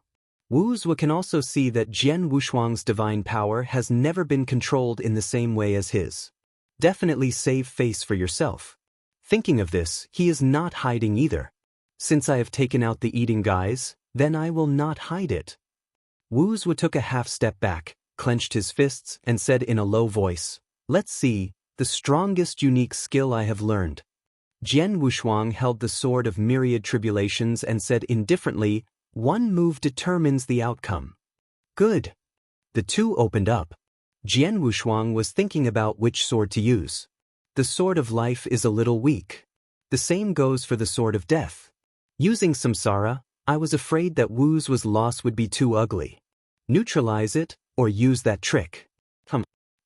Wuzhua can also see that Jian Wushuang's divine power has never been controlled in the same way as his. Definitely save face for yourself. Thinking of this, he is not hiding either. Since I have taken out the eating guys, then I will not hide it. Wuzhua took a half step back, clenched his fists, and said in a low voice, "Let's see, the strongest unique skill I have learned." Jian Wushuang held the sword of myriad tribulations and said indifferently, "One move determines the outcome." Good. The two opened up. Jian Wushuang was thinking about which sword to use. The sword of life is a little weak. The same goes for the sword of death. Using samsara, I was afraid that Wu's loss would be too ugly. Neutralize it, or use that trick.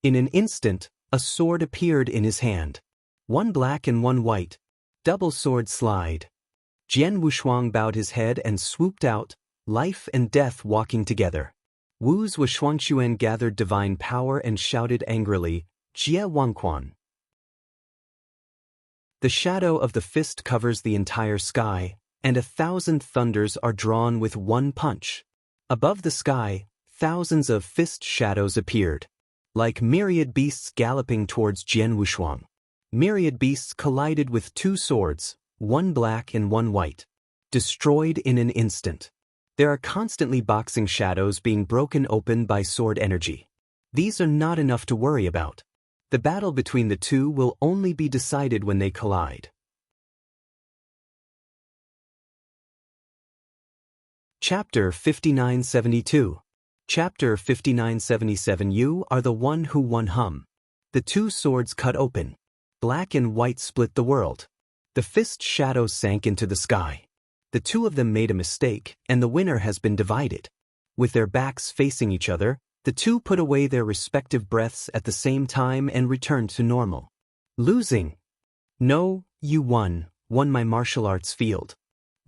In an instant, a sword appeared in his hand. One black and one white. Double sword slide. Jian Wushuang bowed his head and swooped out, life and death walking together. Wu's Shuangquan gathered divine power and shouted angrily, "Jie Wangquan." The shadow of the fist covers the entire sky, and 1,000 thunders are drawn with one punch. Above the sky, thousands of fist shadows appeared. Like myriad beasts galloping towards Jian Wushuang. Myriad beasts collided with two swords, one black and one white. Destroyed in an instant. There are constantly boxing shadows being broken open by sword energy. These are not enough to worry about. The battle between the two will only be decided when they collide. Chapter 5972. Chapter 5977. You are the one who won. The two swords cut open. Black and white split the world. The fist shadows sank into the sky. The two of them made a mistake, and the winner has been divided. With their backs facing each other, the two put away their respective breaths at the same time and returned to normal. Losing. No, you won my martial arts field.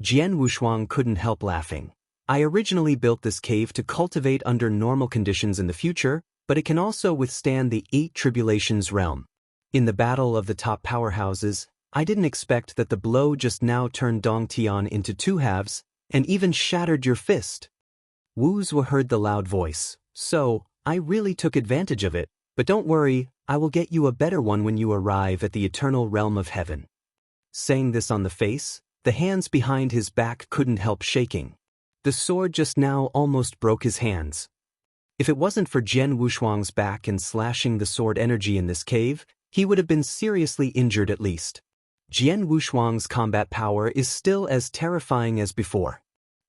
Jian Wushuang couldn't help laughing. I originally built this cave to cultivate under normal conditions in the future, but it can also withstand the 8 tribulations realm. In the battle of the top powerhouses, I didn't expect that the blow just now turned Dong Tian into 2 halves, and even shattered your fist. Wuzhua heard the loud voice, so, I really took advantage of it, but don't worry, I will get you a better one when you arrive at the eternal realm of heaven. Saying this on the face, the hands behind his back couldn't help shaking. The sword just now almost broke his hands. If it wasn't for Jian Wushuang's back and slashing the sword energy in this cave, he would have been seriously injured at least. Jian Wushuang's combat power is still as terrifying as before.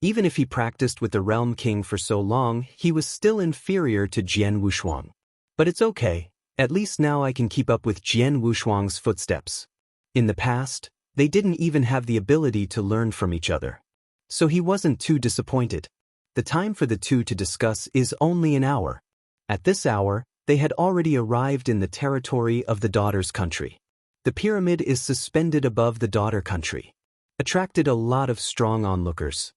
Even if he practiced with the Realm King for so long, he was still inferior to Jian Wushuang. But it's okay, at least now I can keep up with Jian Wushuang's footsteps. In the past, they didn't even have the ability to learn from each other. So he wasn't too disappointed. The time for the two to discuss is only an hour. At this hour, they had already arrived in the territory of the daughter's country. The pyramid is suspended above the daughter country. Attracted a lot of strong onlookers.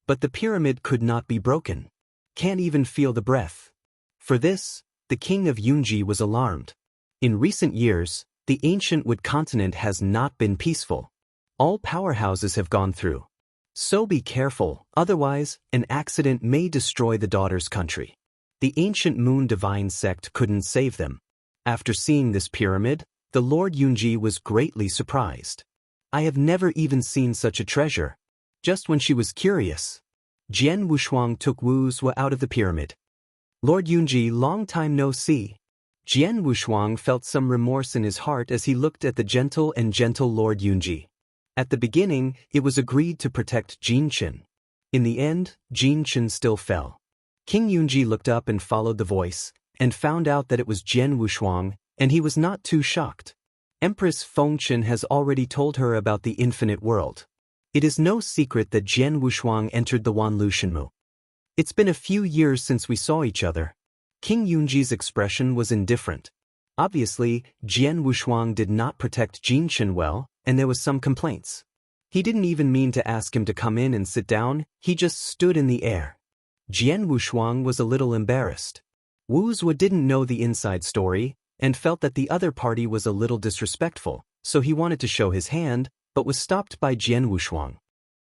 But the pyramid could not be broken. Can't even feel the breath. For this, the king of Yunji was alarmed. In recent years, the ancient Wood continent has not been peaceful. All powerhouses have gone through. So be careful, otherwise, an accident may destroy the daughter's country. The ancient Moon Divine sect couldn't save them. After seeing this pyramid, the Lord Yunji was greatly surprised. I have never even seen such a treasure. Just when she was curious, Jian Wushuang took Wuzhua out of the pyramid. Lord Yunji, long time no see. Jian Wushuang felt some remorse in his heart as he looked at the gentle Lord Yunji. At the beginning, it was agreed to protect Jin Chen. In the end, Jin Chen still fell. King Yunji looked up and followed the voice, and found out that it was Jian Wushuang, and he was not too shocked. Empress Fengchen has already told her about the infinite world. It is no secret that Jian Wushuang entered the Wanlu Shenmu. It's been a few years since we saw each other. King Yunji's expression was indifferent. Obviously, Jian Wushuang did not protect Jin Chen well, and there was some complaints. He didn't even mean to ask him to come in and sit down, he just stood in the air. Jian Wushuang was a little embarrassed. Wuzhua didn't know the inside story, and felt that the other party was a little disrespectful, so he wanted to show his hand, but was stopped by Jian Wushuang.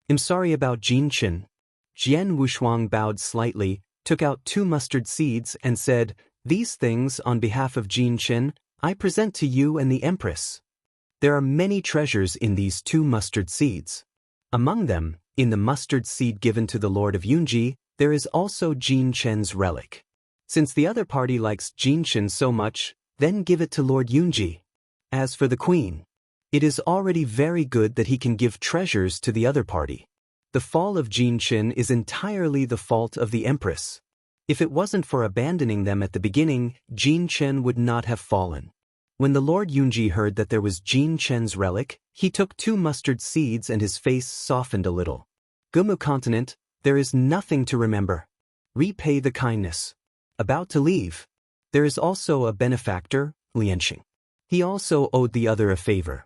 "I'm sorry about Jin Chen." Jian Wushuang bowed slightly, took out 2 mustard seeds and said, "These things, on behalf of Jin Chen, I present to you and the Empress." There are many treasures in these 2 mustard seeds. Among them, in the mustard seed given to the Lord of Yunji, there is also Jin Chen's relic. Since the other party likes Jin Chen so much, then give it to Lord Yunji. As for the queen, it is already very good that he can give treasures to the other party. The fall of Jin Chen is entirely the fault of the Empress. If it wasn't for abandoning them at the beginning, Jin Chen would not have fallen. When the Lord Yunji heard that there was Jin Chen's relic, he took 2 mustard seeds and his face softened a little. "Gumu continent, there is nothing to remember. Repay the kindness." About to leave, there is also a benefactor, Lianxing. He also owed the other a favor.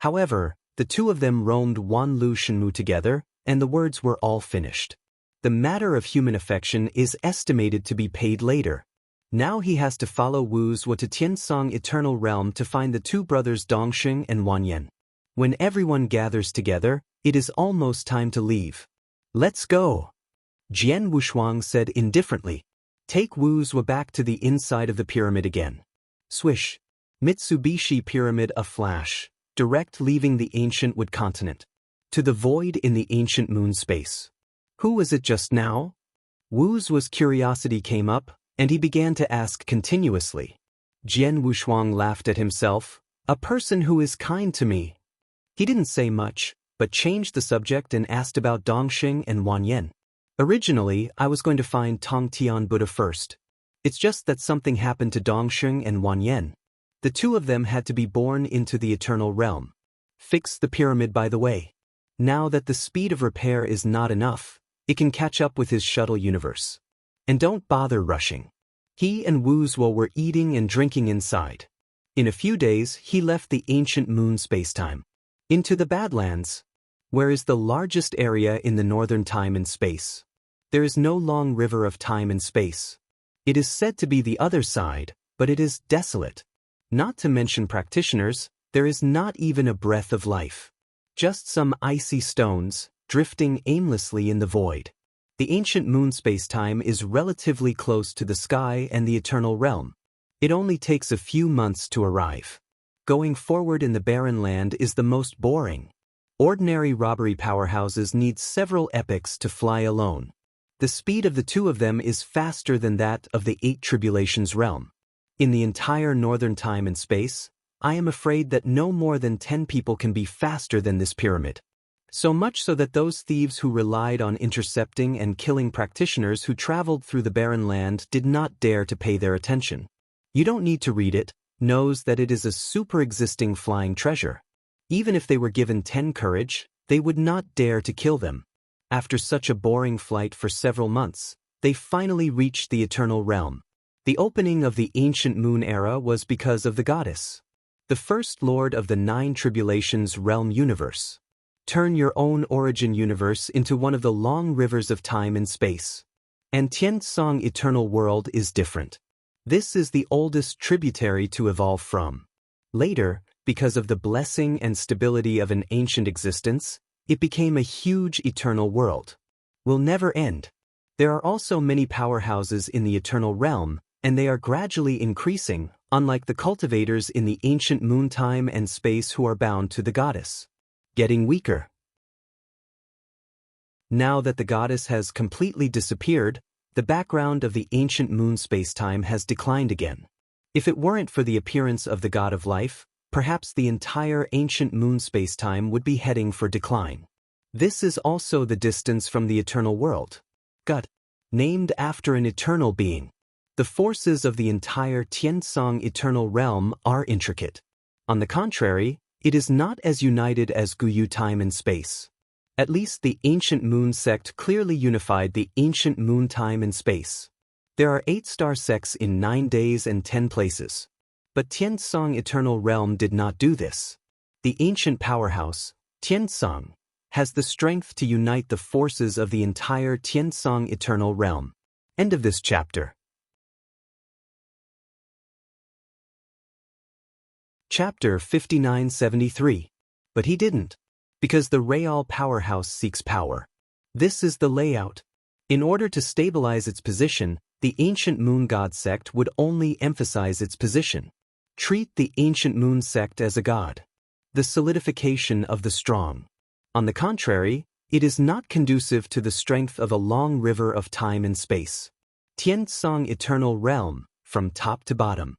However, the 2 of them roamed Wanlu Shenmu together, and the words were all finished. The matter of human affection is estimated to be paid later. Now he has to follow Wu Zuo to Tiansong Eternal Realm to find the 2 brothers Dongxing and Wanyan. When everyone gathers together, it is almost time to leave. "Let's go," Jian Wushuang said indifferently. "Take Wu Zuo back to the inside of the pyramid again." Swish. Mitsubishi Pyramid a flash, direct leaving the ancient wood continent. To the void in the ancient moon space. Who was it just now? Wu Zuo's curiosity came up, and he began to ask continuously. Jian Wushuang laughed at himself. "A person who is kind to me." He didn't say much, but changed the subject and asked about Dongxing and Wanyan. "Originally, I was going to find Tongtian Buddha first. It's just that something happened to Dongxing and Wanyan. The 2 of them had to be born into the eternal realm. Fix the pyramid by the way. Now that the speed of repair is not enough, it can catch up with his shuttle universe. And don't bother rushing." He and Wu Zuo were eating and drinking inside. In a few days, he left the ancient moon spacetime. Into the Badlands, where is the largest area in the northern time and space. There is no long river of time and space. It is said to be the other side, but it is desolate. Not to mention practitioners, there is not even a breath of life. Just some icy stones, drifting aimlessly in the void. The ancient moon spacetime is relatively close to the sky and the eternal realm. It only takes a few months to arrive. Going forward in the barren land is the most boring. Ordinary robbery powerhouses need several epochs to fly alone. The speed of the 2 of them is faster than that of the 8 tribulations realm. In the entire northern time and space, I am afraid that no more than 10 people can be faster than this pyramid. So much so that those thieves who relied on intercepting and killing practitioners who traveled through the barren land did not dare to pay their attention. You don't need to read it, knows that it is a super-existing flying treasure. Even if they were given 10 courage, they would not dare to kill them. After such a boring flight for several months, they finally reached the eternal realm. The opening of the ancient moon era was because of the goddess, the first lord of the 9 tribulations realm universe. Turn your own origin universe into one of the long rivers of time and space. And Tiansong Eternal World is different. This is the oldest tributary to evolve from. Later, because of the blessing and stability of an ancient existence, it became a huge eternal world. Will never end. There are also many powerhouses in the eternal realm, and they are gradually increasing, unlike the cultivators in the ancient moon time and space who are bound to the goddess. Getting weaker. Now that the goddess has completely disappeared, the background of the ancient moon spacetime has declined again. If it weren't for the appearance of the god of life, perhaps the entire ancient moon spacetime would be heading for decline. This is also the distance from the eternal world. God, named after an eternal being. The forces of the entire Tiansong eternal realm are intricate. On the contrary, it is not as united as Guyu time and space. At least the ancient moon sect clearly unified the ancient moon time and space. There are 8 star sects in 9 days and 10 places. But Tiansong Eternal Realm did not do this. The ancient powerhouse, Tiansong, has the strength to unite the forces of the entire Tiansong Eternal Realm. End of this chapter. Chapter 5973. But he didn't. Because the Real powerhouse seeks power. This is the layout. In order to stabilize its position, the ancient moon god sect would only emphasize its position. Treat the ancient moon sect as a god. The solidification of the strong. On the contrary, it is not conducive to the strength of a long river of time and space. Tiansong eternal realm, from top to bottom.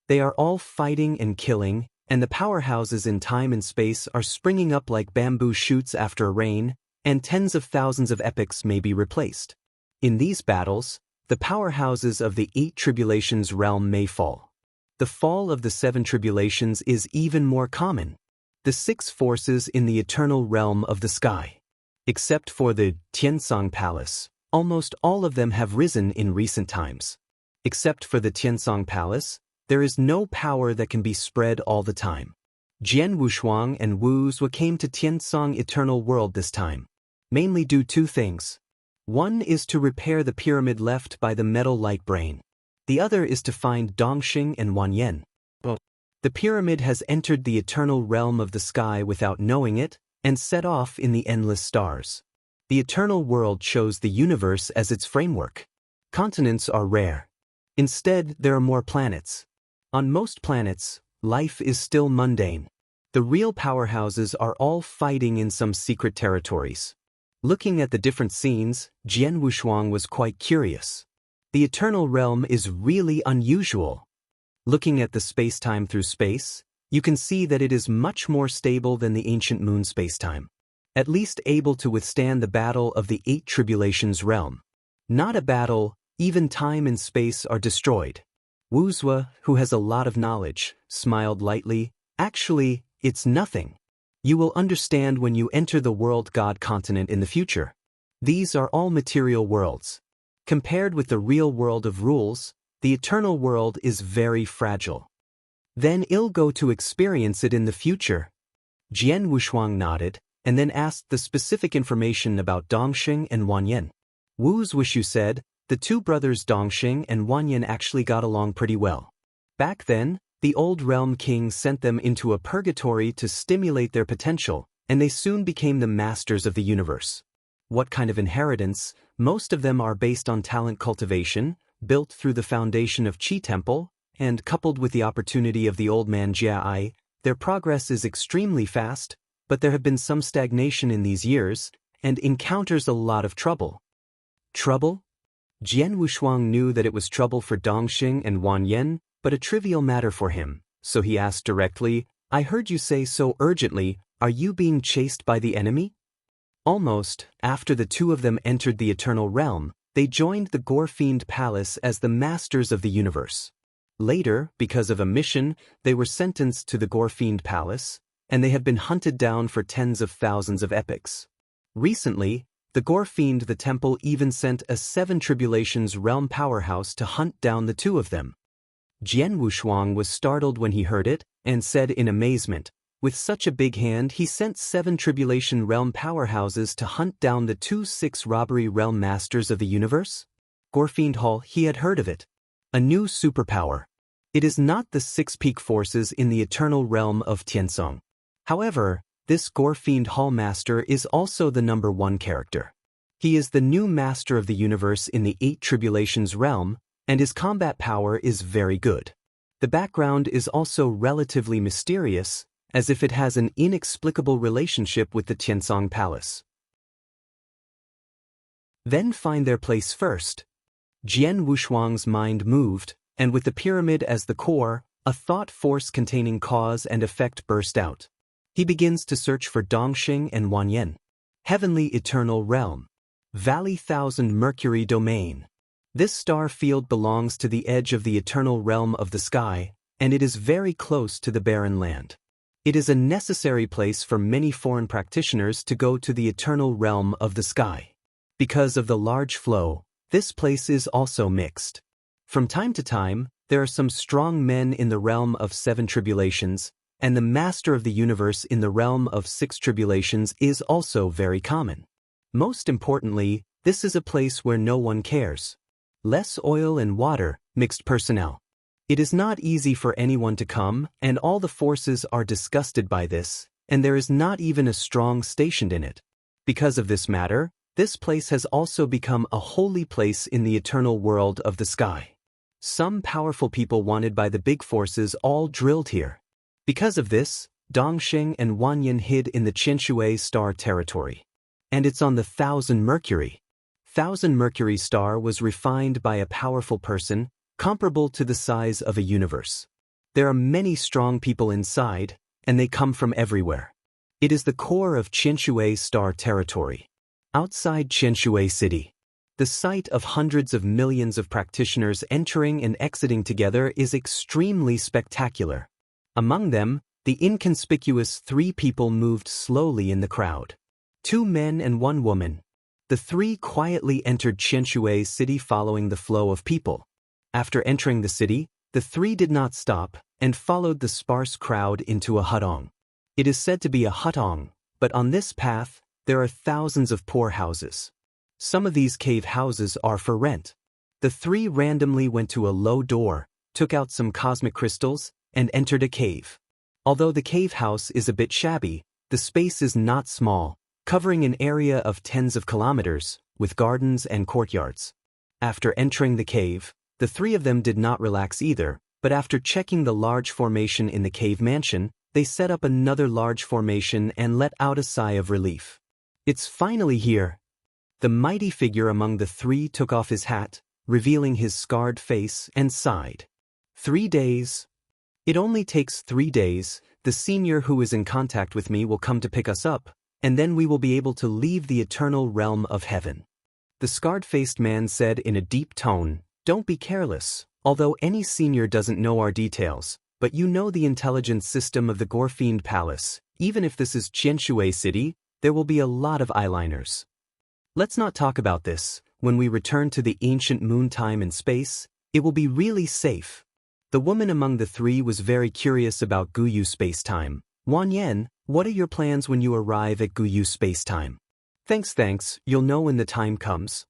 They are all fighting and killing, and the powerhouses in time and space are springing up like bamboo shoots after a rain, and tens of thousands of epics may be replaced. In these battles, the powerhouses of the 8 tribulations realm may fall. The fall of the 7 tribulations is even more common. The 6 forces in the eternal realm of the sky. Except for the Tiansong Palace, almost all of them have risen in recent times. Except for the Tiansong Palace, there is no power that can be spread all the time. Jian Wushuang and Wu Zue came to Tiansong Eternal World this time. Mainly do 2 things. One is to repair the pyramid left by the metal light brain. The other is to find Dongxing and Wanyan. The pyramid has entered the eternal realm of the sky without knowing it, and set off in the endless stars. The eternal world shows the universe as its framework. Continents are rare. Instead, there are more planets. On most planets, life is still mundane. The real powerhouses are all fighting in some secret territories. Looking at the different scenes, Jian Wushuang was quite curious. The eternal realm is really unusual. Looking at the space-time through space, you can see that it is much more stable than the ancient moon space-time. At least able to withstand the battle of the 8 tribulations realm. Not a battle, even time and space are destroyed. Wu Zue, who has a lot of knowledge, smiled lightly. Actually, it's nothing. You will understand when you enter the world god continent in the future. These are all material worlds. Compared with the real world of rules, the eternal world is very fragile. Then you'll go to experience it in the future. Jian Wushuang nodded, and then asked the specific information about Dongxing and Wanyan. Wu Zue said, the 2 brothers Dongxing and Wanyan actually got along pretty well. Back then, the old realm king sent them into a purgatory to stimulate their potential, and they soon became the masters of the universe. What kind of inheritance? Most of them are based on talent cultivation, built through the foundation of Qi Temple, and coupled with the opportunity of the old man Jia. Their progress is extremely fast, but there have been some stagnation in these years, and encounters a lot of trouble. Trouble? Jian Wushuang knew that it was trouble for Dongxing and Wanyan, but a trivial matter for him, so he asked directly, I heard you say so urgently, are you being chased by the enemy? Almost, after the 2 of them entered the eternal realm, they joined the Gore-Fiend Palace as the masters of the universe. Later, because of a mission, they were sentenced to the Gore-Fiend Palace, and they have been hunted down for tens of thousands of epics. Recently, the Gore-Fiend the Temple even sent a 7 tribulations realm powerhouse to hunt down the 2 of them. Jian Wushuang was startled when he heard it, and said in amazement, with such a big hand he sent 7 tribulation realm powerhouses to hunt down the 2 6 robbery realm masters of the universe? Gore-Fiend Hall, he had heard of it. A new superpower. It is not the 6 peak forces in the eternal realm of Tiansong. However, this Gore-Fiend Hall master is also the number 1 character. He is the new master of the universe in the 8 tribulations realm, and his combat power is very good. The background is also relatively mysterious, as if it has an inexplicable relationship with the Tiansong Palace. Then find their place first. Jian Wushuang's mind moved, and with the pyramid as the core, a thought force containing cause and effect burst out. He begins to search for Dongxing and Wanyan. Heavenly Eternal Realm. Valley Thousand Mercury Domain. This star field belongs to the edge of the eternal realm of the sky, and it is very close to the barren land. It is a necessary place for many foreign practitioners to go to the eternal realm of the sky. Because of the large flow, this place is also mixed. From time to time, there are some strong men in the realm of 7 tribulations, and the master of the universe in the realm of 6 tribulations is also very common. Most importantly, this is a place where no one cares. Less oil and water, mixed personnel. It is not easy for anyone to come, and all the forces are disgusted by this, and there is not even a strong stationed in it. Because of this matter, this place has also become a holy place in the eternal world of the sky. Some powerful people wanted by the big forces all drilled here. Because of this, Dongxing and Wanyan hid in the Qianshui star territory. And it's on the 1000 Mercury. 1000 Mercury star was refined by a powerful person, comparable to the size of a universe. There are many strong people inside, and they come from everywhere. It is the core of Qianshui star territory. Outside Qianshui city, the sight of hundreds of millions of practitioners entering and exiting together is extremely spectacular. Among them, the inconspicuous 3 people moved slowly in the crowd. 2 men and 1 woman. The 3 quietly entered Qianshui city following the flow of people. After entering the city, the 3 did not stop and followed the sparse crowd into a hutong. It is said to be a hutong, but on this path, there are thousands of poor houses. Some of these cave houses are for rent. The 3 randomly went to a low door, took out some cosmic crystals, and entered a cave. Although the cave house is a bit shabby, the space is not small, covering an area of tens of kilometers, with gardens and courtyards. After entering the cave, the 3 of them did not relax either, but after checking the large formation in the cave mansion, they set up another large formation and let out a sigh of relief. It's finally here. The mighty figure among the 3 took off his hat, revealing his scarred face, and sighed. 3 days. It only takes 3 days. The senior who is in contact with me will come to pick us up, and then we will be able to leave the eternal realm of heaven. The scarred-faced man said in a deep tone, "Don't be careless, although any senior doesn't know our details, but you know the intelligence system of the Gorfiend Palace. Even if this is Qianshui City, there will be a lot of eyeliners. Let's not talk about this. When we return to the ancient moon time and space, it will be really safe." The woman among the 3 was very curious about Guyu space-time. "Wanyan, what are your plans when you arrive at Guyu space-time?" Thanks, you'll know when the time comes."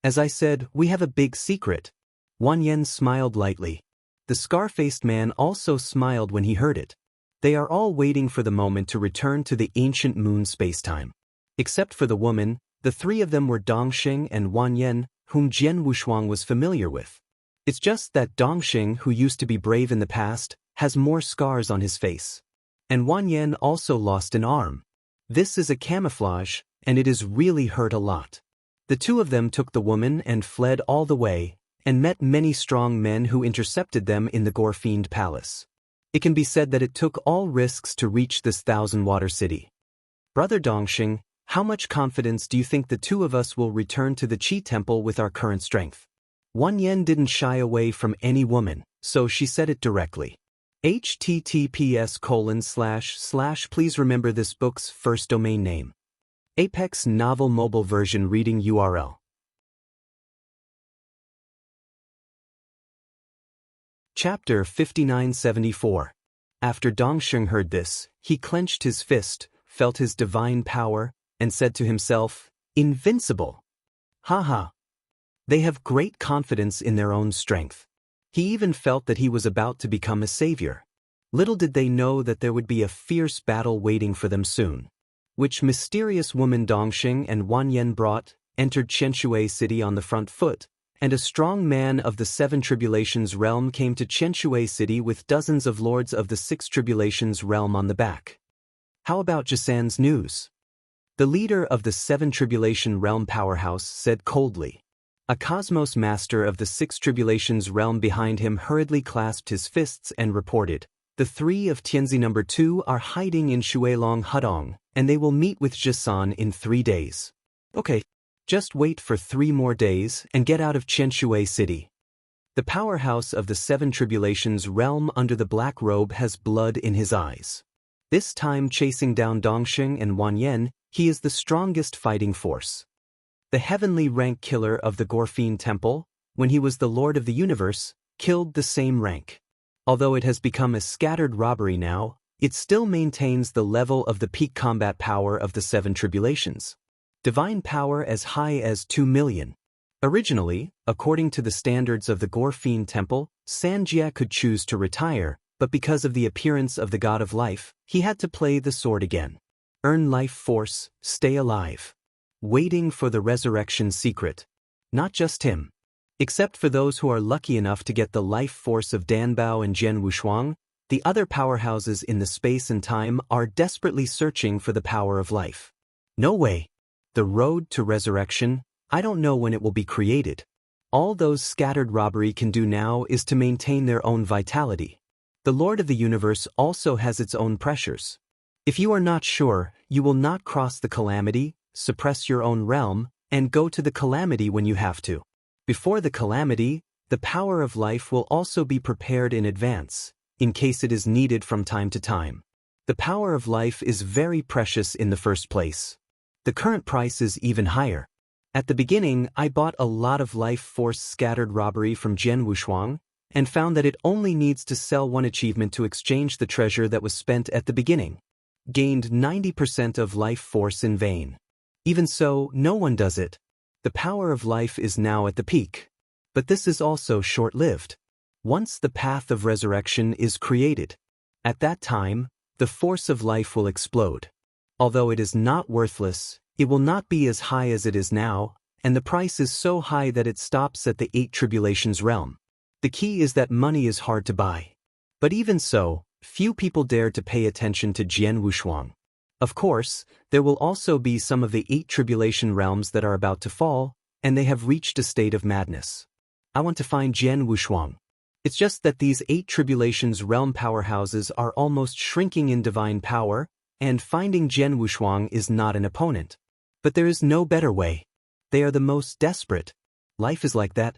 "As I said, we have a big secret." Wanyan smiled lightly. The scar-faced man also smiled when he heard it. They are all waiting for the moment to return to the ancient moon space-time. Except for the woman, the 3 of them were Dongxing and Wanyan, whom Jian Wushuang was familiar with. It's just that Dongxing, who used to be brave in the past, has more scars on his face. And Wanyan also lost an arm. This is a camouflage, and it is really hurt a lot. The 2 of them took the woman and fled all the way, and met many strong men who intercepted them in the Gorfiend Palace. It can be said that it took all risks to reach this 1000-water city. Brother Dongxing, how much confidence do you think the 2 of us will return to the Qi Temple with our current strength? Wanyan didn't shy away from any woman, so she said it directly. https:// Please remember this book's first domain name. Apex Novel Mobile Version Reading URL. Chapter 5974. After Dongxing heard this, he clenched his fist, felt his divine power, and said to himself, "Invincible! Haha! They have great confidence in their own strength." He even felt that he was about to become a savior. Little did they know that there would be a fierce battle waiting for them soon. Which mysterious woman Dongxing and Wanyan brought, entered Qianshui City on the front foot, and a strong man of the 7 Tribulations realm came to Qianshui City with dozens of lords of the 6 Tribulations realm on the back. How about Jisan's news? The leader of the 7 Tribulation realm powerhouse said coldly. A cosmos master of the 6 Tribulations realm behind him hurriedly clasped his fists and reported, "The 3 of Tianzi number 2 are hiding in Shuilong Hudong, and they will meet with Jisan in 3 days. Okay. Just wait for 3 more days and get out of Qianshui City." The powerhouse of the 7 Tribulations realm under the black robe has blood in his eyes. This time chasing down Dongxing and Wanyan, he is the strongest fighting force. The heavenly rank killer of the Gorfiend Temple, when he was the Lord of the Universe, killed the same rank. Although it has become a scattered robbery now, it still maintains the level of the peak combat power of the 7 Tribulations. Divine power as high as 2 million. Originally, according to the standards of the Gorfine Temple, Sanjia could choose to retire, but because of the appearance of the god of life, he had to play the sword again. Earn life force, stay alive. Waiting for the resurrection secret. Not just him. Except for those who are lucky enough to get the life force of Danbao and Jian Wushuang, the other powerhouses in the space and time are desperately searching for the power of life. No way. The road to resurrection, I don't know when it will be created. All those scattered robbery can do now is to maintain their own vitality. The Lord of the Universe also has its own pressures. If you are not sure, you will not cross the calamity, suppress your own realm, and go to the calamity when you have to. Before the calamity, the power of life will also be prepared in advance, in case it is needed from time to time. The power of life is very precious in the first place. The current price is even higher. At the beginning, I bought a lot of life force scattered robbery from Jian Wushuang, and found that it only needs to sell one achievement to exchange the treasure that was spent at the beginning. Gained 90% of life force in vain. Even so, no one does it. The power of life is now at the peak. But this is also short-lived. Once the path of resurrection is created, at that time, the force of life will explode. Although it is not worthless, it will not be as high as it is now, and the price is so high that it stops at the 8 tribulations realm. The key is that money is hard to buy. But even so, few people dare to pay attention to Jian Wushuang. Of course, there will also be some of the 8 tribulation realms that are about to fall, and they have reached a state of madness. I want to find Jian Wushuang. It's just that these 8 tribulations realm powerhouses are almost shrinking in divine power, and finding Jian Wushuang is not an opponent. But there is no better way. They are the most desperate. Life is like that.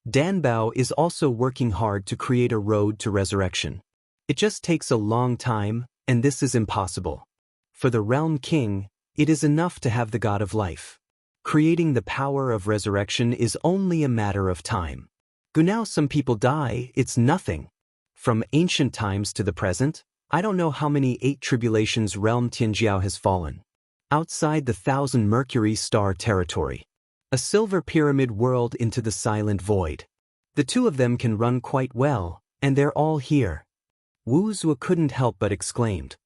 Danbao is also working hard to create a road to resurrection. It just takes a long time, and this is impossible. For the realm king, it is enough to have the god of life. Creating the power of resurrection is only a matter of time. Now some people die, it's nothing. From ancient times to the present, I don't know how many 8 tribulations realm Tianjiao has fallen. Outside the 1,000 Mercury star territory. A silver pyramid whirled into the silent void. The two of them can run quite well, and they're all here. Wu Zue couldn't help but exclaimed.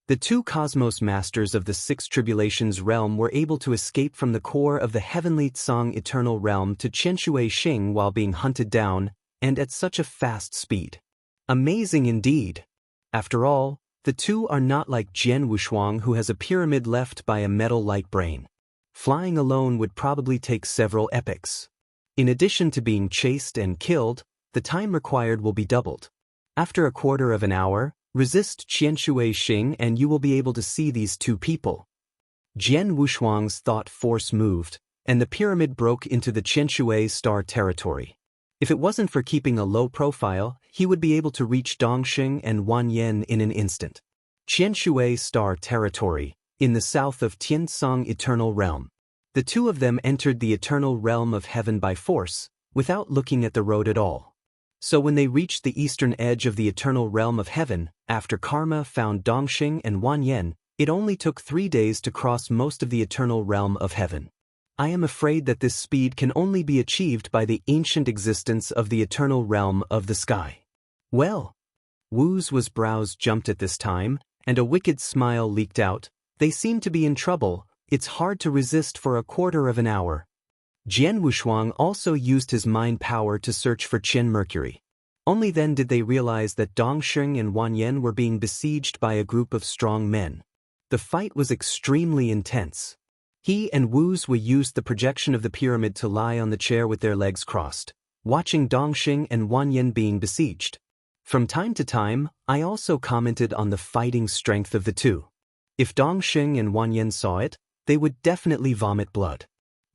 The 2 cosmos masters of the 6 tribulations realm were able to escape from the core of the heavenly Tsang eternal realm to Qianshui Xing while being hunted down, and at such a fast speed. Amazing indeed. After all, the 2 are not like Jian Wushuang, who has a pyramid left by a metal-like brain. Flying alone would probably take several epochs. In addition to being chased and killed, the time required will be doubled. After a quarter of an hour, resist Qianshui Xing and you will be able to see these 2 people. Jian Wushuang's thought force moved, and the pyramid broke into the Qianshui star territory. If it wasn't for keeping a low profile, he would be able to reach Dongxing and Wanyan in an instant. Qianshui star territory, in the south of Tiansong eternal realm. The 2 of them entered the eternal realm of heaven by force, without looking at the road at all. So when they reached the eastern edge of the eternal realm of heaven, after karma found Dongxing and Wanyan, it only took 3 days to cross most of the eternal realm of heaven. I am afraid that this speed can only be achieved by the ancient existence of the eternal realm of the sky. Well, Wu Zue's brows jumped at this time, and a wicked smile leaked out. They seem to be in trouble. It's hard to resist for a quarter of an hour. Jian Wushuang also used his mind power to search for Qian Mercury. Only then did they realize that Dongxing and Wanyan were being besieged by a group of strong men. The fight was extremely intense. He and Wu Zue used the projection of the pyramid to lie on the chair with their legs crossed, watching Dongxing and Wanyan being besieged. From time to time, I also commented on the fighting strength of the 2. If Dongxing and Wanyan saw it, they would definitely vomit blood.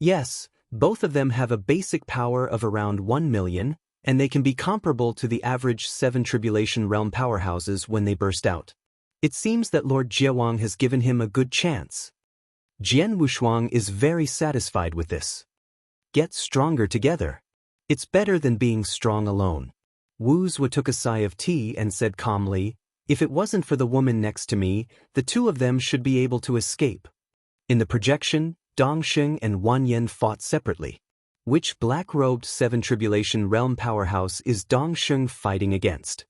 Yes, both of them have a basic power of around 1 million, and they can be comparable to the average 7 tribulation realm powerhouses when they burst out. It seems that Lord Jiawang has given him a good chance. Jian Wushuang is very satisfied with this. Get stronger together. It's better than being strong alone. Wu Zue took a sigh of tea and said calmly, if it wasn't for the woman next to me, the 2 of them should be able to escape. In the projection, Dongsheng and Wanyan fought separately. Which black-robed Seven Tribulation Realm powerhouse is Dongsheng fighting against?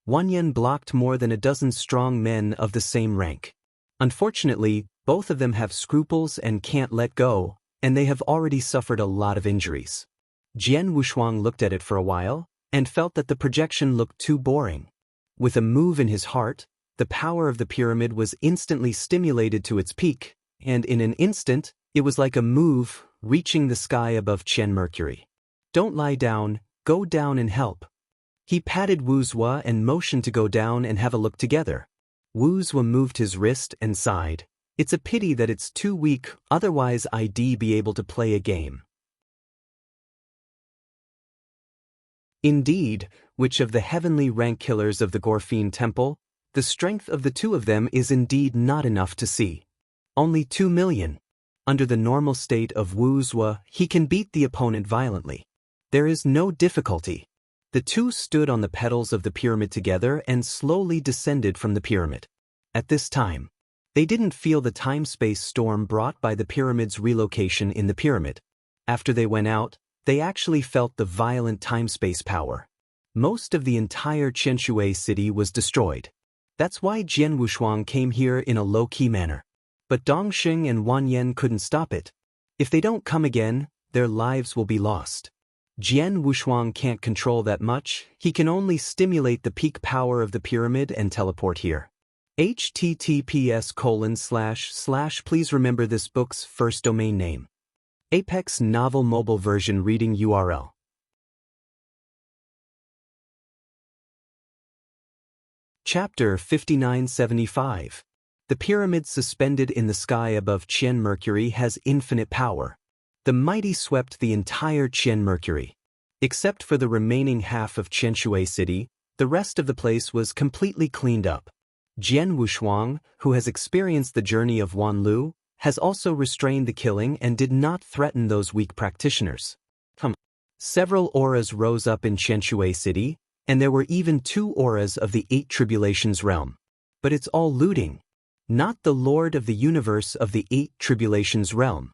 Wanyan blocked more than a dozen strong men of the same rank. Unfortunately, both of them have scruples and can't let go, and they have already suffered a lot of injuries. Jian Wushuang looked at it for a while, and felt that the projection looked too boring. With a move in his heart, the power of the pyramid was instantly stimulated to its peak, and in an instant, it was like a move, reaching the sky above Chen Mercury. Don't lie down, go down and help. He patted Wu Zua and motioned to go down and have a look together. Wu Zua moved his wrist and sighed. It's a pity that it's too weak, otherwise I'd be able to play a game. Indeed, which of the heavenly rank killers of the Gorfine Temple, the strength of the two of them is indeed not enough to see. Only 2 million. Under the normal state of Wu Zua, he can beat the opponent violently. There is no difficulty. The two stood on the petals of the pyramid together and slowly descended from the pyramid. At this time, they didn't feel the time-space storm brought by the pyramid's relocation in the pyramid. After they went out, they actually felt the violent time-space power. Most of the entire Qianshui city was destroyed. That's why Jian Wushuang came here in a low-key manner. But Dongsheng and Wanyan couldn't stop it. If they don't come again, their lives will be lost. Jian Wushuang can't control that much, he can only stimulate the peak power of the pyramid and teleport here. https:// Please remember this book's first domain name. Apex Novel Mobile Version Reading URL. Chapter 5975. The pyramid suspended in the sky above Chen Mercury has infinite power. The mighty swept the entire Chen Mercury. Except for the remaining half of Qianshui city, the rest of the place was completely cleaned up. Jian Wushuang, who has experienced the journey of Wanlu, has also restrained the killing and did not threaten those weak practitioners. Several auras rose up in Qianshui city, and there were even 2 auras of the 8 Tribulations realm. But it's all looting. Not the Lord of the Universe of the 8 Tribulations realm.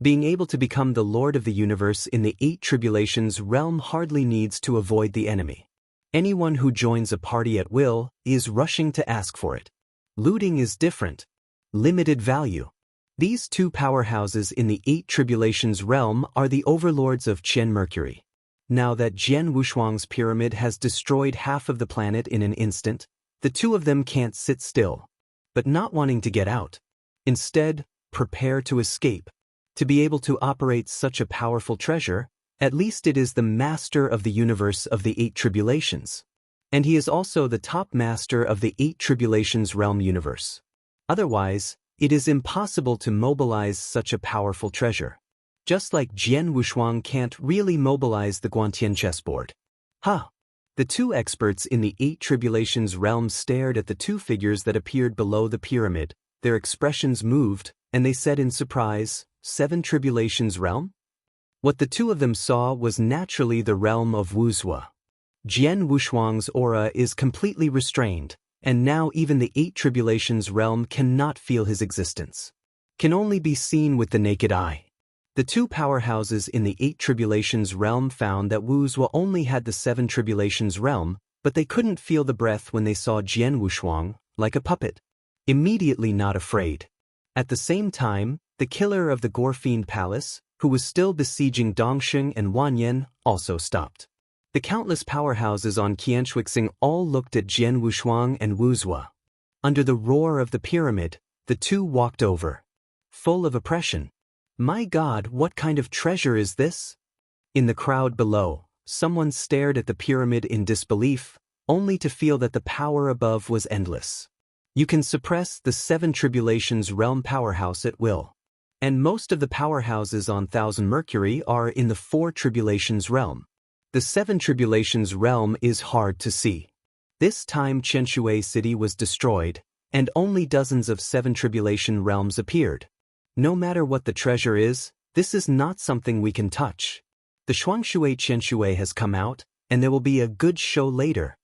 Being able to become the Lord of the Universe in the 8 Tribulations realm hardly needs to avoid the enemy. Anyone who joins a party at will is rushing to ask for it. Looting is different. Limited value. These 2 powerhouses in the 8 Tribulations realm are the overlords of Chen Mercury. Now that Jian Wushuang's pyramid has destroyed half of the planet in an instant, the 2 of them can't sit still. But not wanting to get out. Instead, prepare to escape. To be able to operate such a powerful treasure, at least it is the master of the universe of the 8 Tribulations. And he is also the top master of the 8 Tribulations realm universe. Otherwise, it is impossible to mobilize such a powerful treasure. Just like Jian Wushuang can't really mobilize the Guantian chessboard. The 2 experts in the 8 Tribulations realm stared at the 2 figures that appeared below the pyramid, their expressions moved, and they said in surprise, 7 Tribulations realm? What the 2 of them saw was naturally the realm of Wu Zua. Jian Wushuang's aura is completely restrained, and now even the 8 Tribulations realm cannot feel his existence. Can only be seen with the naked eye. The 2 powerhouses in the 8 Tribulations realm found that Wu Zua only had the 7 Tribulations realm, but they couldn't feel the breath when they saw Jian Wushuang, like a puppet. Immediately not afraid. At the same time, the killer of the Gorfine Palace, who was still besieging Dongsheng and Wanyan, also stopped. The countless powerhouses on Qianshuixing all looked at Jian Wushuang and Wu Zua. Under the roar of the pyramid, the 2 walked over. Full of oppression. My God, what kind of treasure is this? In the crowd below, someone stared at the pyramid in disbelief, only to feel that the power above was endless. You can suppress the 7 Tribulations realm powerhouse at will. And most of the powerhouses on 1000 Mercury are in the 4 Tribulations realm. The 7 Tribulations realm is hard to see. This time Qianshui city was destroyed, and only dozens of 7 Tribulation realms appeared. No matter what the treasure is, this is not something we can touch. The Shuangshui Qianshui has come out, and there will be a good show later.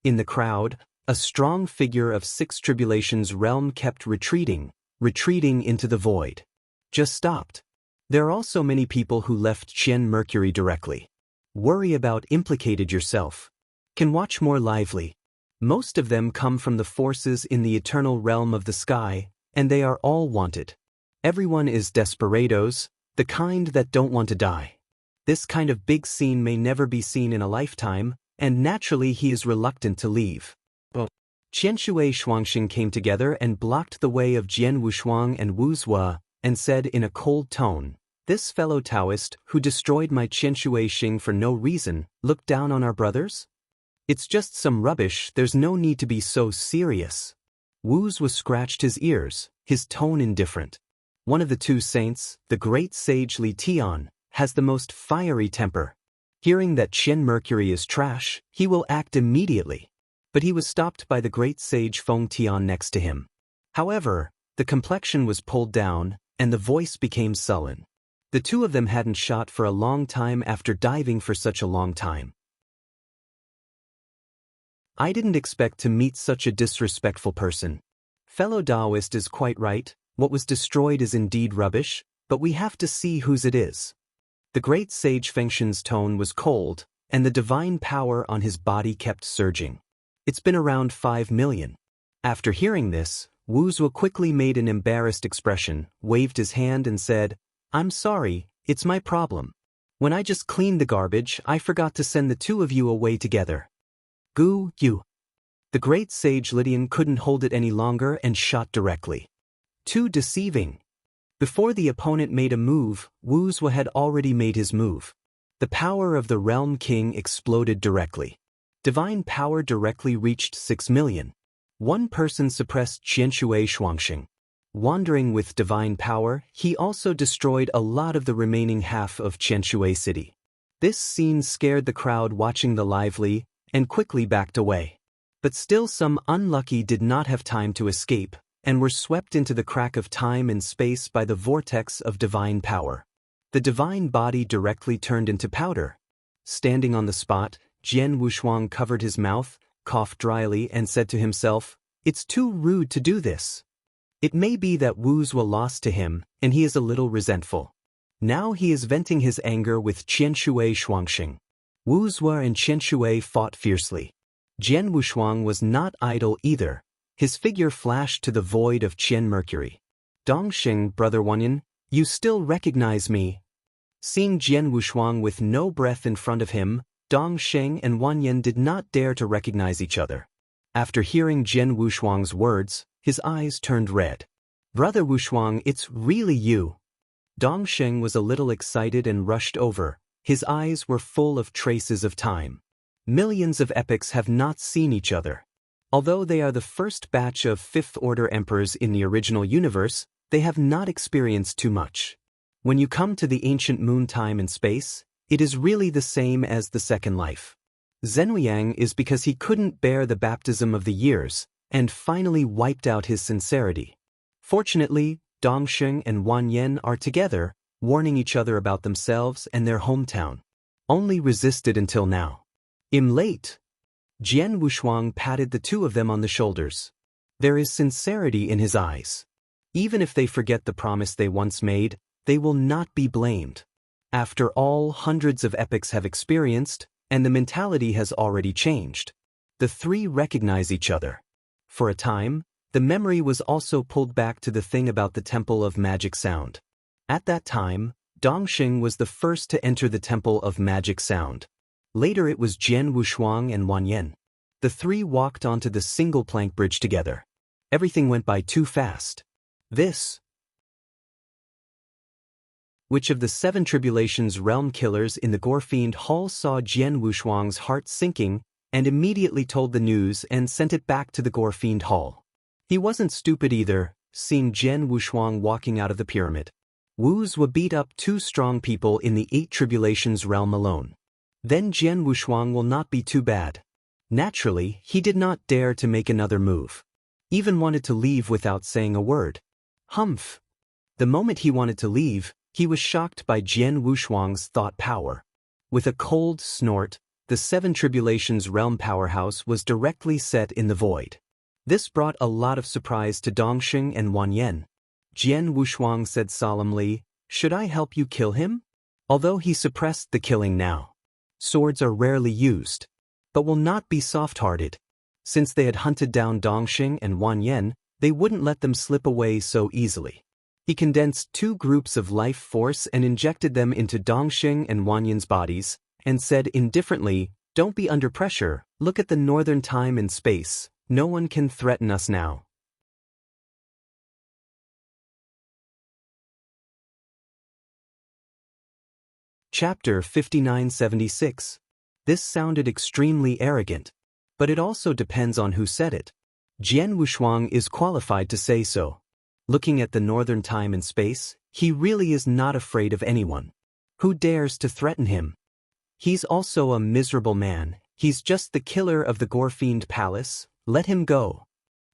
In the crowd, a strong figure of 6 Tribulations realm kept retreating into the void. just stopped. There are also many people who left Qian Mercury directly. Worry about implicated yourself. Can watch more lively. Most of them come from the forces in the eternal realm of the sky, and they are all wanted. Everyone is desperados, the kind that don't want to die. This kind of big scene may never be seen in a lifetime, and naturally he is reluctant to leave. Qianshui Shuangxing came together and blocked the way of Jian Wushuang and Wu Zua, and said in a cold tone, "This fellow Taoist who destroyed my Qianshui Xing for no reason, looked down on our brothers? It's just some rubbish, there's no need to be so serious." Wu Zua scratched his ears, his tone indifferent. One of the two saints, the great sage Li Tian, has the most fiery temper. Hearing that Qian Mercury is trash, he will act immediately. But he was stopped by the great sage Feng Tian next to him. However, the complexion was pulled down, and the voice became sullen. The two of them hadn't shot for a long time after diving for such a long time. I didn't expect to meet such a disrespectful person. Fellow Taoist is quite right, what was destroyed is indeed rubbish, but we have to see whose it is. The great sage Fengshen's tone was cold, and the divine power on his body kept surging. It's been around 5 million. After hearing this, Wu Zua quickly made an embarrassed expression, waved his hand and said, "I'm sorry, it's my problem. When I just cleaned the garbage, I forgot to send the two of you away together." Gu Yu. The great sage Lydian couldn't hold it any longer and shot directly. Too deceiving. Before the opponent made a move, Wu Zua had already made his move. The power of the Realm King exploded directly. Divine power directly reached 6 million. One person suppressed Qianshui Shuangxing. Wandering with divine power, he also destroyed a lot of the remaining half of Qianshui city. This scene scared the crowd watching the lively, and quickly backed away. But still some unlucky did not have time to escape, and were swept into the crack of time and space by the vortex of divine power. The divine body directly turned into powder. Standing on the spot, Jian Wushuang covered his mouth, coughed dryly and said to himself, "It's too rude to do this." It may be that Wu Zua lost to him, and he is a little resentful. Now he is venting his anger with Qianshui Shuangxing. Wu Zua and Qianshui fought fiercely. Jian Wushuang was not idle either. His figure flashed to the void of Qian Mercury. "Dongxing, Brother Wanyan, you still recognize me?" Seeing Jian Wushuang with no breath in front of him, Dongxing and Wanyan did not dare to recognize each other. After hearing Jian Wushuang's words, his eyes turned red. "Brother Wushuang, it's really you." Dongxing was a little excited and rushed over. His eyes were full of traces of time. Millions of epochs have not seen each other. Although they are the first batch of fifth-order emperors in the original universe, they have not experienced too much. When you come to the ancient moon time and space, it is really the same as the second life. Zhenliang is because he couldn't bear the baptism of the years, and finally wiped out his sincerity. Fortunately, Dongxing and Wanyan are together, warning each other about themselves and their hometown. Only resisted until now. Late. Jian Wushuang patted the two of them on the shoulders. There is sincerity in his eyes. Even if they forget the promise they once made, they will not be blamed. After all, hundreds of epochs have experienced, and the mentality has already changed. The three recognize each other. For a time, the memory was also pulled back to the thing about the Temple of Magic Sound. At that time, Dongxing was the first to enter the Temple of Magic Sound. Later it was Jian Wushuang and Wanyan. The three walked onto the single plank bridge together. Everything went by too fast. Which of the 7 tribulations realm killers in the Gorefiend Hall saw Jian Wushuang's heart sinking, and immediately told the news and sent it back to the Gorefiend Hall. He wasn't stupid either, seeing Jian Wushuang walking out of the pyramid. Wu Zua beat up 2 strong people in the 8 tribulations realm alone. Then Jian Wushuang will not be too bad. Naturally, he did not dare to make another move. Even wanted to leave without saying a word. Humph. The moment he wanted to leave, he was shocked by Jian Wushuang's thought power. With a cold snort, the 7 tribulations realm powerhouse was directly set in the void. This brought a lot of surprise to Dongxing and Wanyan. Jian Wushuang said solemnly, "Should I help you kill him?" Although he suppressed the killing now. Swords are rarely used, but will not be soft-hearted. Since they had hunted down Dongxing and Wan Yen, they wouldn't let them slip away so easily. He condensed 2 groups of life force and injected them into Dongxing and Wan Yen's bodies, and said indifferently, "Don't be under pressure, look at the northern time and space, no one can threaten us now." Chapter 5976. This sounded extremely arrogant. But it also depends on who said it. Jian Wushuang is qualified to say so. Looking at the northern time and space, he really is not afraid of anyone. Who dares to threaten him? He's also a miserable man, he's just the killer of the Gore-fiend palace, let him go.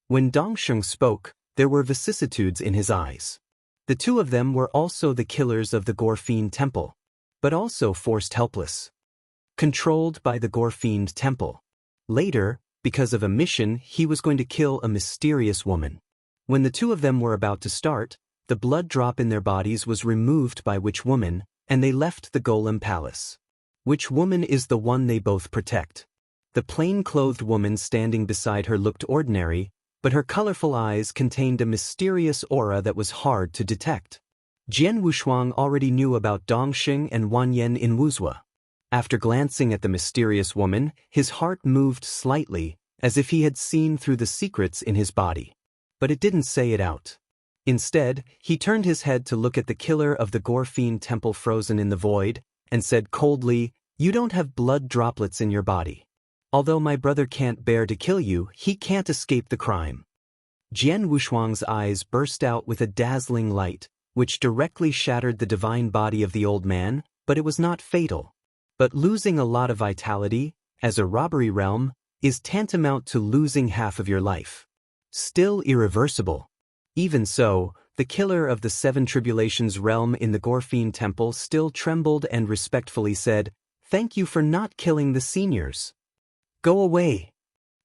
When Dongsheng spoke, there were vicissitudes in his eyes. The 2 of them were also the killers of the Gore-fiend temple, but also forced helpless. Controlled by the Gore-fiend temple. Later, because of a mission, he was going to kill a mysterious woman. When the 2 of them were about to start, the blood drop in their bodies was removed by which woman, and they left the Golem Palace. Which woman is the one they both protect? The plain-clothed woman standing beside her looked ordinary, but her colorful eyes contained a mysterious aura that was hard to detect. Jian Wushuang already knew about Dongxing and Wan Yen in Wuzhou. After glancing at the mysterious woman, his heart moved slightly, as if he had seen through the secrets in his body. But it didn't say it out. Instead, he turned his head to look at the killer of the Gore-fiend temple frozen in the void, and said coldly, "You don't have blood droplets in your body. Although my brother can't bear to kill you, he can't escape the crime." Jian Wushuang's eyes burst out with a dazzling light, which directly shattered the divine body of the old man, but it was not fatal. But losing a lot of vitality, as a robbery realm, is tantamount to losing half of your life. Still irreversible. Even so, the killer of the 7 tribulations realm in the Gore-fiend temple still trembled and respectfully said, "Thank you for not killing the seniors." "Go away."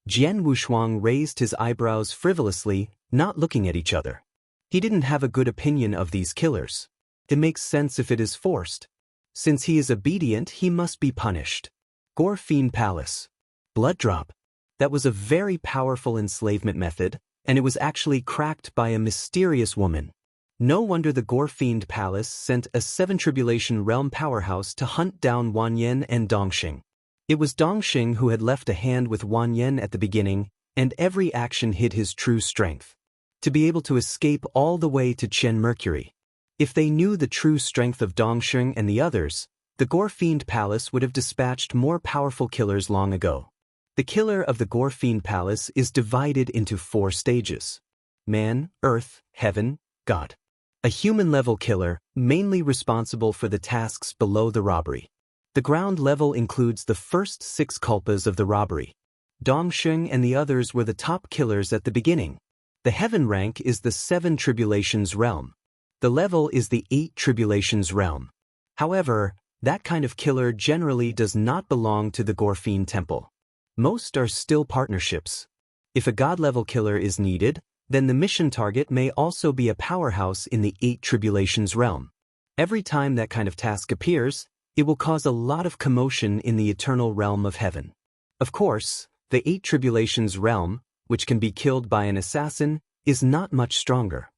Jian Wushuang raised his eyebrows frivolously, not looking at each other. He didn't have a good opinion of these killers. It makes sense if it is forced. Since he is obedient, he must be punished. Gore-fiend Palace. Blood drop. That was a very powerful enslavement method, and it was actually cracked by a mysterious woman. No wonder the Gore-fiend Palace sent a 7 tribulation realm powerhouse to hunt down Wan Yen and Dongxing. It was Dongxing who had left a hand with Wan Yen at the beginning, and every action hid his true strength. To be able to escape all the way to Chen Mercury. If they knew the true strength of Dongxing and the others, the Gore-fiend Palace would have dispatched more powerful killers long ago. The killer of the Gore-fiend Palace is divided into 4 stages. Man, Earth, Heaven, God. A human-level killer, mainly responsible for the tasks below the robbery. The ground level includes the first 6 culpas of the robbery. Dongxing and the others were the top killers at the beginning. The Heaven rank is the 7 tribulations realm. The level is the 8 tribulations realm. However, that kind of killer generally does not belong to the Gore-fiend temple. Most are still partnerships. If a god-level killer is needed, then the mission target may also be a powerhouse in the 8 tribulations realm. Every time that kind of task appears, it will cause a lot of commotion in the eternal realm of heaven. Of course, the 8 tribulations realm, which can be killed by an assassin, is not much stronger.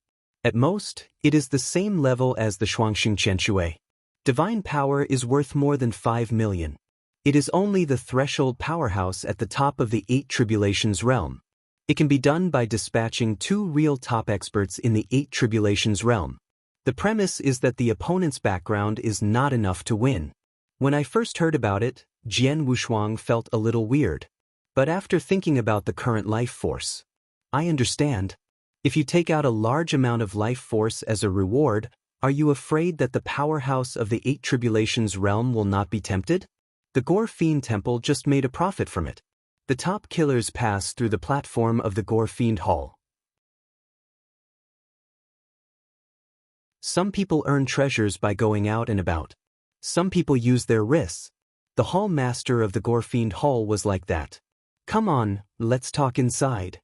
At most, it is the same level as the Shuangxing Qianshui. Divine power is worth more than 5 million. It is only the threshold powerhouse at the top of the 8 tribulations realm. It can be done by dispatching 2 real top experts in the 8 tribulations realm. The premise is that the opponent's background is not enough to win. When I first heard about it, Jian Wushuang felt a little weird. But after thinking about the current life force, I understand. If you take out a large amount of life force as a reward, are you afraid that the powerhouse of the 8 tribulations realm will not be tempted? The Gore-fiend temple just made a profit from it. The top killers pass through the platform of the Gore-fiend hall. Some people earn treasures by going out and about. Some people use their wrists. The hall master of the Gore-fiend hall was like that. Come on, let's talk inside.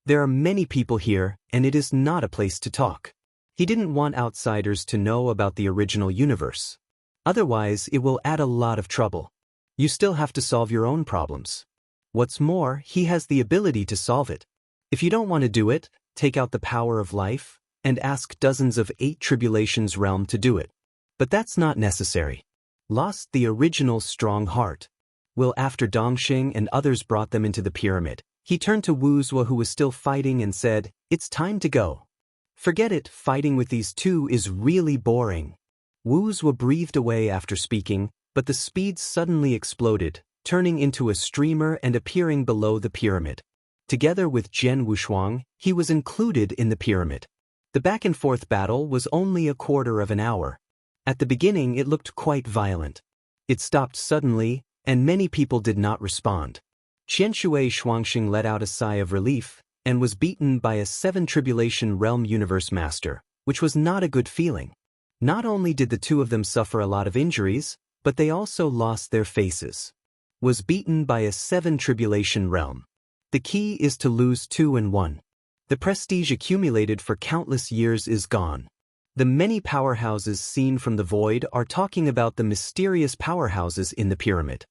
There are many people here, and it is not a place to talk. He didn't want outsiders to know about the original universe. Otherwise, it will add a lot of trouble. You still have to solve your own problems. What's more, he has the ability to solve it. If you don't want to do it, take out the power of life, and ask dozens of 8 Tribulations realm to do it. But that's not necessary. Lost the original strong heart. Will after Dongxing and others brought them into the pyramid, he turned to Wu Zhuo who was still fighting and said, "It's time to go. Forget it, fighting with these two is really boring." Wu Zhuo breathed away after speaking, but the speed suddenly exploded, turning into a streamer and appearing below the pyramid. Together with Jian Wushuang, he was included in the pyramid. The back-and-forth battle was only a quarter of an hour. At the beginning it looked quite violent. It stopped suddenly, and many people did not respond. Qianshui Shuangxing let out a sigh of relief, and was beaten by a 7 Tribulation Realm Universe Master, which was not a good feeling. Not only did the two of them suffer a lot of injuries, but they also lost their faces. Was beaten by a 7 Tribulation Realm. The key is to lose 2 and 1. The prestige accumulated for countless years is gone. The many powerhouses seen from the void are talking about the mysterious powerhouses in the pyramid.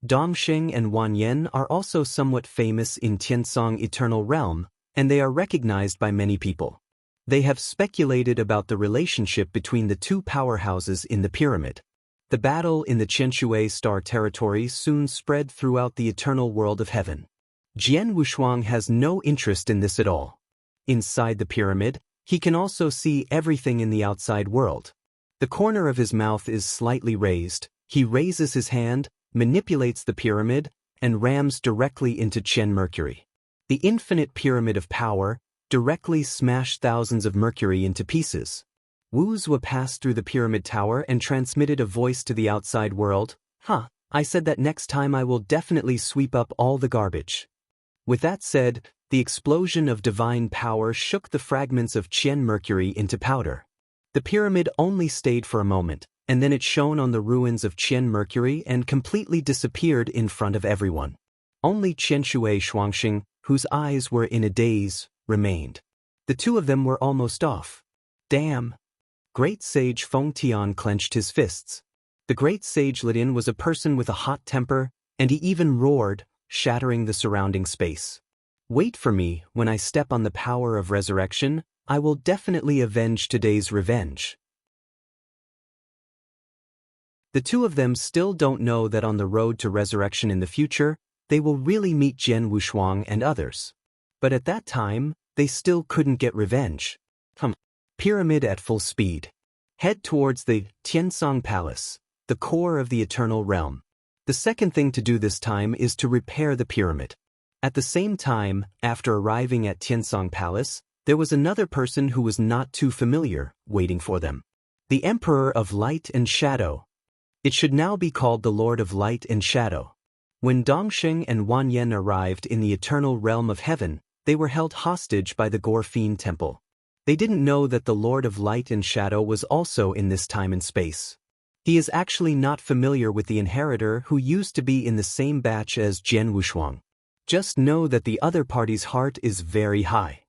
Dongxing and Wan Yan are also somewhat famous in Tiansong Eternal Realm, and they are recognized by many people. They have speculated about the relationship between the two powerhouses in the pyramid. The battle in the Qianshui Star territory soon spread throughout the eternal world of heaven. Jian Wushuang has no interest in this at all. Inside the pyramid, he can also see everything in the outside world. The corner of his mouth is slightly raised. He raises his hand, manipulates the pyramid, and rams directly into Qian Mercury. The infinite pyramid of power directly smashed thousands of Mercury into pieces. Wu Zhuo passed through the pyramid tower and transmitted a voice to the outside world. I said that next time I will definitely sweep up all the garbage. With that said, the explosion of divine power shook the fragments of Qian Mercury into powder. The pyramid only stayed for a moment, and then it shone on the ruins of Qian Mercury and completely disappeared in front of everyone. Only Qianshui Shuangxing, whose eyes were in a daze, remained. The two of them were almost off. Damn! Great Sage Feng Tian clenched his fists. The Great Sage Lidin was a person with a hot temper, and he even roared, shattering the surrounding space. Wait for me, when I step on the power of resurrection, I will definitely avenge today's revenge. The two of them still don't know that on the road to resurrection in the future, they will really meet Jian Wushuang and others. But at that time, they still couldn't get revenge. Pyramid at full speed. Head towards the Tiansong Palace, the core of the eternal realm. The second thing to do this time is to repair the pyramid. At the same time, after arriving at Tiansong Palace, there was another person who was not too familiar, waiting for them. The Emperor of Light and Shadow. It should now be called the Lord of Light and Shadow. When Dongxing and Wan Yan arrived in the eternal realm of heaven, they were held hostage by the Gorfine Temple. They didn't know that the Lord of Light and Shadow was also in this time and space. He is actually not familiar with the inheritor who used to be in the same batch as Jian Wushuang. Just know that the other party's heart is very high.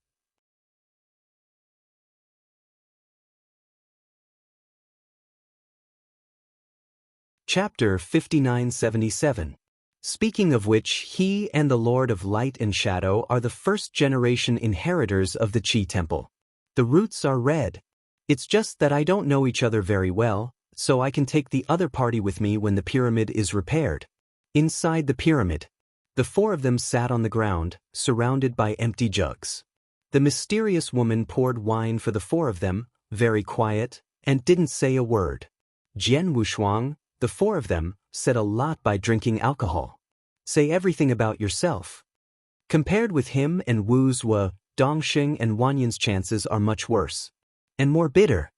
Chapter 5977. Speaking of which, he and the Lord of Light and Shadow are the first-generation inheritors of the Qi Temple. The roots are red. It's just that I don't know each other very well, so I can take the other party with me when the pyramid is repaired. Inside the pyramid, the four of them sat on the ground, surrounded by empty jugs. The mysterious woman poured wine for the four of them, very quiet, and didn't say a word. Jian Wushuang, the four of them, said a lot by drinking alcohol. Say everything about yourself. Compared with him and Wu Zhuo, Dongxing and Wanyan's chances are much worse. And more bitter.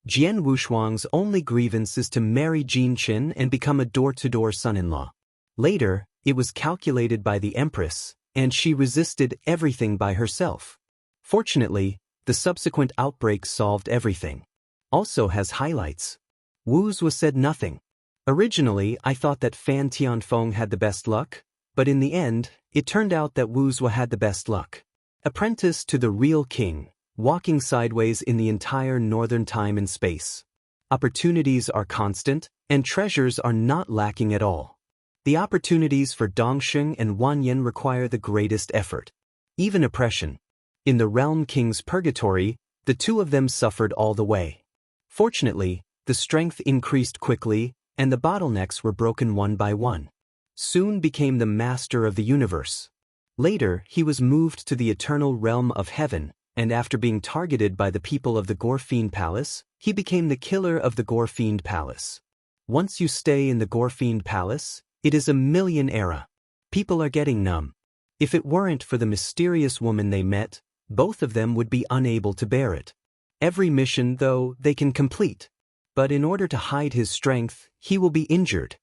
Jian Wushuang's only grievance is to marry Jin Qin and become a door-to-door son-in-law. Later, it was calculated by the Empress, and she resisted everything by herself. Fortunately, the subsequent outbreak solved everything. Also has highlights. Wu Zhuo said nothing. Originally, I thought that Fan Tianfeng had the best luck, but in the end, it turned out that Wu Zhuo had the best luck. Apprentice to the real king, walking sideways in the entire northern time and space. Opportunities are constant, and treasures are not lacking at all. The opportunities for Dongsheng and Wanyan require the greatest effort, even oppression. In the Realm King's purgatory, the two of them suffered all the way. Fortunately, the strength increased quickly, and the bottlenecks were broken one by one. Soon became the master of the universe. Later, he was moved to the eternal realm of heaven, and after being targeted by the people of the Gorfiend Palace, he became the killer of the Gorfiend Palace. Once you stay in the Gorfiend Palace, it is a million era. People are getting numb. If it weren't for the mysterious woman they met, both of them would be unable to bear it. Every mission, though, they can complete. But in order to hide his strength, he will be injured.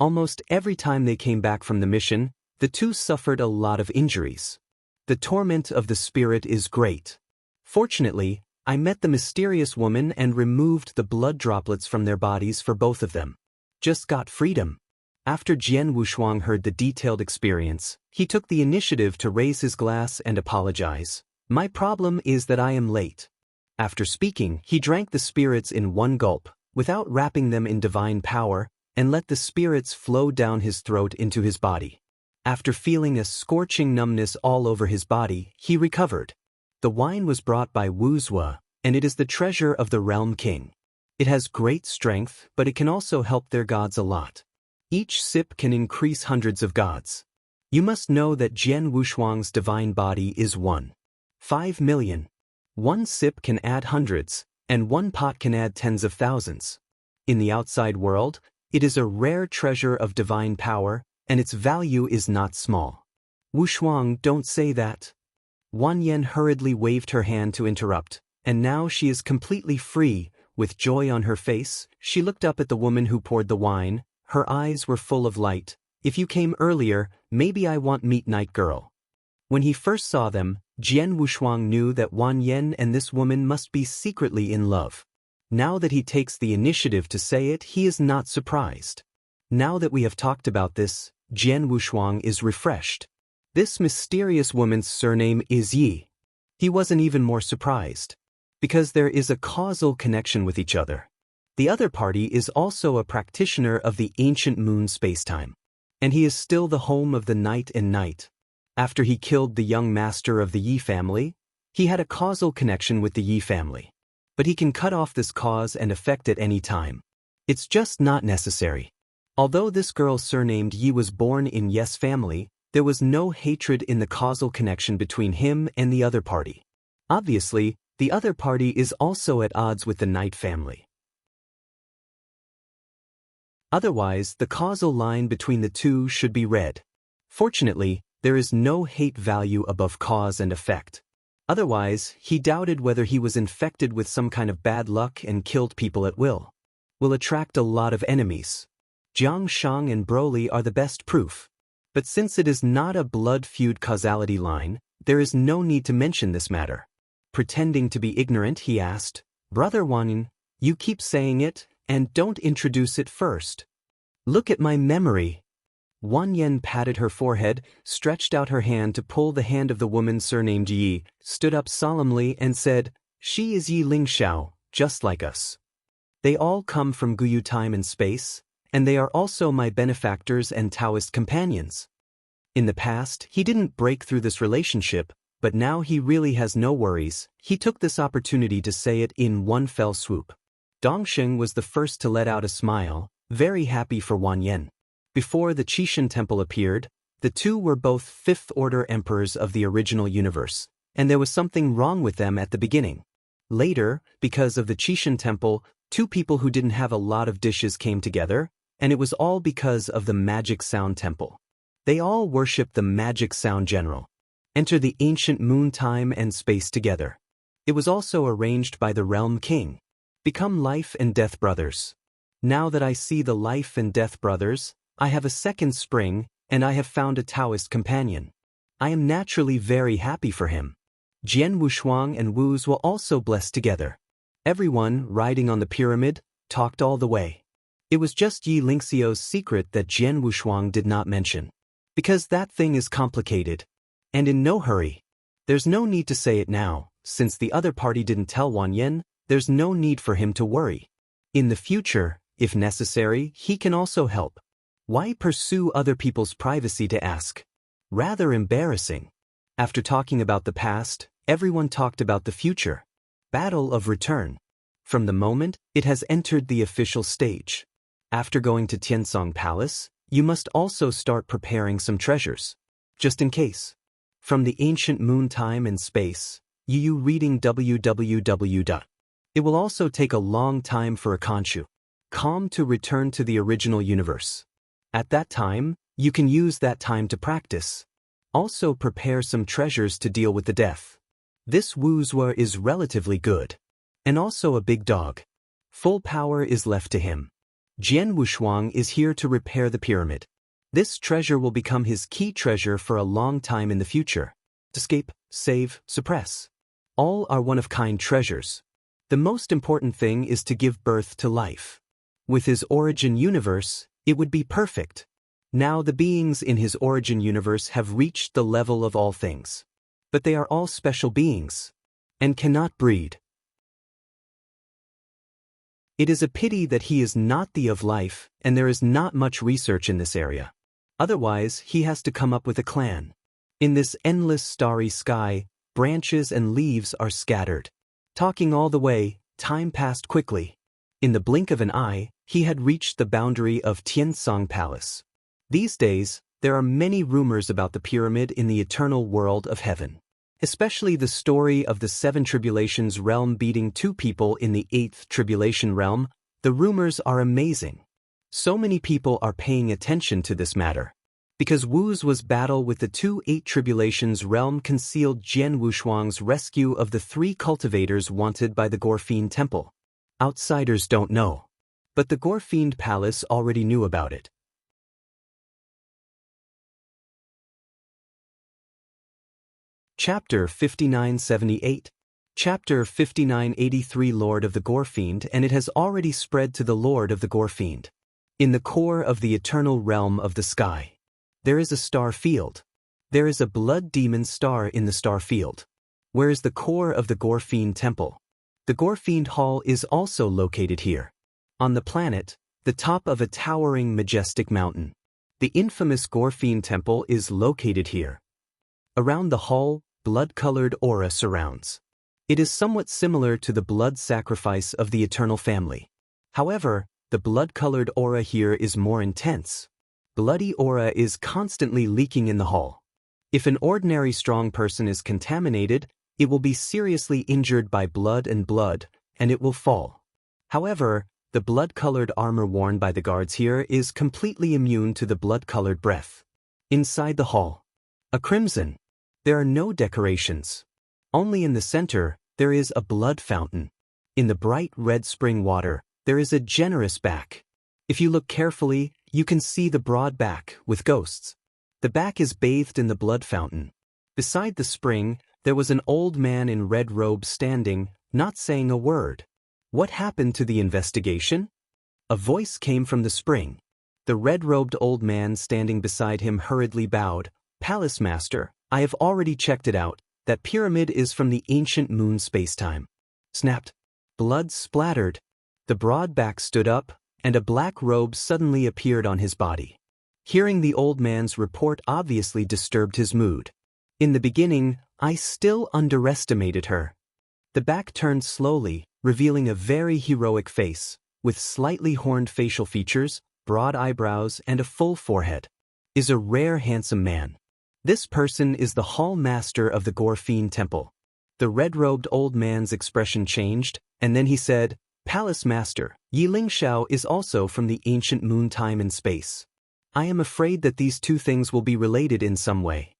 Almost every time they came back from the mission, the two suffered a lot of injuries. The torment of the spirit is great. Fortunately, I met the mysterious woman and removed the blood droplets from their bodies for both of them. Just got freedom. After Jian Wushuang heard the detailed experience, he took the initiative to raise his glass and apologize. My problem is that I am late. After speaking, he drank the spirits in one gulp, without wrapping them in divine power, and let the spirits flow down his throat into his body. After feeling a scorching numbness all over his body, he recovered. The wine was brought by Wu Zua, and it is the treasure of the Realm King. It has great strength, but it can also help their gods a lot. Each sip can increase hundreds of gods. You must know that Jian Wushuang's divine body is 1.5 million. One sip can add hundreds, and one pot can add tens of thousands. In the outside world, it is a rare treasure of divine power, and its value is not small. Wushuang, don't say that. Wanyan hurriedly waved her hand to interrupt, and now she is completely free. With joy on her face, she looked up at the woman who poured the wine. Her eyes were full of light. If you came earlier, maybe I want meet night girl. When he first saw them, Jian Wushuang knew that Wanyan and this woman must be secretly in love. Now that he takes the initiative to say it, he is not surprised. Now that we have talked about this, Jian Wushuang is refreshed. This mysterious woman's surname is Yi. He wasn't even more surprised. Because there is a causal connection with each other. The other party is also a practitioner of the ancient moon spacetime. And he is still the home of the night and night. After he killed the young master of the Yi family, he had a causal connection with the Yi family. But he can cut off this cause and effect at any time. It's just not necessary. Although this girl surnamed Yi was born in Yes family, there was no hatred in the causal connection between him and the other party. Obviously, the other party is also at odds with the Night family. Otherwise, the causal line between the two should be read. Fortunately, there is no hate value above cause and effect. Otherwise, he doubted whether he was infected with some kind of bad luck and killed people at will. Will attract a lot of enemies. Jiang Shang and Broly are the best proof. But since it is not a blood feud causality line, there is no need to mention this matter. Pretending to be ignorant, he asked, Brother Wanyan, you keep saying it, and don't introduce it first. Look at my memory. Wanyan patted her forehead, stretched out her hand to pull the hand of the woman surnamed Yi, stood up solemnly and said, She is Yi Lingxiao, just like us. They all come from Guyu time and space, and they are also my benefactors and Taoist companions. In the past, he didn't break through this relationship, but now he really has no worries. He took this opportunity to say it in one fell swoop. Dongsheng was the first to let out a smile, very happy for Wanyan. Before the Qishan temple appeared, the two were both fifth-order emperors of the original universe, and there was something wrong with them at the beginning. Later, because of the Qishan temple, two people who didn't have a lot of dishes came together, and it was all because of the Magic Sound Temple. They all worshipped the Magic Sound General. Enter the ancient moon time and space together. It was also arranged by the Realm King. Become life and death brothers. Now that I see the life and death brothers, I have a second spring, and I have found a Taoist companion. I am naturally very happy for him. Jian Wushuang and Wu Zua also blessed together. Everyone, riding on the pyramid, talked all the way. It was just Yi Lingxiao's secret that Jian Wushuang did not mention. Because that thing is complicated. And in no hurry. There's no need to say it now, since the other party didn't tell Wang Yan, there's no need for him to worry. In the future, if necessary, he can also help. Why pursue other people's privacy to ask? Rather embarrassing. After talking about the past, everyone talked about the future. Battle of Return. From the moment, it has entered the official stage. After going to Tiansong Palace, you must also start preparing some treasures. Just in case. From the ancient moon time and space, you reading www. It will also take a long time for a Khonshu Calm to return to the original universe. At that time, you can use that time to practice. Also prepare some treasures to deal with the death. This Wuzwa is relatively good. And also a big dog. Full power is left to him. Jian Wushuang is here to repair the pyramid. This treasure will become his key treasure for a long time in the future. Escape, save, suppress. All are one-of-kind treasures. The most important thing is to give birth to life. With his origin universe, it would be perfect. Now the beings in his origin universe have reached the level of all things. But they are all special beings. And cannot breed. It is a pity that he is not the of life, and there is not much research in this area. Otherwise, he has to come up with a clan. In this endless starry sky, branches and leaves are scattered. Talking all the way, time passed quickly. In the blink of an eye, he had reached the boundary of Tiansong Palace. These days, there are many rumors about the pyramid in the eternal world of heaven. Especially the story of the 7 tribulations realm beating 2 people in the 8th tribulation realm. The rumors are amazing. So many people are paying attention to this matter. Because Wu's battle with the 2 8 tribulations realm concealed Jian Wushuang's rescue of the 3 cultivators wanted by the Gorfiend Temple. Outsiders don't know. But the Gorfiend Palace already knew about it. Chapter 5978. Chapter 5983 Lord of the Gorfiend, and it has already spread to the Lord of the Gorfiend. In the core of the eternal realm of the sky, there is a star field. There is a blood demon star in the star field. Where is the core of the Gorfiend Temple? The Gorfiend Hall is also located here. On the planet, the top of a towering majestic mountain. The infamous Gorfiend Temple is located here. Around the hall, blood-colored aura surrounds. It is somewhat similar to the blood sacrifice of the eternal family. However, the blood-colored aura here is more intense. Bloody aura is constantly leaking in the hall. If an ordinary strong person is contaminated, it will be seriously injured by blood, and it will fall. However, the blood-colored armor worn by the guards here is completely immune to the blood-colored breath. Inside the hall, a crimson. There are no decorations. Only in the center, there is a blood fountain. In the bright red spring water, there is a generous back. If you look carefully, you can see the broad back with ghosts. The back is bathed in the blood fountain. Beside the spring, there was an old man in red robes standing, not saying a word. What happened to the investigation? A voice came from the spring. The red-robed old man standing beside him hurriedly bowed. Palace Master, I have already checked it out. That pyramid is from the ancient moon spacetime. Snapped. Blood splattered. The broad back stood up, and a black robe suddenly appeared on his body. Hearing the old man's report obviously disturbed his mood. In the beginning, I still underestimated her. The back turned slowly, revealing a very heroic face, with slightly horned facial features, broad eyebrows, and a full forehead. Is a rare handsome man. This person is the hall master of the Gorfiend Temple. The red-robed old man's expression changed, and then he said, Palace Master, Yi Lingxiao is also from the ancient moon time and space. I am afraid that these 2 things will be related in some way.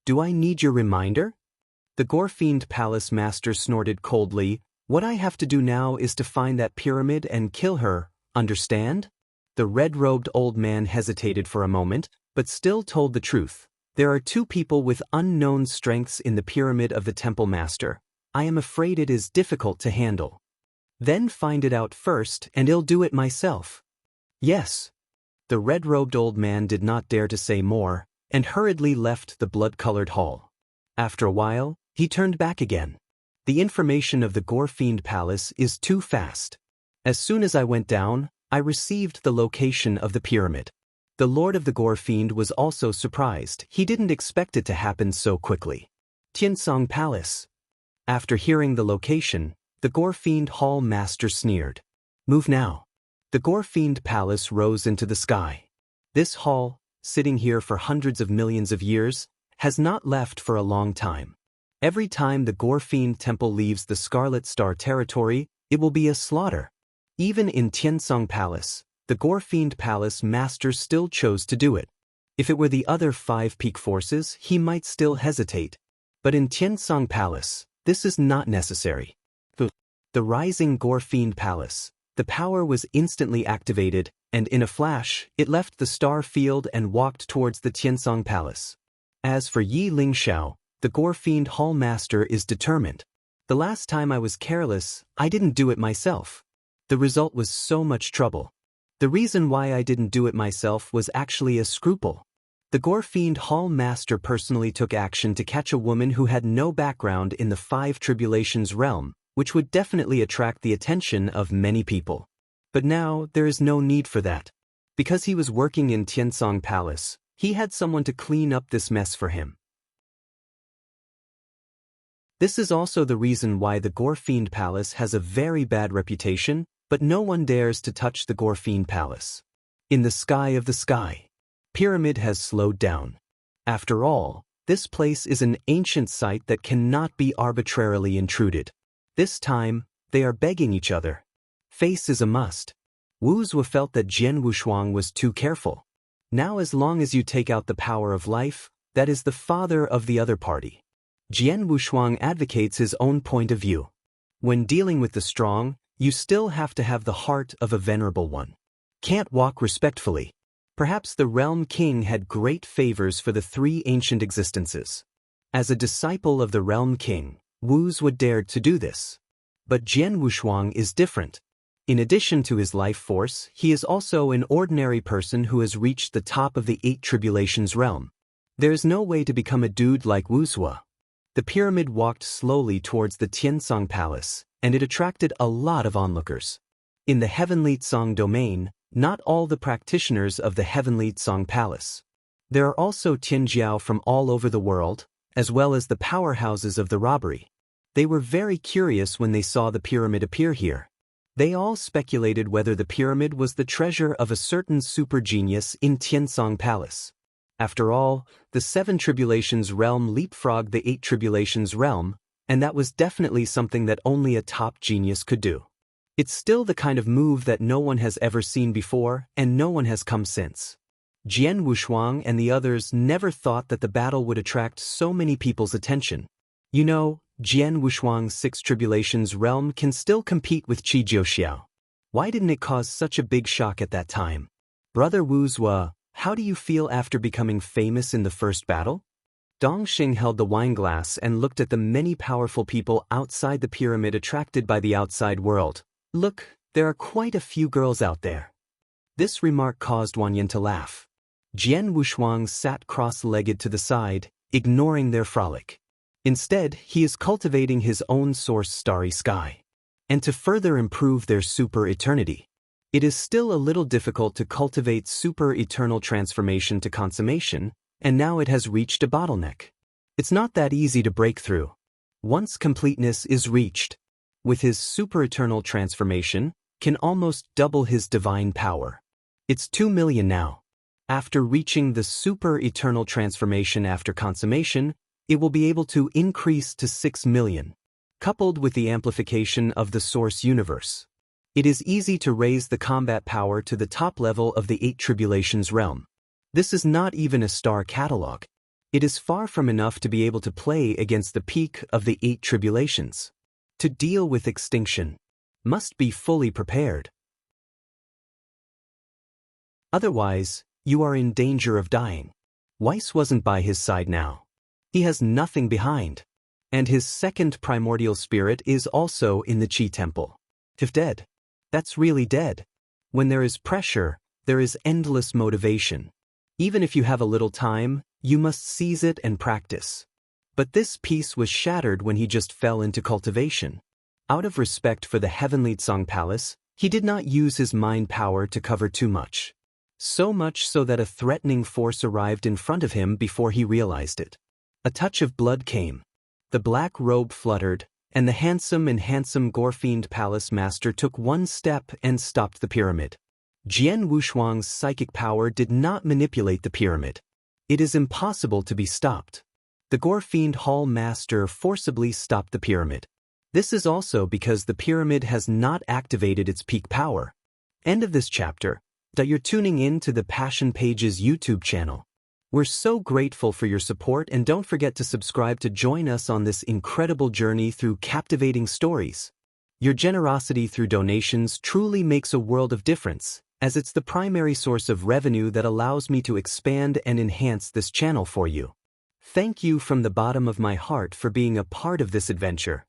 Do I need your reminder? The Gorfiend Palace Master snorted coldly. What I have to do now is to find that pyramid and kill her, understand? The red-robed old man hesitated for a moment, but still told the truth. There are 2 people with unknown strengths in the pyramid of the Temple Master. I am afraid it is difficult to handle. Then find it out first, and I'll do it myself. Yes. The red-robed old man did not dare to say more, and hurriedly left the blood-colored hall. After a while, he turned back again. The information of the Gore Fiend Palace is too fast. As soon as I went down, I received the location of the pyramid. The Lord of the Gore Fiend was also surprised. He didn't expect it to happen so quickly. Tiansong Palace. After hearing the location, the Gore Fiend Hall Master sneered. Move now. The Gore Fiend Palace rose into the sky. This hall, sitting here for hundreds of millions of years, has not left for a long time. Every time the Gore Fiend Temple leaves the Scarlet Star territory, it will be a slaughter. Even in Tiansong Palace, the Gore Fiend Palace Master still chose to do it. If it were the other 5 peak forces, he might still hesitate. But in Tiansong Palace, this is not necessary. The rising Gore Fiend Palace, the power was instantly activated, and in a flash, it left the star field and walked towards the Tiansong Palace. As for Yi Lingxiao, the Gore Fiend Hall Master is determined. The last time I was careless, I didn't do it myself. The result was so much trouble. The reason why I didn't do it myself was actually a scruple. The Gore Fiend Hall Master personally took action to catch a woman who had no background in the 5 Tribulations realm, which would definitely attract the attention of many people. But now, there is no need for that. Because he was working in Tiansong Palace, he had someone to clean up this mess for him. This is also the reason why the Gore Fiend Palace has a very bad reputation, but no one dares to touch the Gore Fiend Palace. In the sky of the sky, Pyramid has slowed down. After all, this place is an ancient site that cannot be arbitrarily intruded. This time, they are begging each other. Face is a must. Wu Zhuo felt that Jian Wushuang was too careful. Now as long as you take out the power of life, that is the father of the other party. Jian Wushuang advocates his own point of view. When dealing with the strong, you still have to have the heart of a venerable one. Can't walk respectfully. Perhaps the Realm King had great favors for the 3 ancient existences. As a disciple of the Realm King, Wu Zhuo dared to do this. But Jian Wushuang is different. In addition to his life force, he is also an ordinary person who has reached the top of the 8 Tribulations realm. There is no way to become a dude like Wu Zhuo. The pyramid walked slowly towards the Tiansong Palace, and it attracted a lot of onlookers. In the Heavenly Tsong domain, not all the practitioners of the Heavenly Tsong Palace. There are also Tianjiao from all over the world, as well as the powerhouses of the robbery. They were very curious when they saw the pyramid appear here. They all speculated whether the pyramid was the treasure of a certain super genius in Tiansong Palace. After all, the 7 Tribulations realm leapfrogged the 8 Tribulations realm, and that was definitely something that only a top genius could do. It's still the kind of move that no one has ever seen before, and no one has come since. Jian Wushuang and the others never thought that the battle would attract so many people's attention. You know, Jian Wushuang's 6 Tribulations realm can still compete with Qi Jiuxiao. Why didn't it cause such a big shock at that time? Brother Wu Zhuo, how do you feel after becoming famous in the first battle? Dongxing held the wine glass and looked at the many powerful people outside the pyramid attracted by the outside world. Look, there are quite a few girls out there. This remark caused Wanyan to laugh. Jian Wushuang sat cross-legged to the side, ignoring their frolic. Instead, he is cultivating his own source starry sky. And to further improve their super eternity. It is still a little difficult to cultivate super eternal transformation to consummation, and now it has reached a bottleneck. It's not that easy to break through. Once completeness is reached, with his super eternal transformation, can almost double his divine power. It's 2 million now. After reaching the super eternal transformation after consummation, it will be able to increase to 6 million. Coupled with the amplification of the source universe, it is easy to raise the combat power to the top level of the 8 Tribulations realm. This is not even a star catalog. It is far from enough to be able to play against the peak of the 8 Tribulations. To deal with extinction, must be fully prepared. Otherwise, you are in danger of dying. Weiss wasn't by his side now. He has nothing behind. And his second primordial spirit is also in the Qi Temple. If dead, that's really dead. When there is pressure, there is endless motivation. Even if you have a little time, you must seize it and practice. But this peace was shattered when he just fell into cultivation. Out of respect for the heavenly Tsang Palace, he did not use his mind power to cover too much. So much so that a threatening force arrived in front of him before he realized it. A touch of blood came. The black robe fluttered, and the handsome Gorfiend palace master took one step and stopped the pyramid. Jian Wushuang's psychic power did not manipulate the pyramid. It is impossible to be stopped. The Gorfiend hall master forcibly stopped the pyramid. This is also because the pyramid has not activated its peak power. End of this chapter. That you're tuning in to the Passion Pages YouTube channel. We're so grateful for your support, and don't forget to subscribe to join us on this incredible journey through captivating stories. Your generosity through donations truly makes a world of difference, as it's the primary source of revenue that allows me to expand and enhance this channel for you. Thank you from the bottom of my heart for being a part of this adventure.